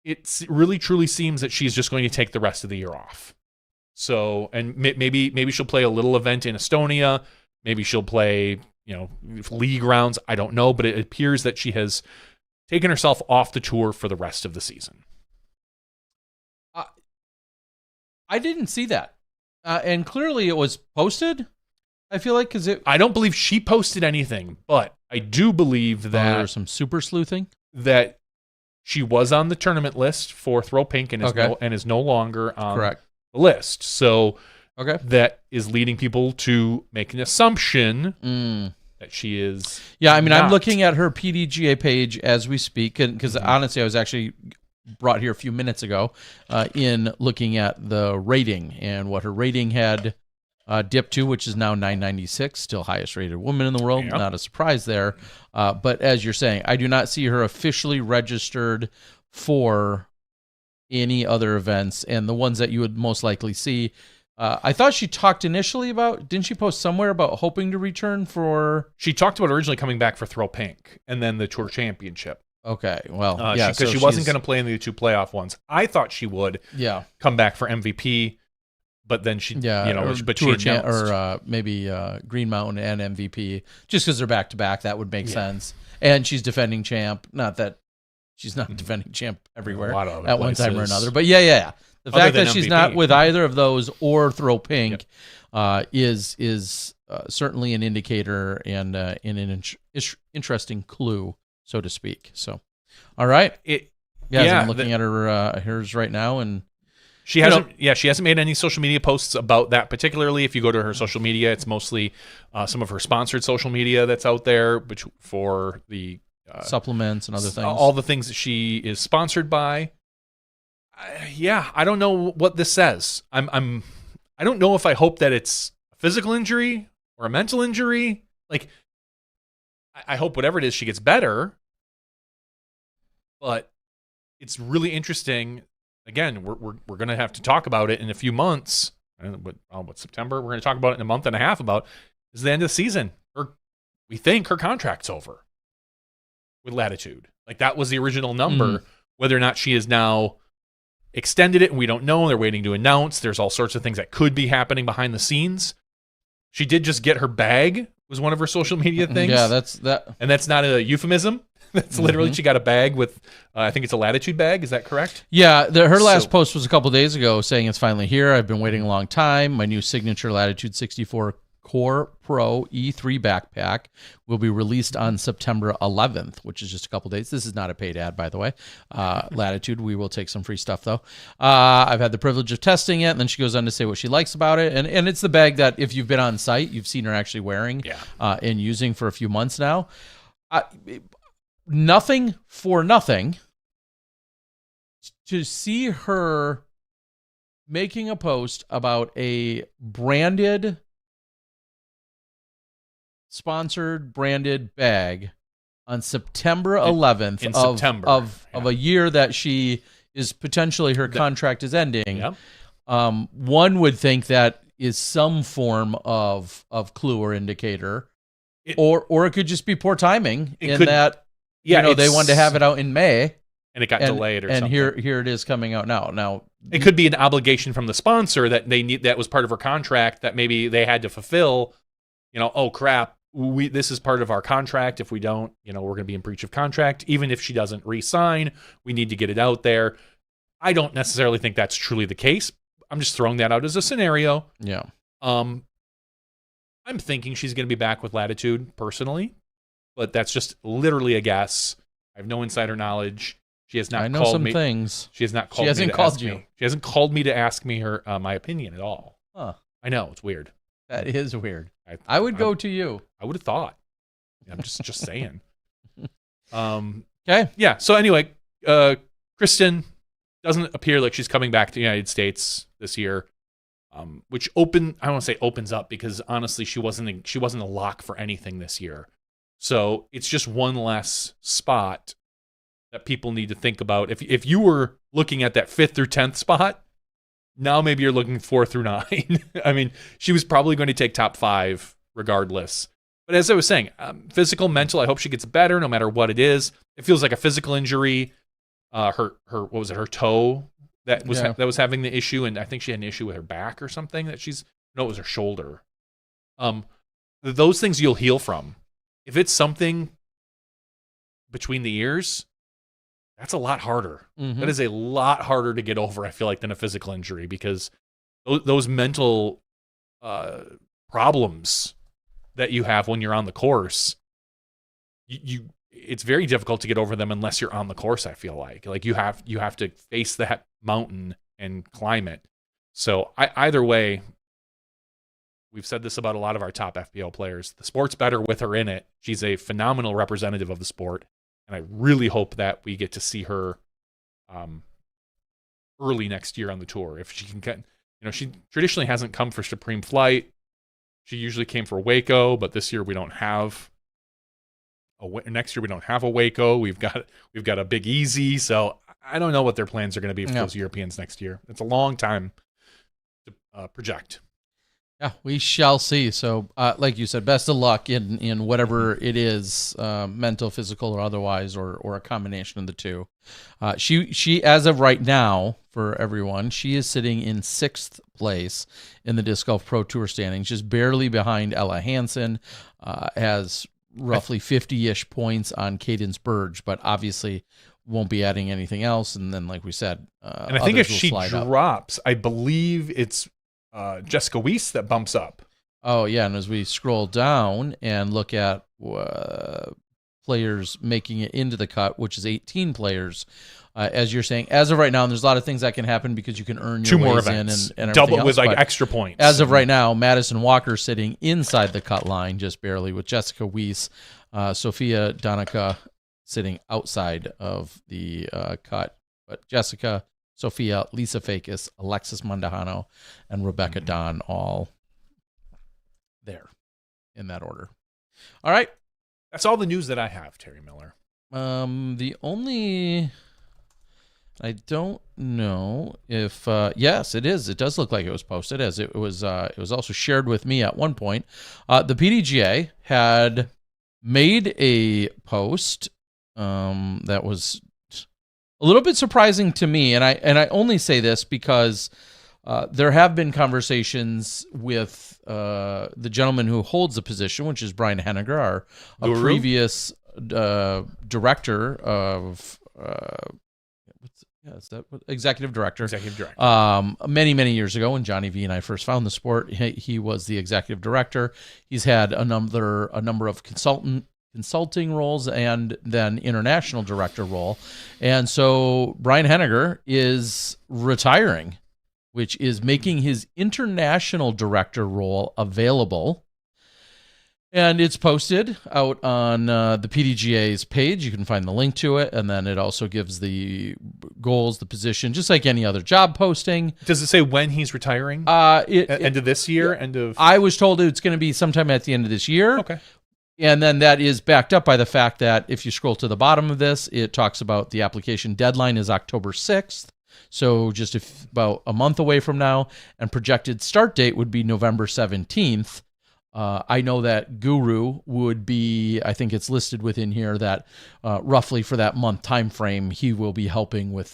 It really, truly seems that she's just going to take the rest of the year off. So, and maybe she'll play a little event in Estonia. Maybe she'll play, league rounds. I don't know, but it appears that she has taken herself off the tour for the rest of the season. I didn't see that. And clearly it was posted, I feel like, I don't believe she posted anything, but I do believe that there was some super sleuthing. That she was on the tournament list for Throw Pink and is no longer on the list. So that is leading people to make an assumption that she is. Yeah, I mean, not. I'm looking at her PDGA page as we speak, and because honestly, I was actually brought here a few minutes ago in looking at the rating and what her rating had dipped to, which is now 996, still highest rated woman in the world. Yep. Not a surprise there. But as you're saying, I do not see her officially registered for any other events, and the ones that you would most likely see I thought she talked initially about, didn't she post somewhere about hoping to return for? She talked about originally coming back for Throw Pink and then the Tour Championship. Okay, well, because so she wasn't going to play in the 2 playoff ones. I thought she would come back for MVP, but then she, but she announced. Or maybe Green Mountain and MVP, just because they're back-to-back, that would make sense. And she's defending champ, not that she's not defending champ everywhere at one time or another. But yeah. The fact that she's not with either of those or Throw Pink is certainly an indicator and an interesting clue, so to speak. So, all right. I'm looking at her hers right now, and she hasn't made any social media posts about that particularly. If you go to her social media, it's mostly some of her sponsored social media that's out there for the supplements and other things. All the things that she is sponsored by. I don't know what this says. I don't know if I hope that it's a physical injury or a mental injury. Like, I hope whatever it is, she gets better. But it's really interesting. Again, we're going to have to talk about it in a few months. What September? We're going to talk about it in a month and a half. About is the end of the season. We think her contract's over with Latitude. Like, that was the original number. Whether or not she is now extended it, and we don't know. They're waiting to announce. There's all sorts of things that could be happening behind the scenes. She did just get her bag, was one of her social media things. Yeah, that's not a euphemism. That's literally she got a bag with, I think it's a Latitude bag. Is that correct? Yeah, her last post was a couple days ago saying it's finally here. I've been waiting a long time. My new signature Latitude 64 Core Pro E3 backpack will be released on September 11th, which is just a couple days. This is not a paid ad, by the way. Latitude, we will take some free stuff, though. I've had the privilege of testing it, and then she goes on to say what she likes about it. And it's the bag that, if you've been on site, you've seen her actually wearing and using for a few months now. Nothing for nothing. To see her making a post about a sponsored branded bag on September 11th of a year that she is potentially her contract is ending. One would think that is some form of clue or indicator, or it could just be poor timing they wanted to have it out in May and it got delayed or something. And here it is coming out now. Now it could be an obligation from the sponsor that that was part of her contract that maybe they had to fulfill. Oh crap, this is part of our contract. If we don't, we're going to be in breach of contract. Even if she doesn't re-sign, we need to get it out there. I don't necessarily think that's truly the case. I'm just throwing that out as a scenario. Yeah. I'm thinking she's going to be back with Latitude personally, but that's just literally a guess. I have no insider knowledge. She has not called me. Things. She has not called me. She hasn't called you. She hasn't called me to ask me her my opinion at all. Huh. I know, it's weird. That is weird. I would go to you. I would have thought. I'm just saying. Okay. Yeah. So anyway, Kristen doesn't appear like she's coming back to the United States this year, which I don't want to say opens up, because honestly, she wasn't a lock for anything this year. So it's just one less spot that people need to think about. If you were looking at that 5th through 10th spot, now maybe you're looking 4 through 9. I mean, she was probably going to take top 5 regardless. But as I was saying, physical, mental, I hope she gets better no matter what it is. It feels like a physical injury. Her what was it? Her toe that was having the issue, and I think she had an issue with her back or something. It was her shoulder. Those things you'll heal from. If it's something between the ears, that's a lot harder. Mm-hmm. That is a lot harder to get over, I feel like, than a physical injury, because those mental problems that you have when you're on the course, it's very difficult to get over them unless you're on the course, I feel like you have to face that mountain and climb it. So either way, we've said this about a lot of our top FPO players. The sport's better with her in it. She's a phenomenal representative of the sport. And I really hope that we get to see her early next year on the tour. If she can get, she traditionally hasn't come for Supreme Flight. She usually came for Waco, but this year we don't have next year we don't have a Waco. We've got a Big Easy. So I don't know what their plans are going to be for those Europeans next year. It's a long time project. Yeah, we shall see. So, like you said, best of luck in whatever it is, mental, physical, or otherwise, or a combination of the two. She as of right now, for everyone, she is sitting in 6th place in the Disc Golf Pro Tour standings, just barely behind Ella Hansen, has roughly 50-ish points on Cadence Burge, but obviously won't be adding anything else. And then, like we said, and I think if she drops, I believe it's Jessica Weiss that bumps up. Oh, yeah. And as we scroll down and look at players making it into the cut, which is 18 players, as you're saying, as of right now, and there's a lot of things that can happen because you can earn your 2 more ways events. in and double else, with like extra points. As of right now, Madison Walker sitting inside the cut line, just barely, with Jessica Weiss, Sophia Donica sitting outside of the cut. But Jessica, Sophia, Lisa Fakis, Alexis Mondahano, and Rebecca Don all there in that order. All right. That's all the news that I have, Terry Miller. The only... I don't know if yes, it is. It does look like it was posted, as it was also shared with me at one point. The PDGA had made a post that was a little bit surprising to me, and I only say this because there have been conversations with the gentleman who holds the position, which is Brian Henniger, a previous director of. Is that what, executive director? Executive director. Many years ago, when Johnny V and I first found the sport, he was the executive director. He's had a number of consulting roles and then international director role. And so Brian Henniger is retiring, which is making his international director role available. And it's posted out on the PDGA's page. You can find the link to it. And then it also gives the goals, the position, just like any other job posting. Does it say when he's retiring? End of this year? End of... I was told it's going to be sometime at the end of this year. Okay. And then that is backed up by the fact that if you scroll to the bottom of this, it talks about the application deadline is October 6th. So just about a month away from now. And projected start date would be November 17th. I know that Guru would be, I think it's listed within here that roughly for that month time frame, he will be helping with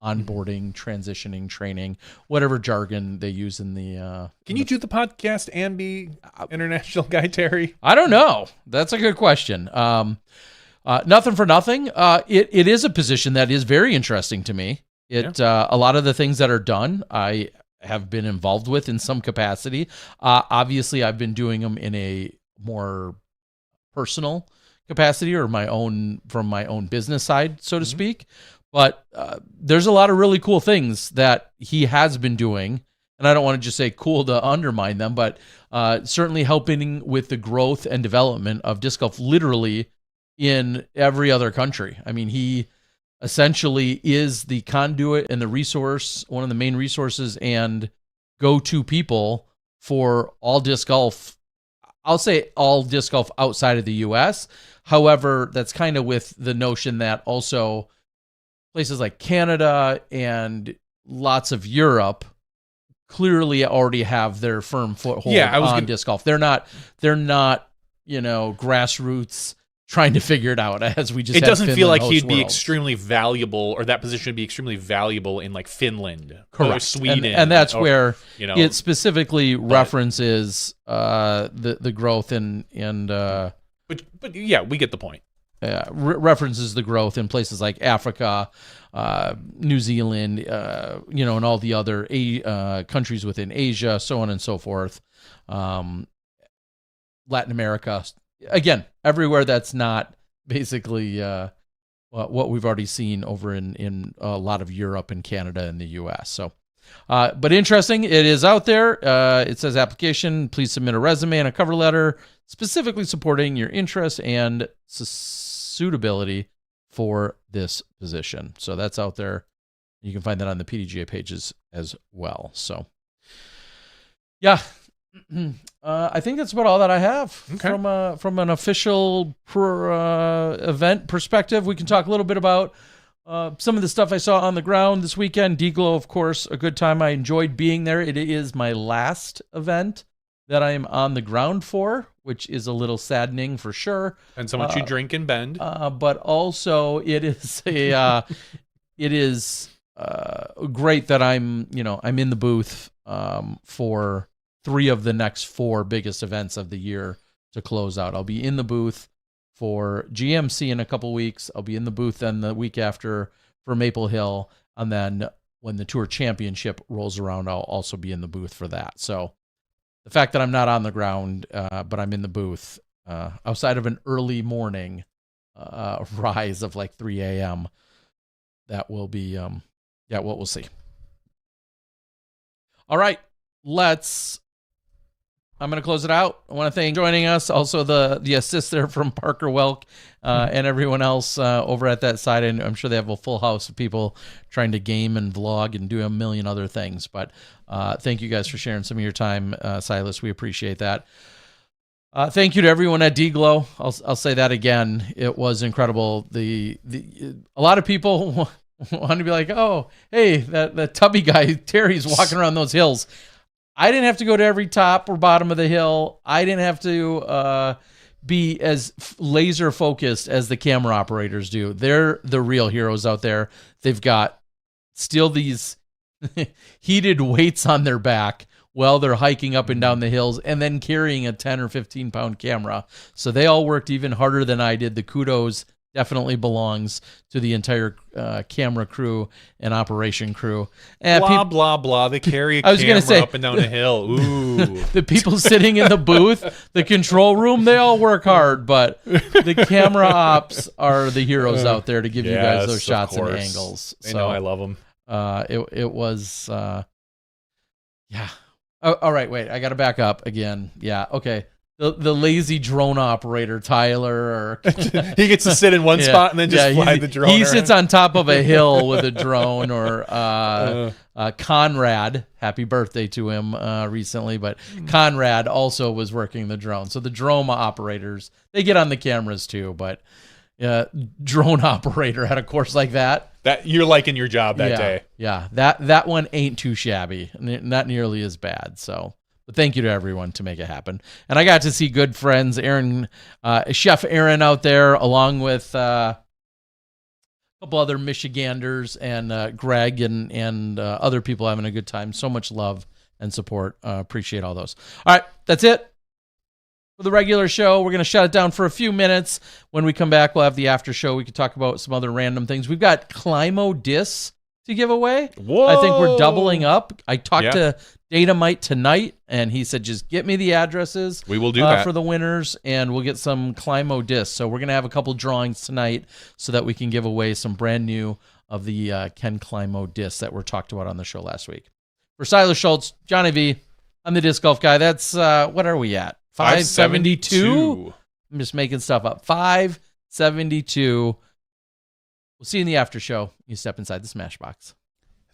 onboarding, transitioning, training, whatever jargon they use in the... Can you do the podcast and be international guy, Terry? I don't know. That's a good question. Nothing for nothing. It is a position that is very interesting to me. A lot of the things that are done, I have been involved with in some capacity. Obviously, I've been doing them in a more personal capacity or from my own business side, so to speak. But there's a lot of really cool things that he has been doing. And I don't want to just say cool to undermine them, but certainly helping with the growth and development of disc golf literally in every other country. I mean, he essentially is the conduit and the resource, one of the main resources and go-to people for all disc golf. I'll say all disc golf outside of the U.S. However, that's kind of with the notion that also places like Canada and lots of Europe clearly already have their firm foothold on disc golf. They're not, grassroots trying to figure it out, as we just it doesn't feel like he'd be Worlds. Extremely valuable, or that position would be extremely valuable in like Finland or Sweden. And that's where it specifically references the growth and but yeah, we get the point. References the growth in places like Africa, New Zealand, and all the other countries within Asia, so on and so forth. Latin America. Again, everywhere that's not basically what we've already seen over in a lot of Europe and Canada and the U.S. So, but interesting, it is out there. It says application, please submit a resume and a cover letter specifically supporting your interest and suitability for this position. So that's out there. You can find that on the PDGA pages as well. So, yeah. I think that's about all that I have from an official event perspective. We can talk a little bit about some of the stuff I saw on the ground this weekend. DGlo, of course, a good time. I enjoyed being there. It is my last event that I am on the ground for, which is a little saddening for sure. And so much you drink and bend. But also it is great that I'm in the booth for 3 of the next 4 biggest events of the year to close out. I'll be in the booth for GMC in a couple weeks. I'll be in the booth then the week after for Maple Hill. And then when the Tour Championship rolls around, I'll also be in the booth for that. So the fact that I'm not on the ground, but I'm in the booth, outside of an early morning rise of like 3 a.m., that will be, what we'll see. All right, I'm going to close it out. I want to thank joining us. Also, the assist there from Parker Welk and everyone else over at that side. And I'm sure they have a full house of people trying to game and vlog and do a million other things. But thank you guys for sharing some of your time, Silas. We appreciate that. Thank you to everyone at DGlo. I'll say that again. It was incredible. A lot of people want to be like, oh, hey, that tubby guy, Terry's walking around those hills. I didn't have to go to every top or bottom of the hill. I didn't have to be as laser focused as the camera operators do. They're the real heroes out there. They've got still these heated weights on their back while they're hiking up and down the hills and then carrying a 10 or 15 pound camera. So they all worked even harder than I did. The kudos definitely belongs to the entire camera crew and operation crew. And blah, blah. They carry a camera up and down a hill. Ooh. The people sitting in the booth, the control room, they all work hard, but the camera ops are the heroes out there to give you guys those shots and angles. They know I love them. It was, yeah. Oh, all right, wait, I got to back up again. Yeah, okay. The lazy drone operator, Tyler. He gets to sit in one spot and then just fly the drone. He sits on top of a hill with a drone. Or Conrad, happy birthday to him recently, but Conrad also was working the drone. So the drone operators, they get on the cameras too, but drone operator at a course like that. That you're liking your job that day. Yeah, that one ain't too shabby. Not nearly as bad, so... But thank you to everyone to make it happen. And I got to see good friends, Chef Aaron out there, along with a couple other Michiganders and Greg and other people having a good time. So much love and support. Appreciate all those. All right, that's it for the regular show. We're going to shut it down for a few minutes. When we come back, we'll have the after show. We can talk about some other random things. We've got Climo discs to give away. Whoa! I think we're doubling up. I talked to Datamite tonight, and he said, just get me the addresses. We will do that for the winners, and we'll get some Climo discs. So we're going to have a couple drawings tonight so that we can give away some brand new of the Ken Climo discs that were talked about on the show last week. For Silas Schultz, Johnny V, I'm the disc golf guy. That's, what are we at? 572? I'm just making stuff up. 572. We'll see you in the after show. You step inside the Smashbox.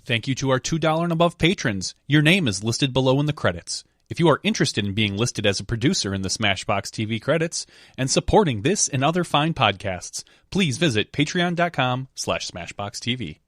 Thank you to our $2 and above patrons. Your name is listed below in the credits. If you are interested in being listed as a producer in the Smashbox TV credits and supporting this and other fine podcasts, please visit patreon.com/SmashBoxxTV.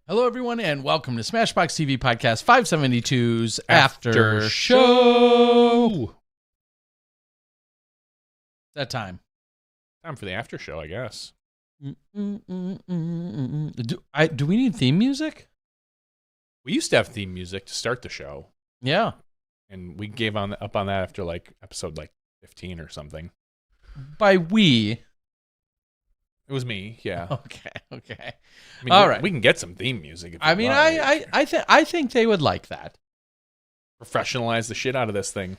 Hello, everyone, and welcome to SmashBoxx TV Podcast 572's After Show. That time. Time for the after show, I guess. Do we need theme music? We used to have theme music to start the show, Yeah. and we gave up on that after like episode 15 or something. By we. It was me, yeah. Okay. I mean, All right. We can get some theme music. If I you mean, want. I think they would like that. Professionalize the shit out of this thing.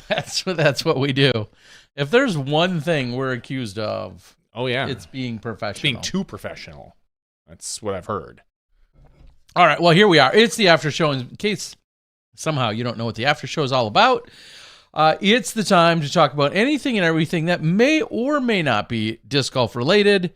That's what we do. If there's one thing we're accused of, Oh yeah, it's being professional. It's being too professional. That's what I've heard. All right, well, here we are. It's the after show. In case somehow you don't know what the after show is all about, it's the time to talk about anything and everything that may or may not be disc golf related.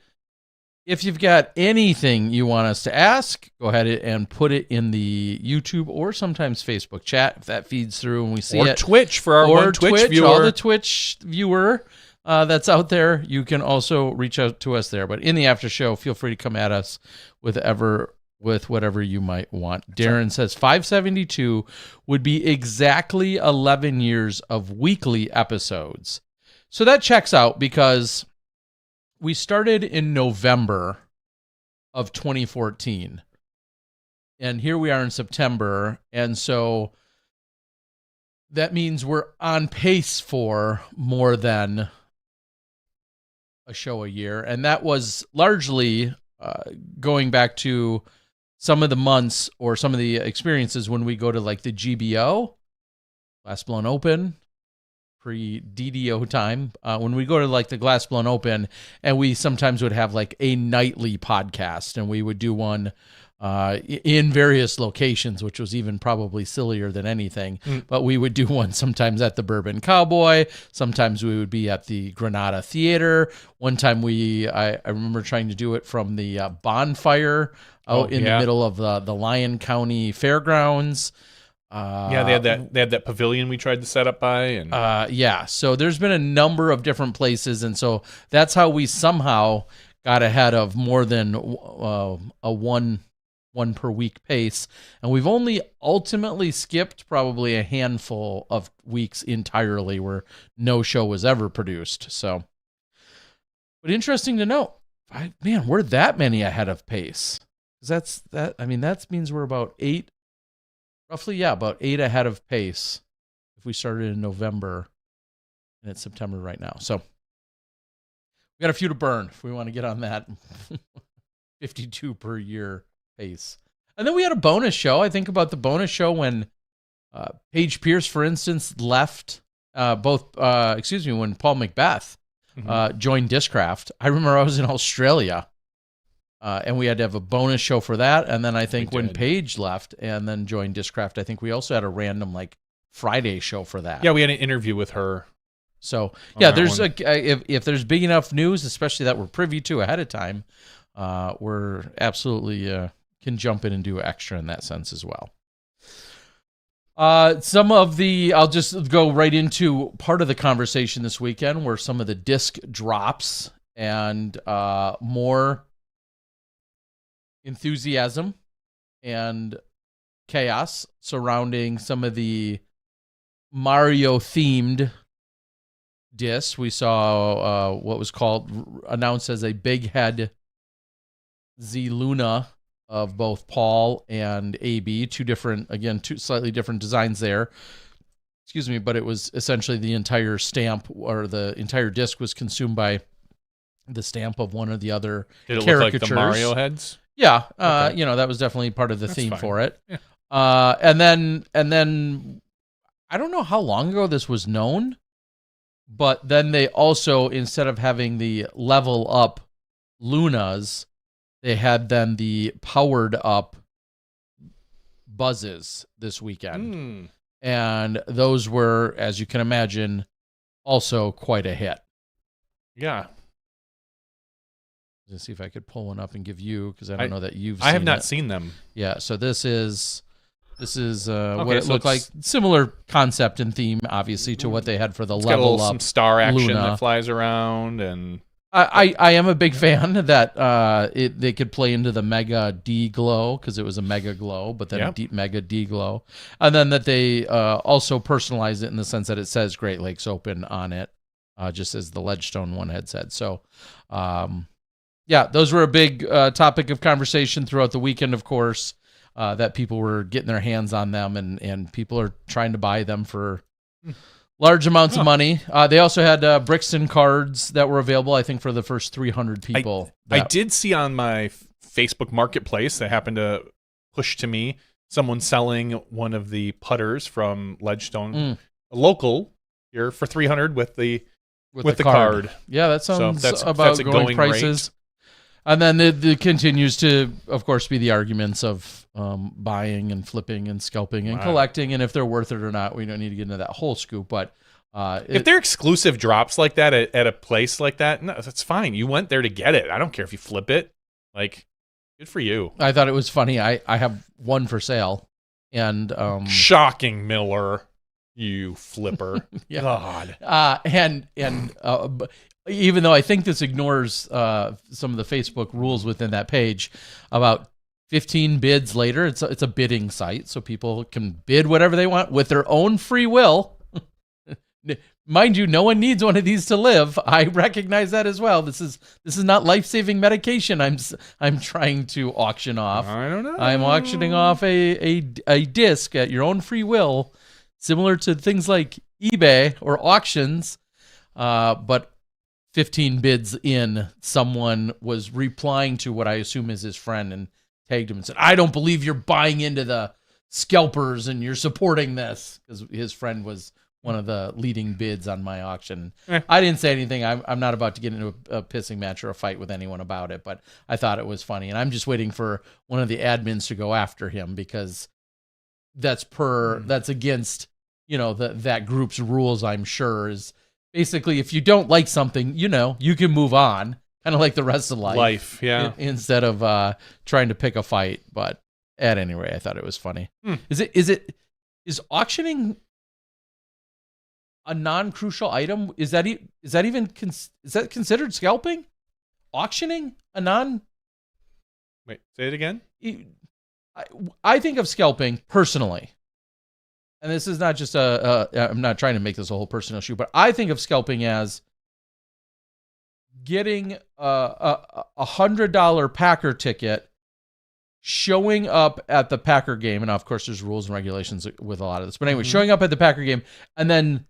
If you've got anything you want us to ask, go ahead and put it in the YouTube or sometimes Facebook chat if that feeds through and we see it. Or Twitch for our one Twitch viewer. All the Twitch viewer that's out there, you can also reach out to us there. But in the after show, feel free to come at us with whatever you might want. Darren says 572 would be exactly 11 years of weekly episodes. So that checks out because we started in November of 2014. And here we are in September. And so that means we're on pace for more than a show a year. And that was largely going back to some of the months or some of the experiences when we go to like the GBO, Glass Blown Open, pre-DDO time, when we go to like the Glass Blown Open, and we sometimes would have like a nightly podcast, and we would do one in various locations, which was even probably sillier than anything. But we would do one sometimes at the Bourbon Cowboy. Sometimes we would be at the Granada Theater. One time I remember trying to do it from the bonfire out in the middle of the Lyon County Fairgrounds. Yeah, they had that pavilion we tried to set up by, and so there's been a number of different places, and so that's how we somehow got ahead of more than a one per week pace, and we've only ultimately skipped probably a handful of weeks entirely where no show was ever produced. So, but interesting to note, we're that many ahead of pace. That means we're about about 8 ahead of pace if we started in November and it's September right now. So we got a few to burn if we want to get on that 52 per year pace. And then we had a bonus show. I think about the bonus show when Paige Pierce, for instance, left when Paul Macbeth joined Discraft. I remember I was in Australia. And we had to have a bonus show for that. And then I think when Paige left and then joined Discraft, I think we also had a random Friday show for that. Yeah, we had an interview with her. So there's if there's big enough news, especially that we're privy to ahead of time, we're absolutely can jump in and do extra in that sense as well. I'll just go right into part of the conversation this weekend where some of the disc drops and more enthusiasm and chaos surrounding some of the Mario-themed discs. We saw what was announced as a Big Head Z Luna of both Paul and AB. Two slightly different designs there. Excuse me, but it was essentially the entire stamp or the entire disc was consumed by the stamp of one or the other caricatures. Did it look like the Mario heads? Yeah, Okay. That was definitely part of the theme fine. for it. Yeah. And then I don't know how long ago this was known, but then they also, instead of having the level up Lunas, they had then the powered up Buzzes this weekend. And those were, as you can imagine, also quite a hit. Yeah. Let's see if I could pull one up and give you, because I don't know that you've seen I have not it. seen them. Yeah, so this is what Okay, it so looked like. Similar concept and theme, obviously, to what they had for the It's got level some up star action Luna. that flies around, and I am a big fan that they could play into the Mega DGlo because it was a Mega Glow, but then Mega DGlo, and then that they also personalize it in the sense that it says Great Lakes Open on it, just as the Ledgestone one had said. So, those were a big topic of conversation throughout the weekend, of course, that people were getting their hands on them, and people are trying to buy them for large amounts of money. They also had Brixton cards that were available, I think, for the first 300 people. I did see on my Facebook Marketplace that happened to push to me someone selling one of the putters from Ledgestone, local here, for 300 with the card. Yeah, that sounds about going prices. Rate. And then it continues to, of course, be the arguments of buying and flipping and scalping and collecting, and if they're worth it or not. We don't need to get into that whole scoop, but if they're exclusive drops like that at a place like that, no, that's fine. You went there to get it. I don't care if you flip it. Like, good for you. I thought it was funny. I have one for sale, and shocking, Miller, you flipper. God. Even though I think this ignores some of the Facebook rules within that page, about 15 bids later, it's a bidding site, so people can bid whatever they want with their own free will. Mind you, no one needs one of these to live. I recognize that as well. This is not life-saving medication I'm trying to auction off. I don't know. I'm auctioning off a disc at your own free will, similar to things like eBay or auctions, but 15 bids in, someone was replying to what I assume is his friend and tagged him and said, "I don't believe you're buying into the scalpers and you're supporting this," because his friend was one of the leading bids on my auction. I didn't say anything. I'm not about to get into a pissing match or a fight with anyone about it, but I thought it was funny. And I'm just waiting for one of the admins to go after him, because that's against, that group's rules, I'm sure, is basically, if you don't like something, you can move on, kind of like the rest of life. Instead of trying to pick a fight. But at any rate, I thought it was funny. Is auctioning a non-crucial item? Is that considered scalping? Auctioning a non? Wait, say it again. I think of scalping personally, and this is not just I'm not trying to make this a whole personal issue, but I think of scalping as getting a $100 Packer ticket, showing up at the Packer game, and of course there's rules and regulations with a lot of this, but anyway, showing up at the Packer game and then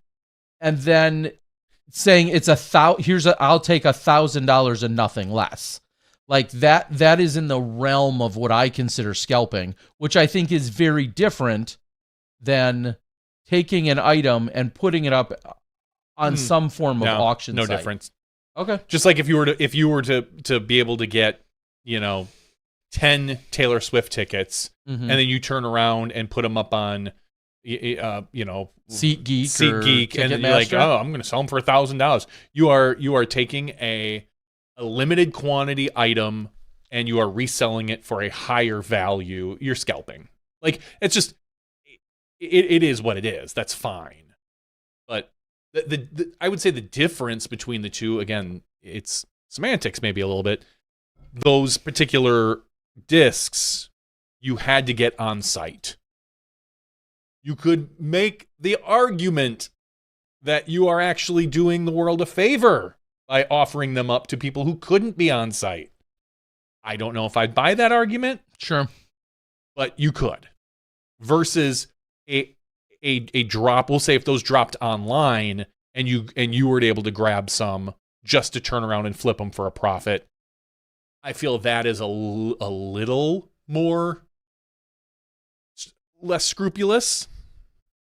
saying I'll take $1,000 and nothing less. Like that is in the realm of what I consider scalping, which I think is very different than taking an item and putting it up on some form of auction site. No difference. Okay. Just like if you were to be able to get, 10 Taylor Swift tickets, and then you turn around and put them up on SeatGeek, and then you're like, oh, I'm going to sell them for $1,000. You are taking a limited quantity item and you are reselling it for a higher value. You're scalping. Like, it's just, it is what it is. That's fine. But I would say the difference between the two, again, it's semantics maybe a little bit. Those particular discs, you had to get on site. You could make the argument that you are actually doing the world a favor by offering them up to people who couldn't be on site. I don't know if I'd buy that argument. Sure. But you could. Versus a drop, we'll say if those dropped online and you were able to grab some just to turn around and flip them for a profit, I feel that is a little less scrupulous.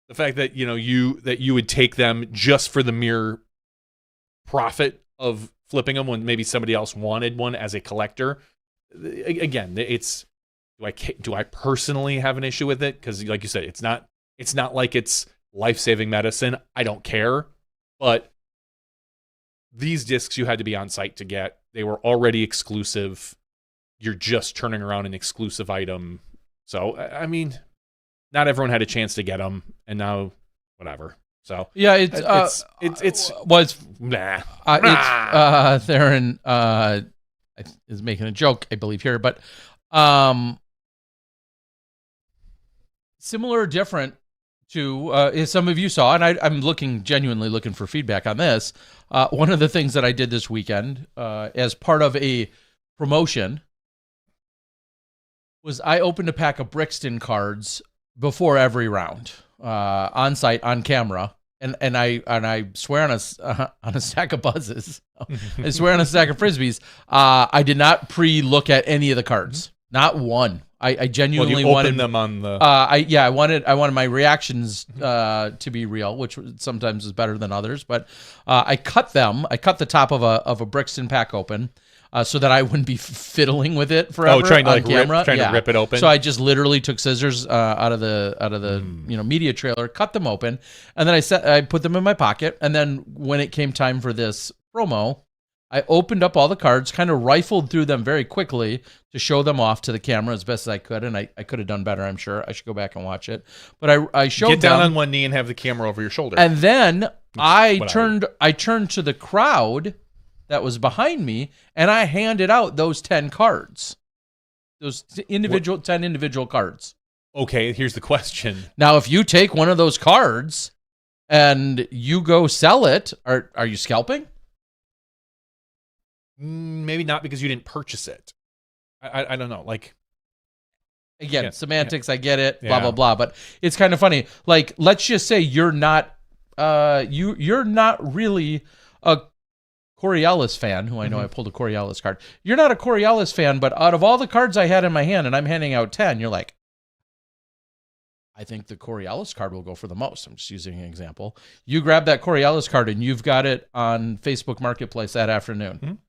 The fact that you would take them just for the mere profit of flipping them when maybe somebody else wanted one as a collector. Again, it's do I personally have an issue with it? Because like you said, it's not like it's life-saving medicine. I don't care. But these discs you had to be on site to get. They were already exclusive. You're just turning around an exclusive item. So, I mean, not everyone had a chance to get them, and now, whatever. So yeah, it's nah. Theron is making a joke, I believe here, but similar or different to as some of you saw, and I'm genuinely looking for feedback on this. One of the things that I did this weekend as part of a promotion was I opened a pack of Brixton cards before every round, on site, on camera, and I swear on a stack of buzzes, I swear on a stack of frisbees. I did not pre-look at any of the cards, not one. I genuinely wanted them on the. I wanted my reactions to be real, which sometimes is better than others. But I cut the top of a Brixton pack open. So that I wouldn't be fiddling with it forever. Trying to on camera. to rip it open. So I just literally took scissors out of the media trailer, cut them open, and then I put them in my pocket. And then when it came time for this promo, I opened up all the cards, kind of rifled through them very quickly to show them off to the camera as best as I could. And I could have done better, I'm sure. I should go back and watch it. But I showed Get down them, on one knee and have the camera over your shoulder. and then I turned to the crowd that was behind me, and I handed out those 10 cards, those 10 individual cards. Okay, here's the question. Now, if you take one of those cards and you go sell it, are you scalping? Maybe not, because you didn't purchase it. I don't know. Like, again, semantics. I get it. Yeah. Blah blah blah. But it's kind of funny. Like, let's just say you're not you're not really a Coriolis fan, who I know I pulled a Coriolis card. You're not a Coriolis fan, but out of all the cards I had in my hand, and I'm handing out 10, you're like, I think the Coriolis card will go for the most. I'm just using an example. You grab that Coriolis card and you've got it on Facebook Marketplace that afternoon.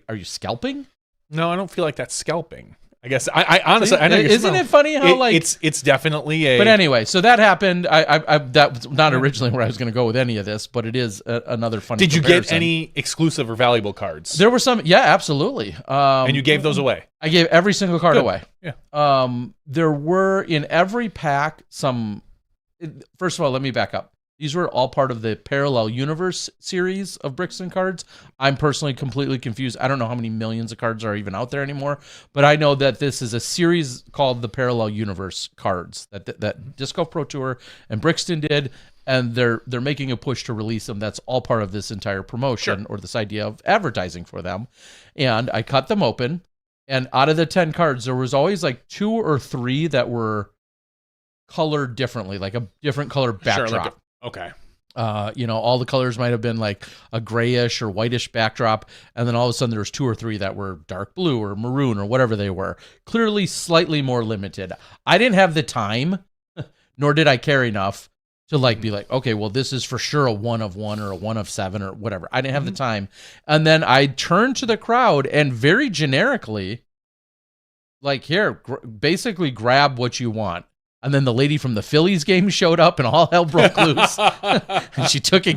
Are you scalping? No, I don't feel like that's scalping. I guess I honestly, I know. Isn't it funny how it's definitely a. But anyway, so that happened. I that was not originally where I was going to go with any of this, but it is another funny. Did you comparison. get any exclusive or valuable cards? There were some. Yeah, absolutely. And you gave those away. I gave every single card away. Yeah. There were in every pack some. First of all, let me back up. These were all part of the Parallel Universe series of Brixton cards. I'm personally completely confused. I don't know how many millions of cards are even out there anymore, but I know that this is a series called the Parallel Universe cards that Disc Golf Pro Tour and Brixton did, and they're making a push to release them. That's all part of this entire promotion or this idea of advertising for them. And I cut them open, and out of the 10 cards, there was always like 2 or 3 that were colored differently, like a different color backdrop. Okay. All the colors might have been like a grayish or whitish backdrop, and then all of a sudden there was 2 or 3 that were dark blue or maroon or whatever they were. Clearly slightly more limited. I didn't have the time, nor did I care enough to be like, okay, well, this is for sure a 1 of 1 or a 1 of 7 or whatever. I didn't have the time. And then I turned to the crowd and very generically, like, here, basically grab what you want. And then the lady from the Phillies game showed up, and all hell broke loose. And she took a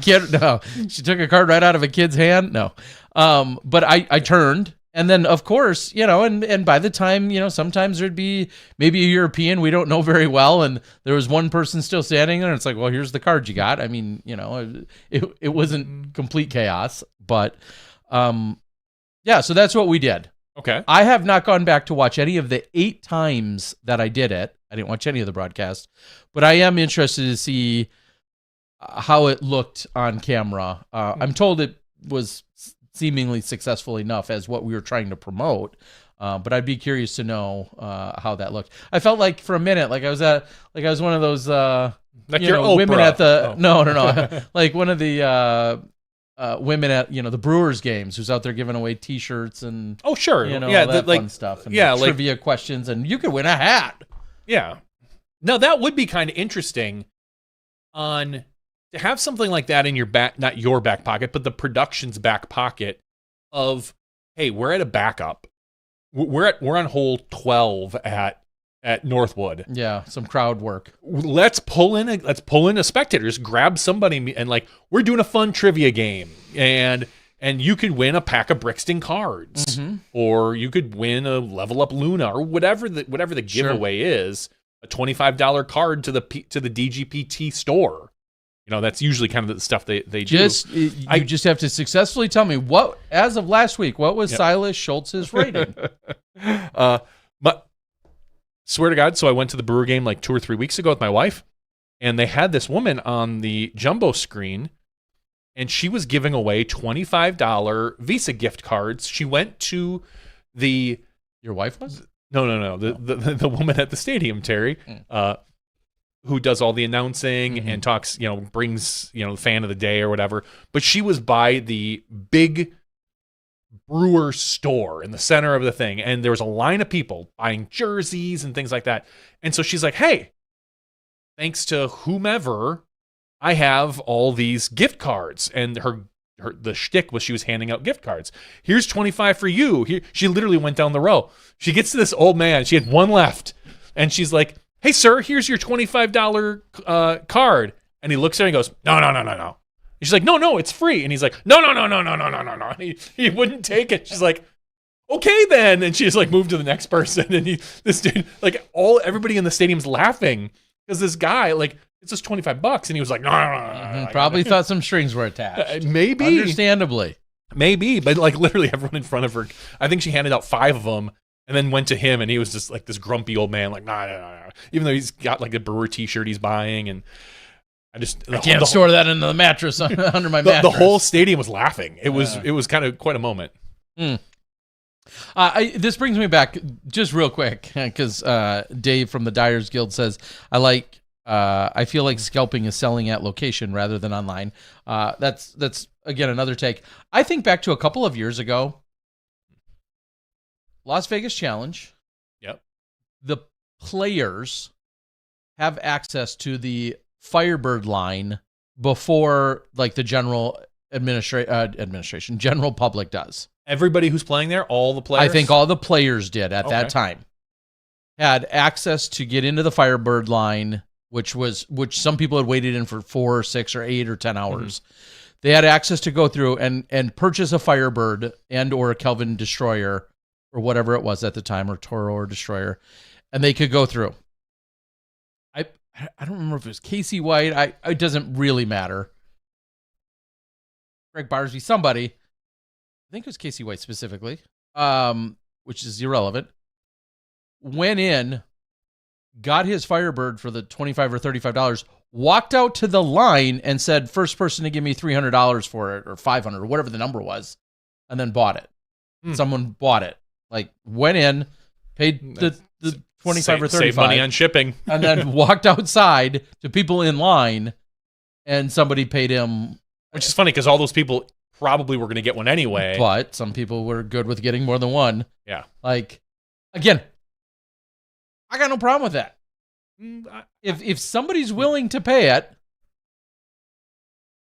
card right out of a kid's hand. No, but I turned, and then of course, and by the time, sometimes there'd be maybe a European we don't know very well, and there was one person still standing there, and it's like, well, here's the card you got. I mean, it wasn't complete chaos, but yeah. So that's what we did. Okay. I have not gone back to watch any of the 8 times that I did it. I didn't watch any of the broadcast, but I am interested to see how it looked on camera. I'm told it was seemingly successful enough as what we were trying to promote, but I'd be curious to know how that looked. I felt like for a minute, like I was one of those women at the no, like one of the women at the Brewers games who's out there giving away T-shirts and all that fun stuff and trivia questions, and you could win a hat. Yeah. Now that would be kind of interesting to have something like that in your back, not your back pocket, but the production's back pocket of, hey, we're at a backup. We're on hole 12 at Northwood. Yeah, some crowd work. Let's pull in a spectator. Just grab somebody and we're doing a fun trivia game, and you could win a pack of Brixton cards, or you could win a Level Up Luna, or whatever the giveaway is. A $25 card to the DGPT store. that's usually kind of the stuff they do. You just have to successfully tell me what, as of last week, what was Silas Schultz's rating? But swear to God, so I went to the Brewer game like 2 or 3 weeks ago with my wife, and they had this woman on the jumbo screen, and she was giving away $25 Visa gift cards. She went to the... Your wife was? No. The woman at the stadium, Terry, who does all the announcing and talks, brings, the fan of the day or whatever. But she was by the big Brewer store in the center of the thing, and there was a line of people buying jerseys and things like that. And so she's like, hey, thanks to whomever, I have all these gift cards. And the shtick was she was handing out gift cards. Here's 25 for you. She literally went down the row. She gets to this old man. She had one left. And she's like, hey, sir, here's your $25 card. And he looks at her and goes, no. And she's like, no, it's free. And he's like, no. And he wouldn't take it. She's like, okay then. And she just like moved to the next person. And this dude, like everybody in the stadium's laughing because this guy, like, it's just $25, and he was like, no. Probably thought some strings were attached. Maybe, understandably, maybe, but like literally everyone in front of her. I think she handed out 5 of them, and then went to him, and he was just like this grumpy old man, like nah. Even though he's got like a Brewer T-shirt he's buying, and I can't store that in the mattress under my mattress. The whole stadium was laughing. It was kind of quite a moment. This brings me back just real quick because Dave from the Dyers Guild says I feel like scalping is selling at location rather than online. That's again another take. I think back to a couple of years ago, Las Vegas Challenge. Yep. The players have access to the Firebird line before like the general administration, general public does. Everybody who's playing there, all the players? I think all the players did at that time. Had access to get into the Firebird line, which some people had waited in for 4 or 6 or 8 or 10 hours. They had access to go through and purchase a Firebird and or a Kelvin Destroyer or whatever it was at the time, or Toro or Destroyer, and they could go through. I don't remember if it was Casey White. It doesn't really matter. Greg Barsby, somebody. I think it was Casey White specifically, which is irrelevant. Went in, got his Firebird for the $25 or $35, walked out to the line and said, first person to give me $300 for it, or $500, or whatever the number was, and then bought it. Someone bought it. Like, went in, paid the $25 or $35. Save money on shipping. And then walked outside to people in line, and somebody paid him. Which is funny, because all those people probably were going to get one anyway. But some people were good with getting more than one. Yeah. Like, again, I got no problem with that. If somebody's willing to pay it,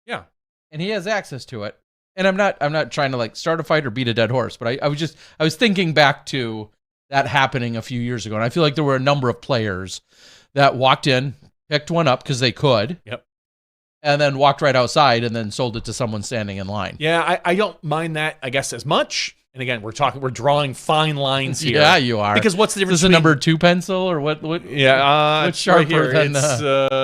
yeah, and he has access to it, and I'm not trying to like start a fight or beat a dead horse, but I was thinking back to that happening a few years ago, and I feel like there were a number of players that walked in, picked one up because they could, and then walked right outside and then sold it to someone standing in line. Yeah, I don't mind that, I guess, as much. And again, we're drawing fine lines here. Yeah, you are. Because what's the difference? Is this a number 2 pencil or what? Yeah, what's sharper right here. than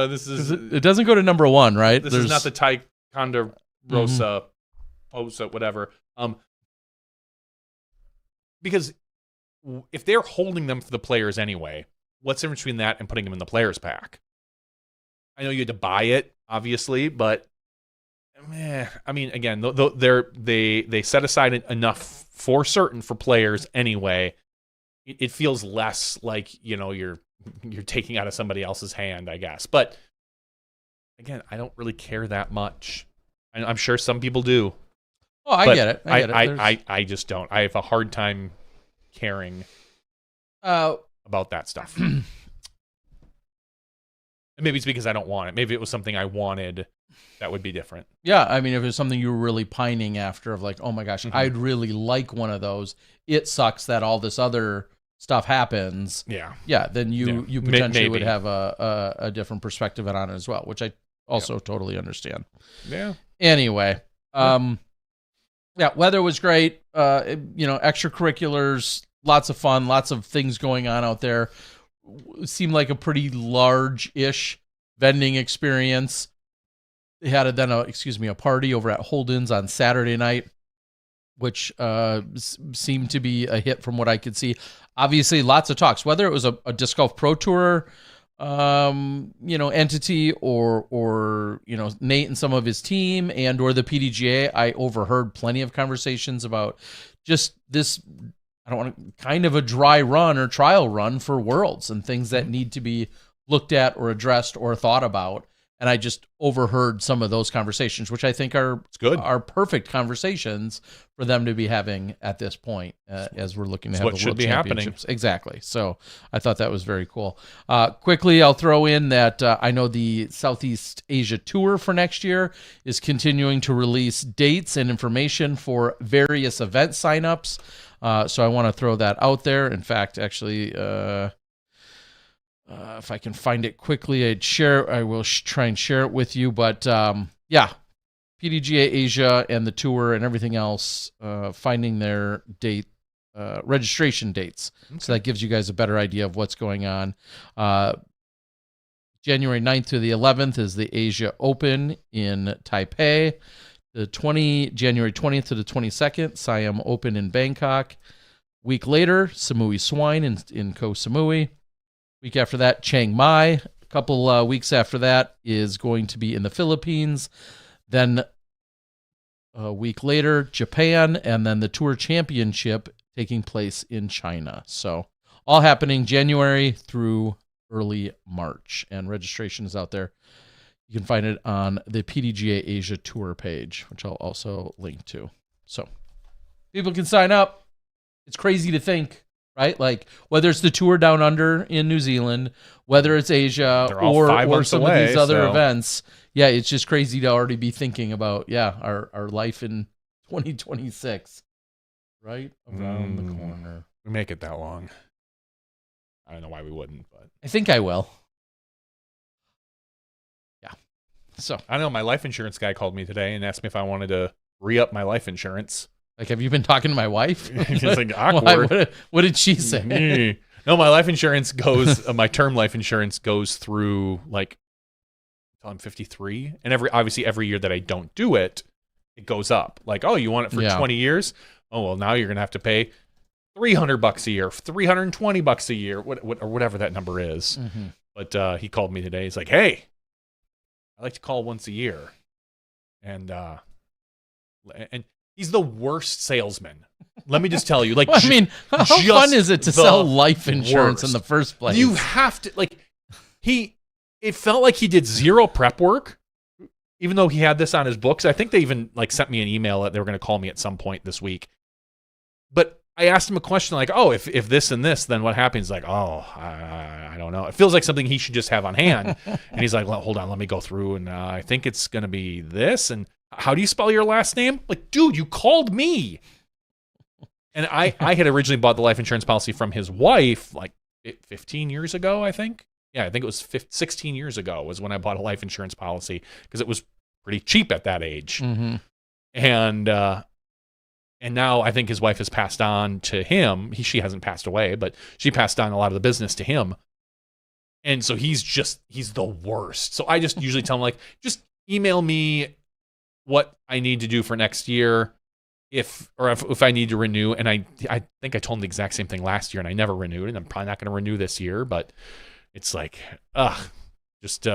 this is. It doesn't go to number 1, right? This is not the Ticonderosa, Posa, whatever. Because if they're holding them for the players anyway, what's the difference between that and putting them in the players pack? I know you had to buy it, obviously, but I mean, again, they set aside enough for certain for players anyway. It feels less like you're taking out of somebody else's hand, I guess. But again, I don't really care that much. I'm sure some people do. Oh, I get it. I just don't. I have a hard time caring about that stuff. And maybe it's because I don't want it. Maybe it was something I wanted. That would be different. Yeah, I mean, if it's something you were really pining after, of like, oh my gosh, I'd really like one of those. It sucks that all this other stuff happens. Yeah. Then you potentially would have a different perspective on it as well, which I also totally understand. Yeah. Anyway, weather was great. Extracurriculars, lots of fun, lots of things going on out there. It seemed like a pretty large-ish vending experience. They had a party over at Holden's on Saturday night, which seemed to be a hit from what I could see. Obviously, lots of talks, whether it was a Disc Golf Pro Tour entity or Nate and some of his team and or the PDGA. I overheard plenty of conversations about just this, I don't want to, kind of a dry run or trial run for Worlds and things that need to be looked at or addressed or thought about. And I just overheard some of those conversations, which I think are perfect conversations for them to be having at this point as we're looking to have the World Championships. Exactly. So I thought that was very cool. Quickly, I'll throw in that I know the Southeast Asia Tour for next year is continuing to release dates and information for various event signups. So I want to throw that out there. In fact, actually... if I can find it quickly, I will try and share it with you. But PDGA Asia and the tour and everything else, finding their registration dates. Okay. So that gives you guys a better idea of what's going on. January 9th to the 11th is the Asia Open in Taipei. January 20th to the 22nd, Siam Open in Bangkok. Week later, Samui Swine in Koh Samui. Week after that, Chiang Mai. A couple weeks after that is going to be in the Philippines. Then a week later, Japan, and then the Tour Championship taking place in China. So all happening January through early March. And registration is out there. You can find it on the PDGA Asia Tour page, which I'll also link to. So people can sign up. It's crazy to think. Right, like whether it's the tour down under in New Zealand, whether it's Asia or some of these other events, it's just crazy to already be thinking about our life in 2026, right around the corner. We make it that long. I don't know why we wouldn't, but I think I will. Yeah. So I know my life insurance guy called me today and asked me if I wanted to re-up my life insurance. Like, have you been talking to my wife? It's like awkward. What did she say? No, my life insurance goes, my term life insurance goes through like until I'm 53. And every year that I don't do it, it goes up. Like, oh, you want it for 20 years? Oh, well, now you're going to have to pay $300 a year, $320 a year, or whatever that number is. Mm-hmm. But he called me today. He's like, hey, I like to call once a year. And he's the worst salesman. Let me just tell you. Like, well, I mean, how fun is it to sell life insurance in the first place? You have to, like, it felt like he did zero prep work, even though he had this on his books. I think they even, like, sent me an email that they were going to call me at some point this week. But I asked him a question like, oh, if this and this, then what happens? Like, oh, I don't know. It feels like something he should just have on hand. And he's like, well, hold on, let me go through. And I think it's going to be this. And how do you spell your last name? Like, dude, you called me. And I had originally bought the life insurance policy from his wife like 15 years ago, I think. Yeah, I think it was 16 years ago was when I bought a life insurance policy because it was pretty cheap at that age. Mm-hmm. And now I think his wife has passed on to him. She hasn't passed away, but she passed on a lot of the business to him. And so he's the worst. So I just usually tell him, like, just email me what I need to do for next year if I need to renew. And I think I told him the exact same thing last year and I never renewed, and I'm probably not going to renew this year, but it's like, just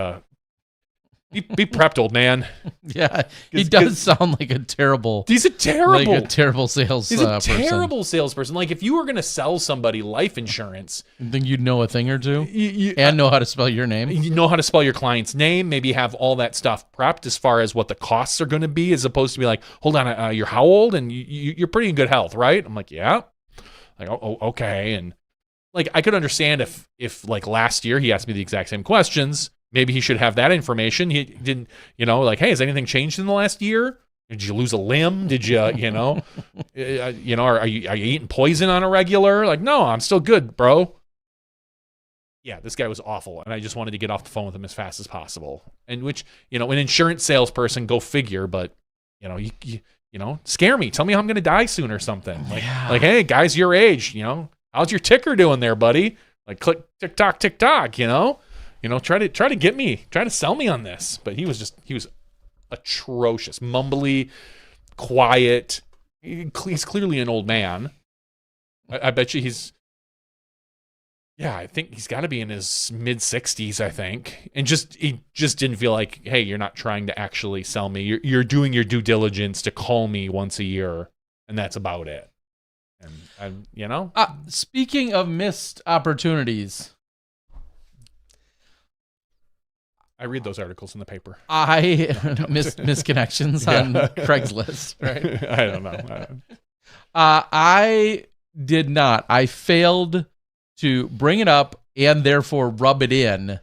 be prepped, old man. Yeah, he does sound like a terrible. He's a terrible sales. He's a terrible salesperson. Like, if you were going to sell somebody life insurance, you think you'd know a thing or two, and know how to spell your name. You know how to spell your client's name. Maybe have all that stuff prepped as far as what the costs are going to be, as opposed to be like, hold on, you're how old, and you're pretty in good health, right? I'm like, yeah. Like, oh, okay, and like I could understand if like last year he asked me the exact same questions. Maybe he should have that information. He didn't, like, hey, has anything changed in the last year? Did you lose a limb? Did you, are you eating poison on a regular? Like, no, I'm still good, bro. Yeah, this guy was awful, and I just wanted to get off the phone with him as fast as possible. And which, an insurance salesperson, go figure, but, you scare me. Tell me how I'm going to die soon or something. Like, hey, guys your age, how's your ticker doing there, buddy? Like, click, tick-tock, tick-tock, try to get me, try to sell me on this. But he was atrocious, mumbly, quiet. He's clearly an old man. I bet you he's. Yeah, I think he's got to be in his mid-60s, I think. And he just didn't feel like, hey, you're not trying to actually sell me. You're doing your due diligence to call me once a year, and that's about it. And you know? Speaking of missed opportunities, I read those articles in the paper. I missed connections on Craigslist, right? I don't know. I did not. I failed to bring it up and therefore rub it in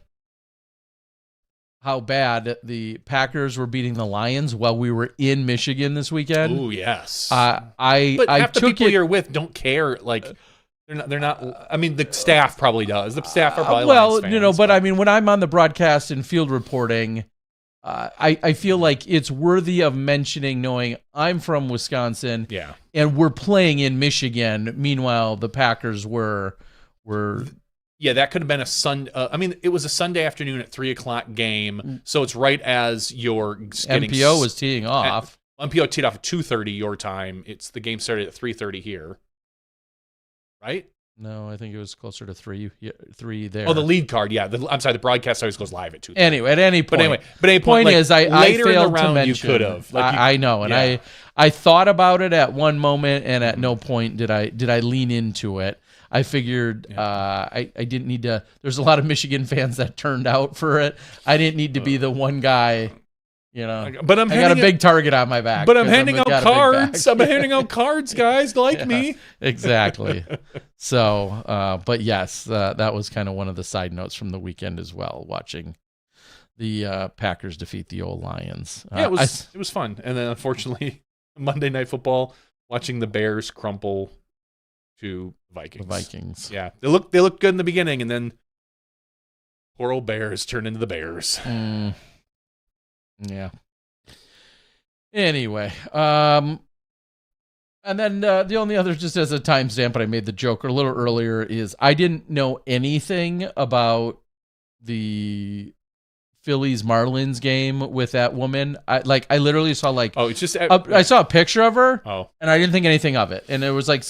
how bad the Packers were beating the Lions while we were in Michigan this weekend. Oh yes. But half the people you're with don't care. Like they're not. I mean, the staff probably does. The staff are probably Lions fans, but I mean, when I'm on the broadcast and field reporting, I feel like it's worthy of mentioning, knowing I'm from Wisconsin, and we're playing in Michigan. Meanwhile, the Packers were. Yeah, that could have been a Sunday. I mean, it was a Sunday afternoon at 3:00 game, so it's right as you're getting. MPO was teeing off. MPO teed off at 2:30 your time. The game started at 3:30 here, right? No, I think it was closer to 3 there. Oh, the lead card, yeah. I'm sorry, the broadcast always goes live at 2:30. Anyway, at any point. But any point is, I later failed in the round to mention. You could have. I know, and I thought about it at one moment, and at no point did I lean into it. I figured I didn't need to. There's a lot of Michigan fans that turned out for it. I didn't need to be the one guy, you know. But I got a big target on my back. But I'm handing out cards. I'm handing out cards, guys. Like me. Exactly. So, but yes, that was kind of one of the side notes from the weekend as well, watching the Packers defeat the old Lions. It was fun. And then, unfortunately, Monday Night Football, watching the Bears crumple to Vikings. The Vikings. Yeah. They look good in the beginning, and then poor old Bears turn into the Bears. Yeah. Anyway, and then the only other, just as a timestamp, but I made the joke a little earlier, is I didn't know anything about the Phillies Marlins game with that woman. I literally saw it's just I saw a picture of her, and I didn't think anything of it, and it was like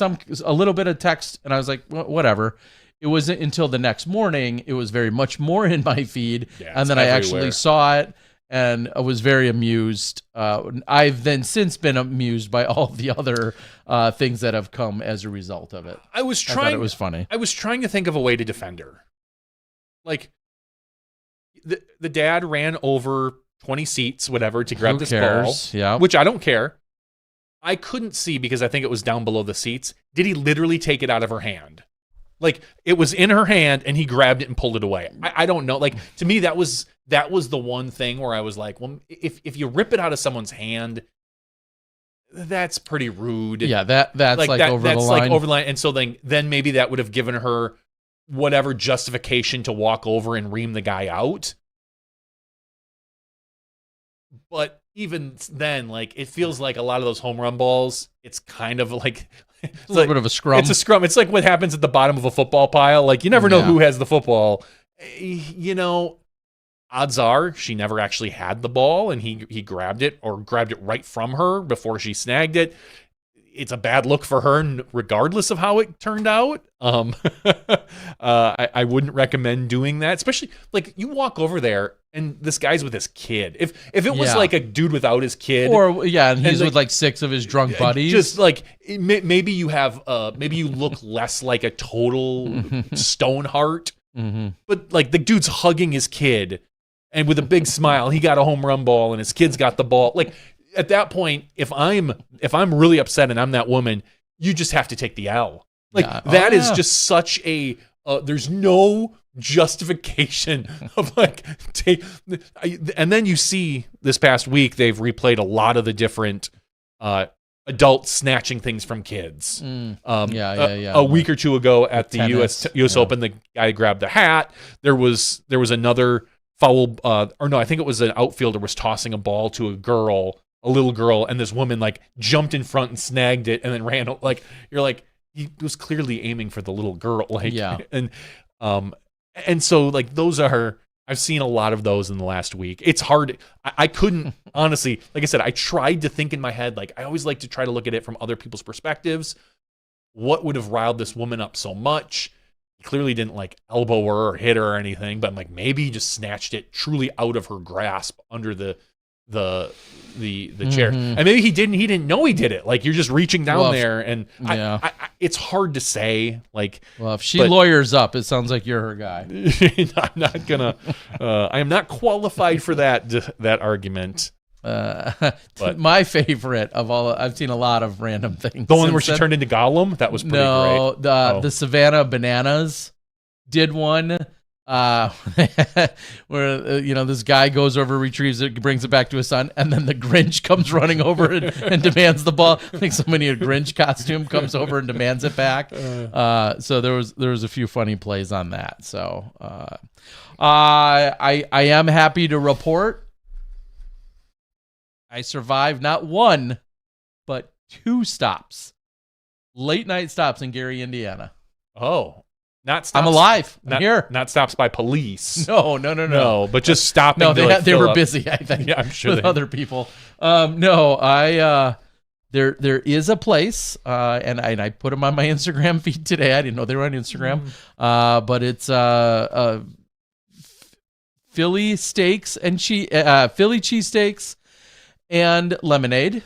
a little bit of text, and I was like, whatever. It wasn't until the next morning it was very much more in my feed, and then I actually saw it, and I was very amused. I've then since been amused by all the other things that have come as a result of it. I thought it was funny. I was trying to think of a way to defend her, like. The dad ran over 20 seats, whatever, to grab this ball, which I don't care. I couldn't see because I think it was down below the seats. Did he literally take it out of her hand? Like, it was in her hand and he grabbed it and pulled it away. I don't know. Like, to me, that was the one thing where I was like, well, if you rip it out of someone's hand, that's pretty rude. Yeah, that's over the line. Like over the line. And so then maybe that would have given her whatever justification to walk over and ream the guy out. But even then, like, it feels like a lot of those home run balls, it's kind of like a little bit of a scrum. It's a scrum. It's like what happens at the bottom of a football pile. Like, you never know who has the football. You know, odds are she never actually had the ball and he grabbed it right from her before she snagged it. It's a bad look for her, regardless of how it turned out. I wouldn't recommend doing that, especially like you walk over there and this guy's with his kid. If it was like a dude without his kid, and he's with like 6 of his drunk buddies, just like maybe you have maybe you look less like a total stoneheart. But like the dude's hugging his kid, and with a big smile, he got a home run ball, and his kid's got the ball. Like, at that point, if I'm really upset and I'm that woman, you just have to take the L. Like that is just such a there's no justification of like and then you see this past week they've replayed a lot of the different adults snatching things from kids. A week or two ago at the US Open, the guy grabbed the hat. There was another foul I think it was an outfielder was tossing a ball to a little girl, and this woman like jumped in front and snagged it and then ran. Like, you're like, he was clearly aiming for the little girl. Like, and so like those are I've seen a lot of those in the last week. It's hard. I couldn't, honestly, like I said, I tried to think in my head, like I always like to try to look at it from other people's perspectives. What would have riled this woman up so much? He clearly didn't like elbow her or hit her or anything, but I'm like, maybe he just snatched it truly out of her grasp under the chair. And maybe he didn't know he did it. Like, you're just reaching down there, and I, it's hard to say. Like, well, if she lawyers up, it sounds like you're her guy. I'm not gonna. I am not qualified for that argument. But my favorite of all, I've seen a lot of random things. The one where she turned into Gollum, that was pretty great. The Savannah Bananas did one. Where this guy goes over, retrieves it, brings it back to his son, and then the Grinch comes running over and demands the ball. I think somebody in a Grinch costume comes over and demands it back. So there was a few funny plays on that. So I am happy to report I survived not one but 2 stops, late night stops in Gary, Indiana. Oh. Not stops, I'm alive. I'm here. Not stops by police. No. But just stopping. No, they were busy, I think. Yeah, I'm sure with other people. There is a place, and I put them on my Instagram feed today. I didn't know they were on Instagram. But it's Philly steaks and Philly cheesesteaks and lemonade.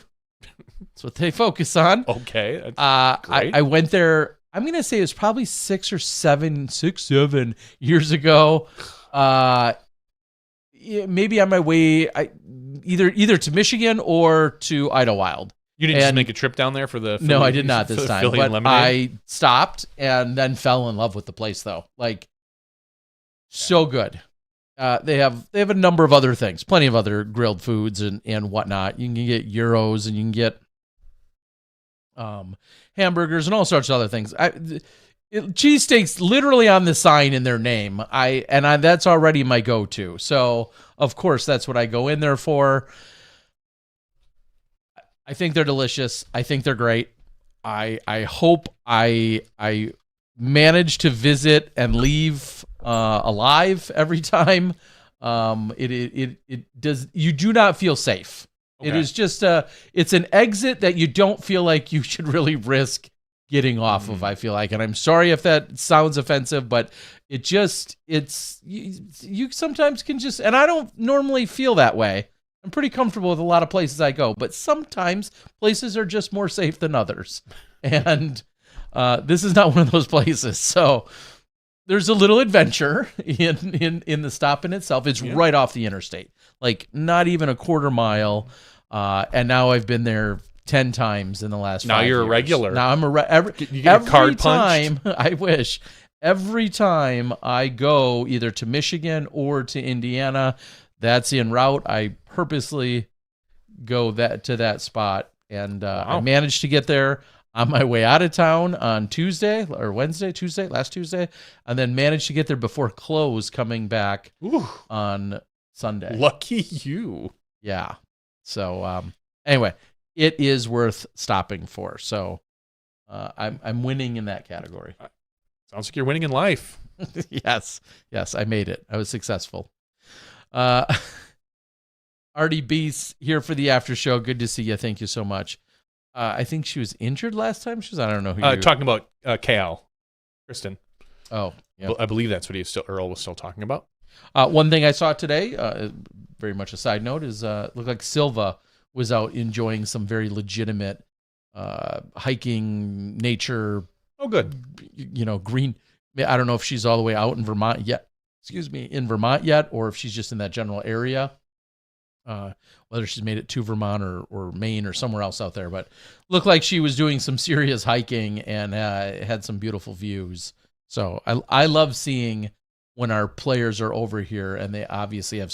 That's what they focus on. Okay. I went there. I'm going to say it was probably 6 or 7 years ago. Maybe on my way either to Michigan or to Idlewild. You didn't just make a trip down there for the Philly, No, I did not this time. But lemonade? I stopped and then fell in love with the place, though. Like, so good. They have a number of other things, plenty of other grilled foods and whatnot. You can get gyros and you can get hamburgers and all sorts of other things. Cheesesteaks literally on the sign in their name. That's already my go-to. So of course that's what I go in there for. I think they're delicious. I think they're great. I hope I manage to visit and leave alive every time. It does. You do not feel safe. Okay. It is just it's an exit that you don't feel like you should really risk getting off of, I feel like. And I'm sorry if that sounds offensive, but you sometimes can just, and I don't normally feel that way. I'm pretty comfortable with a lot of places I go, but sometimes places are just more safe than others. And this is not one of those places. So there's a little adventure in the stop in itself. It's right off the interstate, like not even a quarter mile. And now I've been there 10 times in the last 5 years. Now you're a regular. Now I'm you get every card time, punched? I wish. Every time I go either to Michigan or to Indiana, that's en route. I purposely go to that spot. And I managed to get there on my way out of town on Tuesday, last Tuesday, and then managed to get there before close coming back on Sunday. Lucky you. Yeah. So anyway, it is worth stopping for. So I'm winning in that category. Sounds like you're winning in life. Yes, I made it. I was successful. Artie Beast here for the after show. Good to see you. Thank you so much. I think she was injured last time. She was. I don't know who. Talking about KL, Kristen. Oh, yeah. I believe that's what Earl was still talking about. One thing I saw today, very much a side note, is looked like Silva was out enjoying some very legitimate hiking, nature. Oh, good. Green. I don't know if she's all the way out in Vermont yet. In Vermont yet, or if she's just in that general area. Whether she's made it to Vermont or Maine or somewhere else out there, but looked like she was doing some serious hiking and had some beautiful views. So I love seeing when our players are over here and they obviously have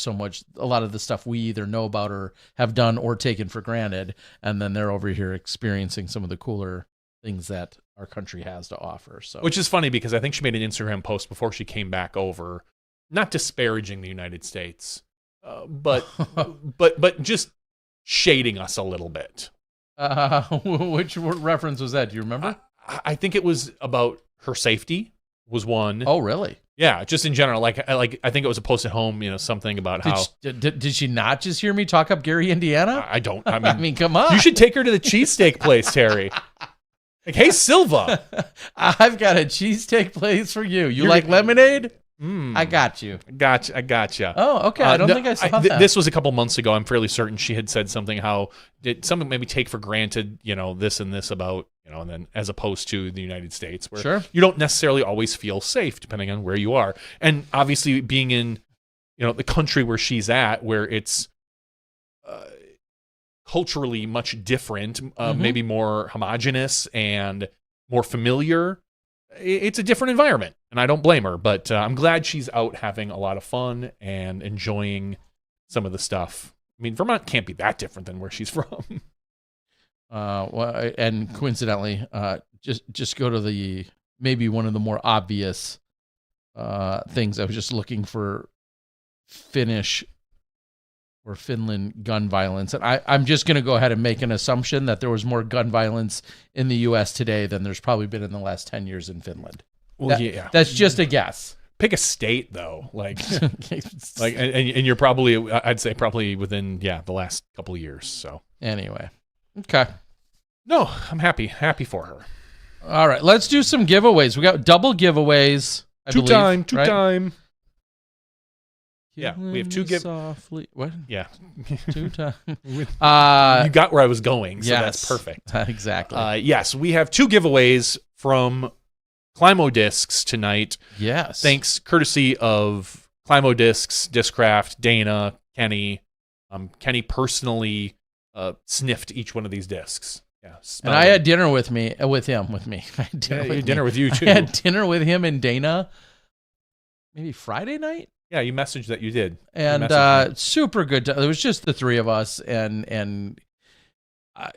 a lot of the stuff we either know about or have done or taken for granted, and then they're over here experiencing some of the cooler things that our country has to offer. So, which is funny because I think she made an Instagram post before she came back over, not disparaging the United States. But just shading us a little bit. Which reference was that? Do you remember? I think it was about her safety was one. Oh, really? Yeah, just in general. Like I think it was a post at home, something about how did she not just hear me talk up Gary, Indiana? I don't. I mean, come on. You should take her to the cheesesteak place, Terry. Like, hey, Silva. I've got a cheesesteak place for you. You like lemonade? I got you. I gotcha. Oh, okay. I don't think I saw that. This was a couple months ago. I'm fairly certain she had said something how did someone maybe take for granted, this and this about, and then as opposed to the United States where you don't necessarily always feel safe depending on where you are. And obviously being in, the country where she's at, where it's culturally much different, maybe more homogenous and more familiar. It's a different environment, and I don't blame her, but I'm glad she's out having a lot of fun and enjoying some of the stuff. I mean, Vermont can't be that different than where she's from. Well, and coincidentally, just go to maybe one of the more obvious things. I was just looking for Finnish or Finland gun violence. And I'm just going to go ahead and make an assumption that there was more gun violence in the U.S. today than there's probably been in the last 10 years in Finland. Well, yeah. That's just a guess. Pick a state, though. And you're probably, I'd say probably within, the last couple of years. So anyway. Okay. No, I'm happy for her. All right. Let's do some giveaways. We got double giveways. Two time. Yeah, we have two softly. What? Yeah, 2 times. You got where I was going, so that's perfect. Exactly. Yes, we have 2 giveaways from Climo Discs tonight. Yes. Thanks, courtesy of Climo Discs, Discraft, Dana, Kenny. Kenny personally sniffed each one of these discs. Yeah, and I had dinner with him. I had dinner with you too. I had dinner with him and Dana. Maybe Friday night. Yeah, you messaged that you did. And super good. It was just the 3 of us. And I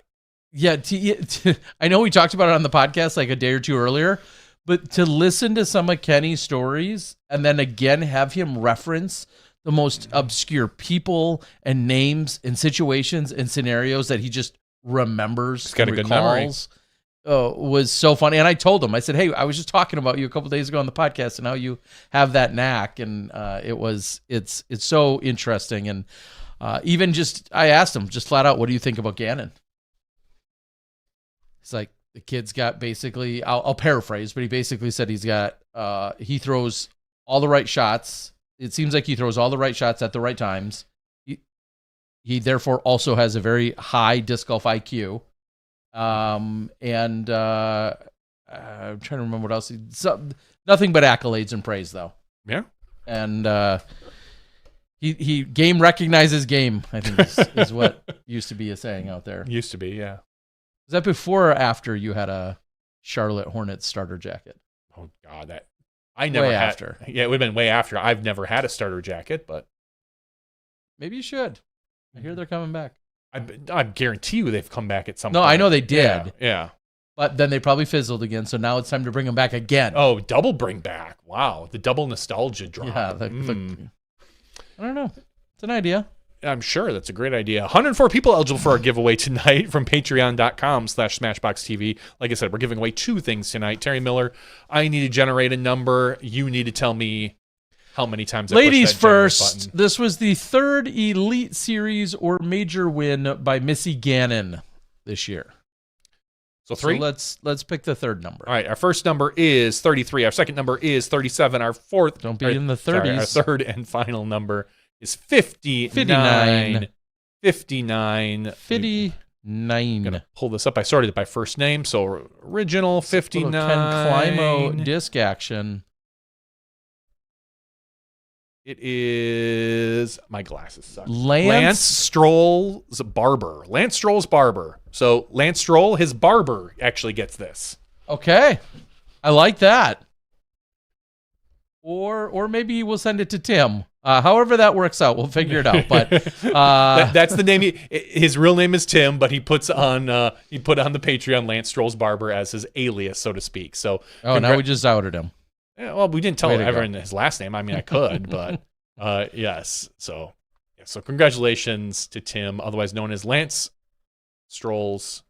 know we talked about it on the podcast like a day or 2 earlier, but to listen to some of Kenny's stories and then again have him reference the most obscure people and names and situations and scenarios that he just remembers. He's got a good memory. Was so funny. And I told him, I said, hey, I was just talking about you a couple days ago on the podcast and how you have that knack. And it's so interesting. And I asked him just flat out, what do you think about Gannon? It's like the kid's got basically, I'll paraphrase, but he basically said he throws all the right shots. It seems like he throws all the right shots at the right times. He therefore also has a very high disc golf IQ. I'm trying to remember what else. Nothing but accolades and praise, though. Yeah. And he game recognizes game, I think is what used to be a saying out there. Used to be, yeah. Was that before or after you had a Charlotte Hornets starter jacket? Oh God, I never way had. After. Yeah, it would have been way after. I've never had a starter jacket, but maybe you should. I hear they're coming back. I guarantee you they've come back at some point. No, I know they did. Yeah. But then they probably fizzled again, so now it's time to bring them back again. Oh, double bring back. Wow. The double nostalgia drop. Yeah. I don't know. It's an idea. I'm sure that's a great idea. 104 people eligible for our giveaway tonight from patreon.com/SmashBoxxTV. Like I said, we're giving away 2 things tonight. Terry Miller, I need to generate a number. You need to tell me how many times I Ladies pushed that first, button. This was the 3rd Elite Series or major win by Missy Gannon this year. So 3? So let's pick the 3rd number. All right, our first number is 33. Our second number is 37. Our fourth... Don't be in the 30s. Sorry, our 3rd and final number is 59. 59. 59. I'm going to pull this up. I sorted it by first name, so original 59. Ken Climo disc action. It is... My glasses suck. Lance Stroll's barber. Lance Stroll's barber. So Lance Stroll, his barber, actually gets this. Okay. I like that. Or maybe we'll send it to Tim. However that works out, we'll figure it out. But that's the name. His real name is Tim, but he put on the Patreon Lance Stroll's barber as his alias, so to speak. So now we just outed him. Yeah, well, we didn't tell everyone his last name. I mean, I could, but yes. So congratulations to Tim, otherwise known as Lance Stroll's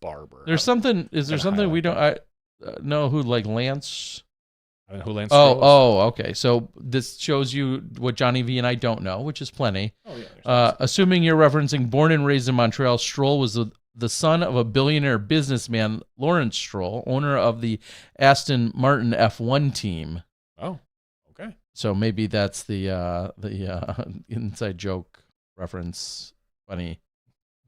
barber. There's something. Is there something we don't know who like Lance I don't know who Lance Stroll is. Okay. So this shows you what Johnny V and I don't know, which is plenty. Oh, yeah. Assuming you're referencing born and raised in Montreal, Stroll was the son of a billionaire businessman, Lawrence Stroll, owner of the Aston Martin F1 team. Oh, okay. So maybe that's the inside joke reference. Funny,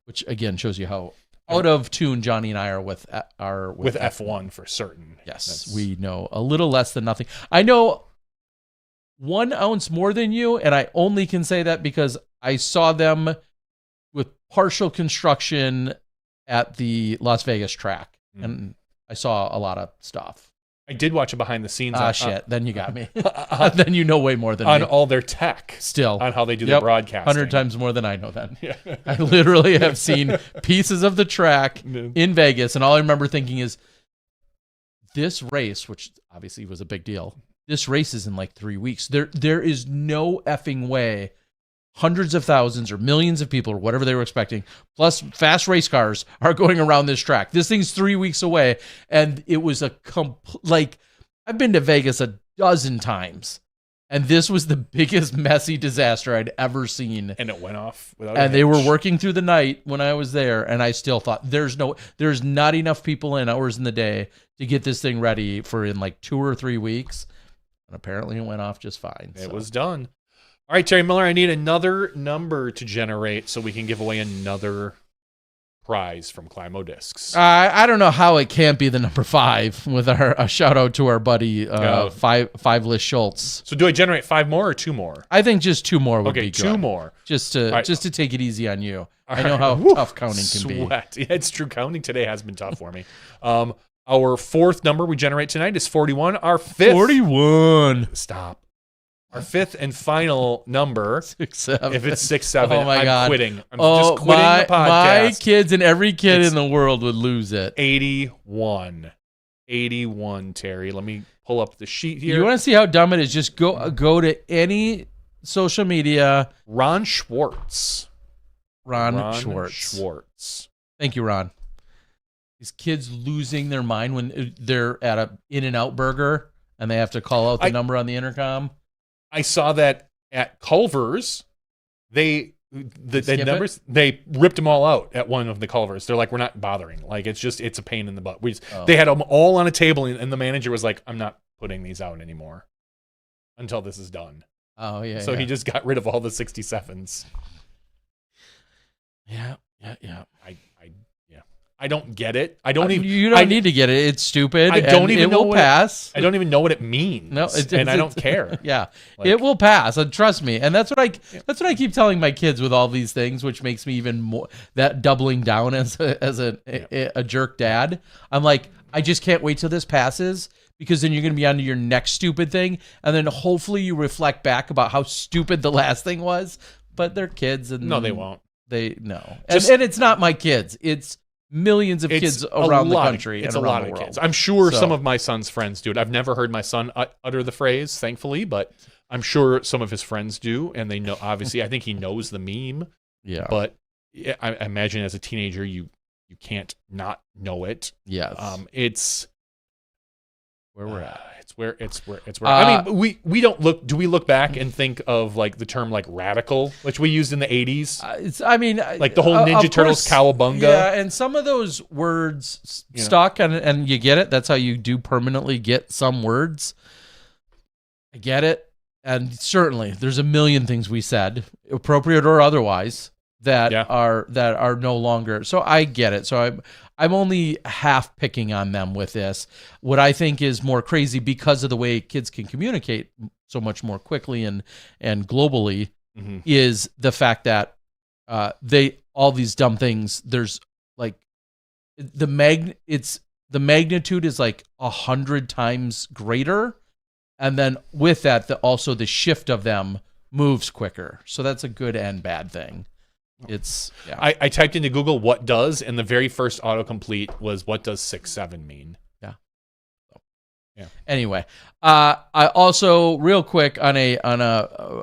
which again shows you how out of tune Johnny and I are with F1 for certain. Yes, we know a little less than nothing. I know 1 ounce more than you, and I only can say that because I saw them with partial construction at the Las Vegas track, and I saw a lot of stuff. I did watch a behind the scenes. Shit. Then you got me. Then you know way more than on me. all their tech. Still. On how they do their broadcasting. 100 times more than I know then. Yeah. I literally have seen pieces of the track in Vegas, and all I remember thinking is, this race, which obviously was a big deal, this race is in like 3 weeks. There is no effing way hundreds of thousands or millions of people or whatever they were expecting, plus fast race cars, are going around this track. This thing's 3 weeks away, and it was I've been to Vegas a dozen times, and this was the biggest messy disaster I'd ever seen. And it went off without and they were working through the night when I was there, and I still thought there's not enough people in hours in the day to get this thing ready for in like 2 or 3 weeks. And apparently it went off just fine. It was done. All right, Terry Miller, I need another number to generate so we can give away another prize from Climo Discs. I don't know how it can't be the number 5 with a shout out to our buddy Silas Schultz. So do I generate 5 more or 2 more? I think just 2 more would be good. 2 more. Just to take it easy on you. I know how tough counting can be. Yeah, it's true. Counting today has been tough for me. Our 4th number we generate tonight is 41. Our 5th. 41. Stop. Our 5th and final number, 6-7. if it's 6-7, Oh my God. I'm quitting. I'm just quitting the podcast. My kids and every kid in the world would lose it. 81. 81, Terry. Let me pull up the sheet here. You want to see how dumb it is? Just go to any social media. Ron Schwartz. Ron Schwartz. Thank you, Ron. These kids losing their mind when they're at a In-N-Out burger and they have to call out the number on the intercom. I saw that at Culver's. The numbers, they ripped them all out at one of the Culver's. They're like, we're not bothering. Like, it's a pain in the butt. They had them all on a table, and the manager was like, I'm not putting these out anymore until this is done. Oh, yeah. So he just got rid of all the 67s. Yeah. I don't get it. You don't need to get it. It's stupid. I don't even know it will pass. I don't even know what it means. No, and I don't care. Yeah, it will pass. And trust me. And that's what I keep telling my kids with all these things, which makes me even more that doubling down as a jerk dad. I'm like, I just can't wait till this passes, because then you're going to be on to your next stupid thing, and then hopefully you reflect back about how stupid the last thing was. But they're kids, and no, they won't. And it's not my kids. It's millions of kids around the country. It's and a around lot the of world. kids. I'm sure some of my son's friends do it. I've never heard my son utter the phrase, thankfully, but I'm sure some of his friends do, and they know. Obviously, I think he knows the meme. Yeah. But I imagine as a teenager, you can't not know it. Yes. It's where we're at. It's where. I mean, we don't look. Do we look back and think of like the term like radical, which we used in the 80s? Like the whole Ninja Turtles cowabunga. Yeah, and some of those words stuck, and you get it. That's how you do permanently get some words. I get it, and certainly there's a million things we said, appropriate or otherwise, that are no longer. So I get it. So I'm only half picking on them with this. What I think is more crazy, because of the way kids can communicate so much more quickly and globally, is the fact that all these dumb things. There's like the magnitude is like 100 times greater, and then with that, also the shift of them moves quicker. So that's a good and bad thing. I typed into Google what does, and the very first autocomplete was what does 6-7 mean. Yeah. Anyway, I also real quick on a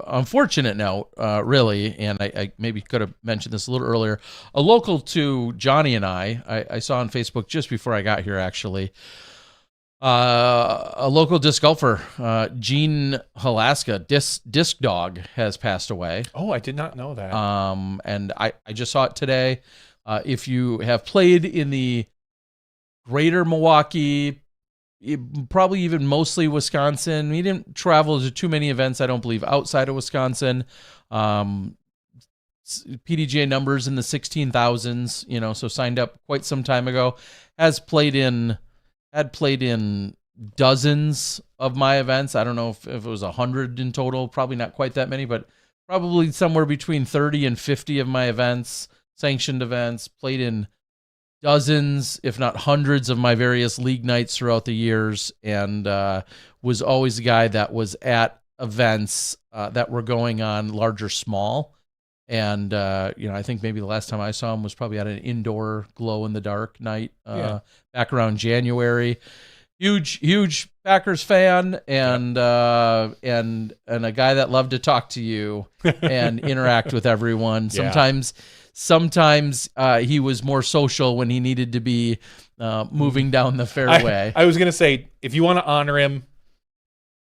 unfortunate note, really, and I maybe could have mentioned this a little earlier. A local to Johnny and I saw on Facebook just before I got here, actually. A local disc golfer, Gene Halaska, disc dog, has passed away. Oh, I did not know that. And I just saw it today. If you have played in the greater Milwaukee, probably even mostly Wisconsin, he didn't travel to too many events, I don't believe, outside of Wisconsin. PDGA numbers in the 16,000s, so signed up quite some time ago. Had played in dozens of my events. I don't know if it was 100 in total, probably not quite that many, but probably somewhere between 30 and 50 of my events, sanctioned events. Played in dozens, if not hundreds, of my various league nights throughout the years, and was always a guy that was at events that were going on, large or small. And, I think maybe the last time I saw him was probably at an indoor glow-in-the-dark night back around January. Huge Packers fan and a guy that loved to talk to you and interact with everyone. Sometimes he was more social when he needed to be moving down the fairway. I was going to say, if you want to honor him,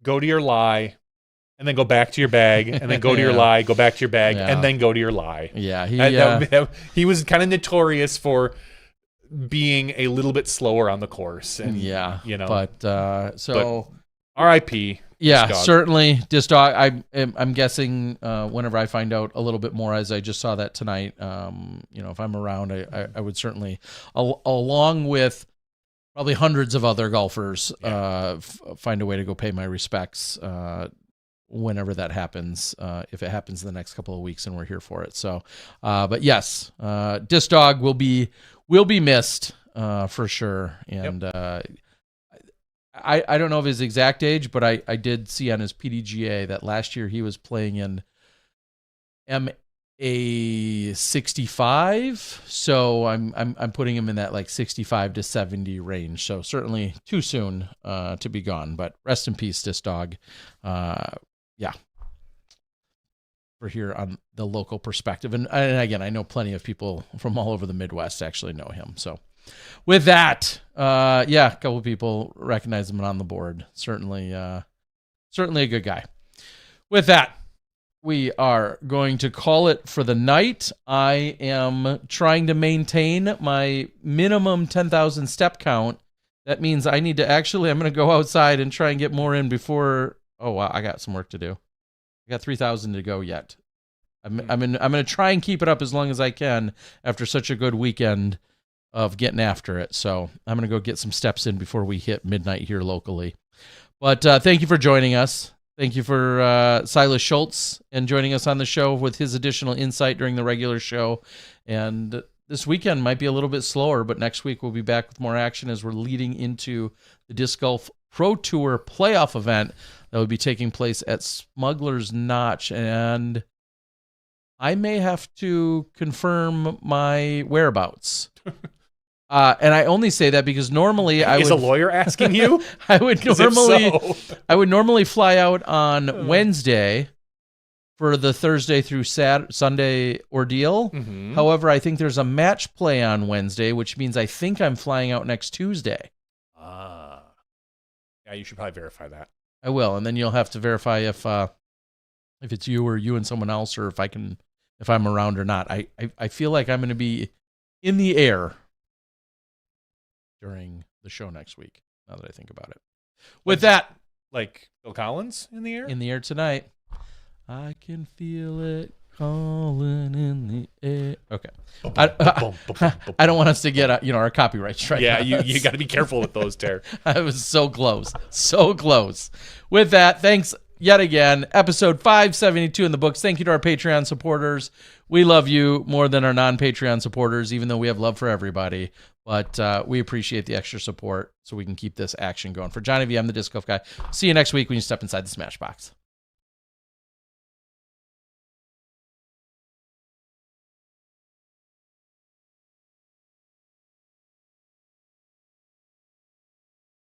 go to your lie. And then go back to your bag, and then go to your lie, go back to your bag, and then go to your lie. Yeah, he was kind of notorious for being a little bit slower on the course. And, but R.I.P. Yeah, certainly. Disc dog. I'm guessing whenever I find out a little bit more, as I just saw that tonight, if I'm around, I would certainly, along with probably hundreds of other golfers, find a way to go pay my respects. Whenever that happens, if it happens in the next couple of weeks, and we're here for it. So, but yes, Disc Dog will be missed for sure. And I don't know of his exact age, but I did see on his PDGA that last year he was playing in MA 65. So I'm putting him in that like 65 to 70 range. So certainly too soon to be gone. But rest in peace, Disc Dog. We're here on the local perspective. And again, I know plenty of people from all over the Midwest actually know him. So with that, a couple of people recognize him on the board. Certainly a good guy. With that, we are going to call it for the night. I am trying to maintain my minimum 10,000 step count. That means I need to I'm going to go outside and try and get more in before. Oh, wow, I got some work to do. I got 3,000 to go yet. I'm going to try and keep it up as long as I can after such a good weekend of getting after it. So I'm going to go get some steps in before we hit midnight here locally. But thank you for joining us. Thank you for Silas Schultz and joining us on the show with his additional insight during the regular show. And this weekend might be a little bit slower, but next week we'll be back with more action as we're leading into the Disc Golf Pro Tour playoff event that will be taking place at Smuggler's Notch. And I may have to confirm my whereabouts. And I only say that because normally Is a lawyer asking you? I would normally fly out on Wednesday for the Thursday through Sunday ordeal. Mm-hmm. However, I think there's a match play on Wednesday, which means I think I'm flying out next Tuesday. Yeah, you should probably verify that. I will, and then you'll have to verify if it's you or you and someone else, or if I'm around or not. I feel like I'm going to be in the air during the show next week, now that I think about it. With that, like Phil Collins in the air? In the air tonight. I can feel it calling in the air. Okay. I don't want us to get our copyright strike. Yeah, you got to be careful with those, Ter. I was so close. So close. With that, thanks yet again. Episode 572 in the books. Thank you to our Patreon supporters. We love you more than our non-Patreon supporters, even though we have love for everybody. But we appreciate the extra support so we can keep this action going. For Johnny V, I'm the Disc Golf Guy. See you next week when you step inside the Smash Box.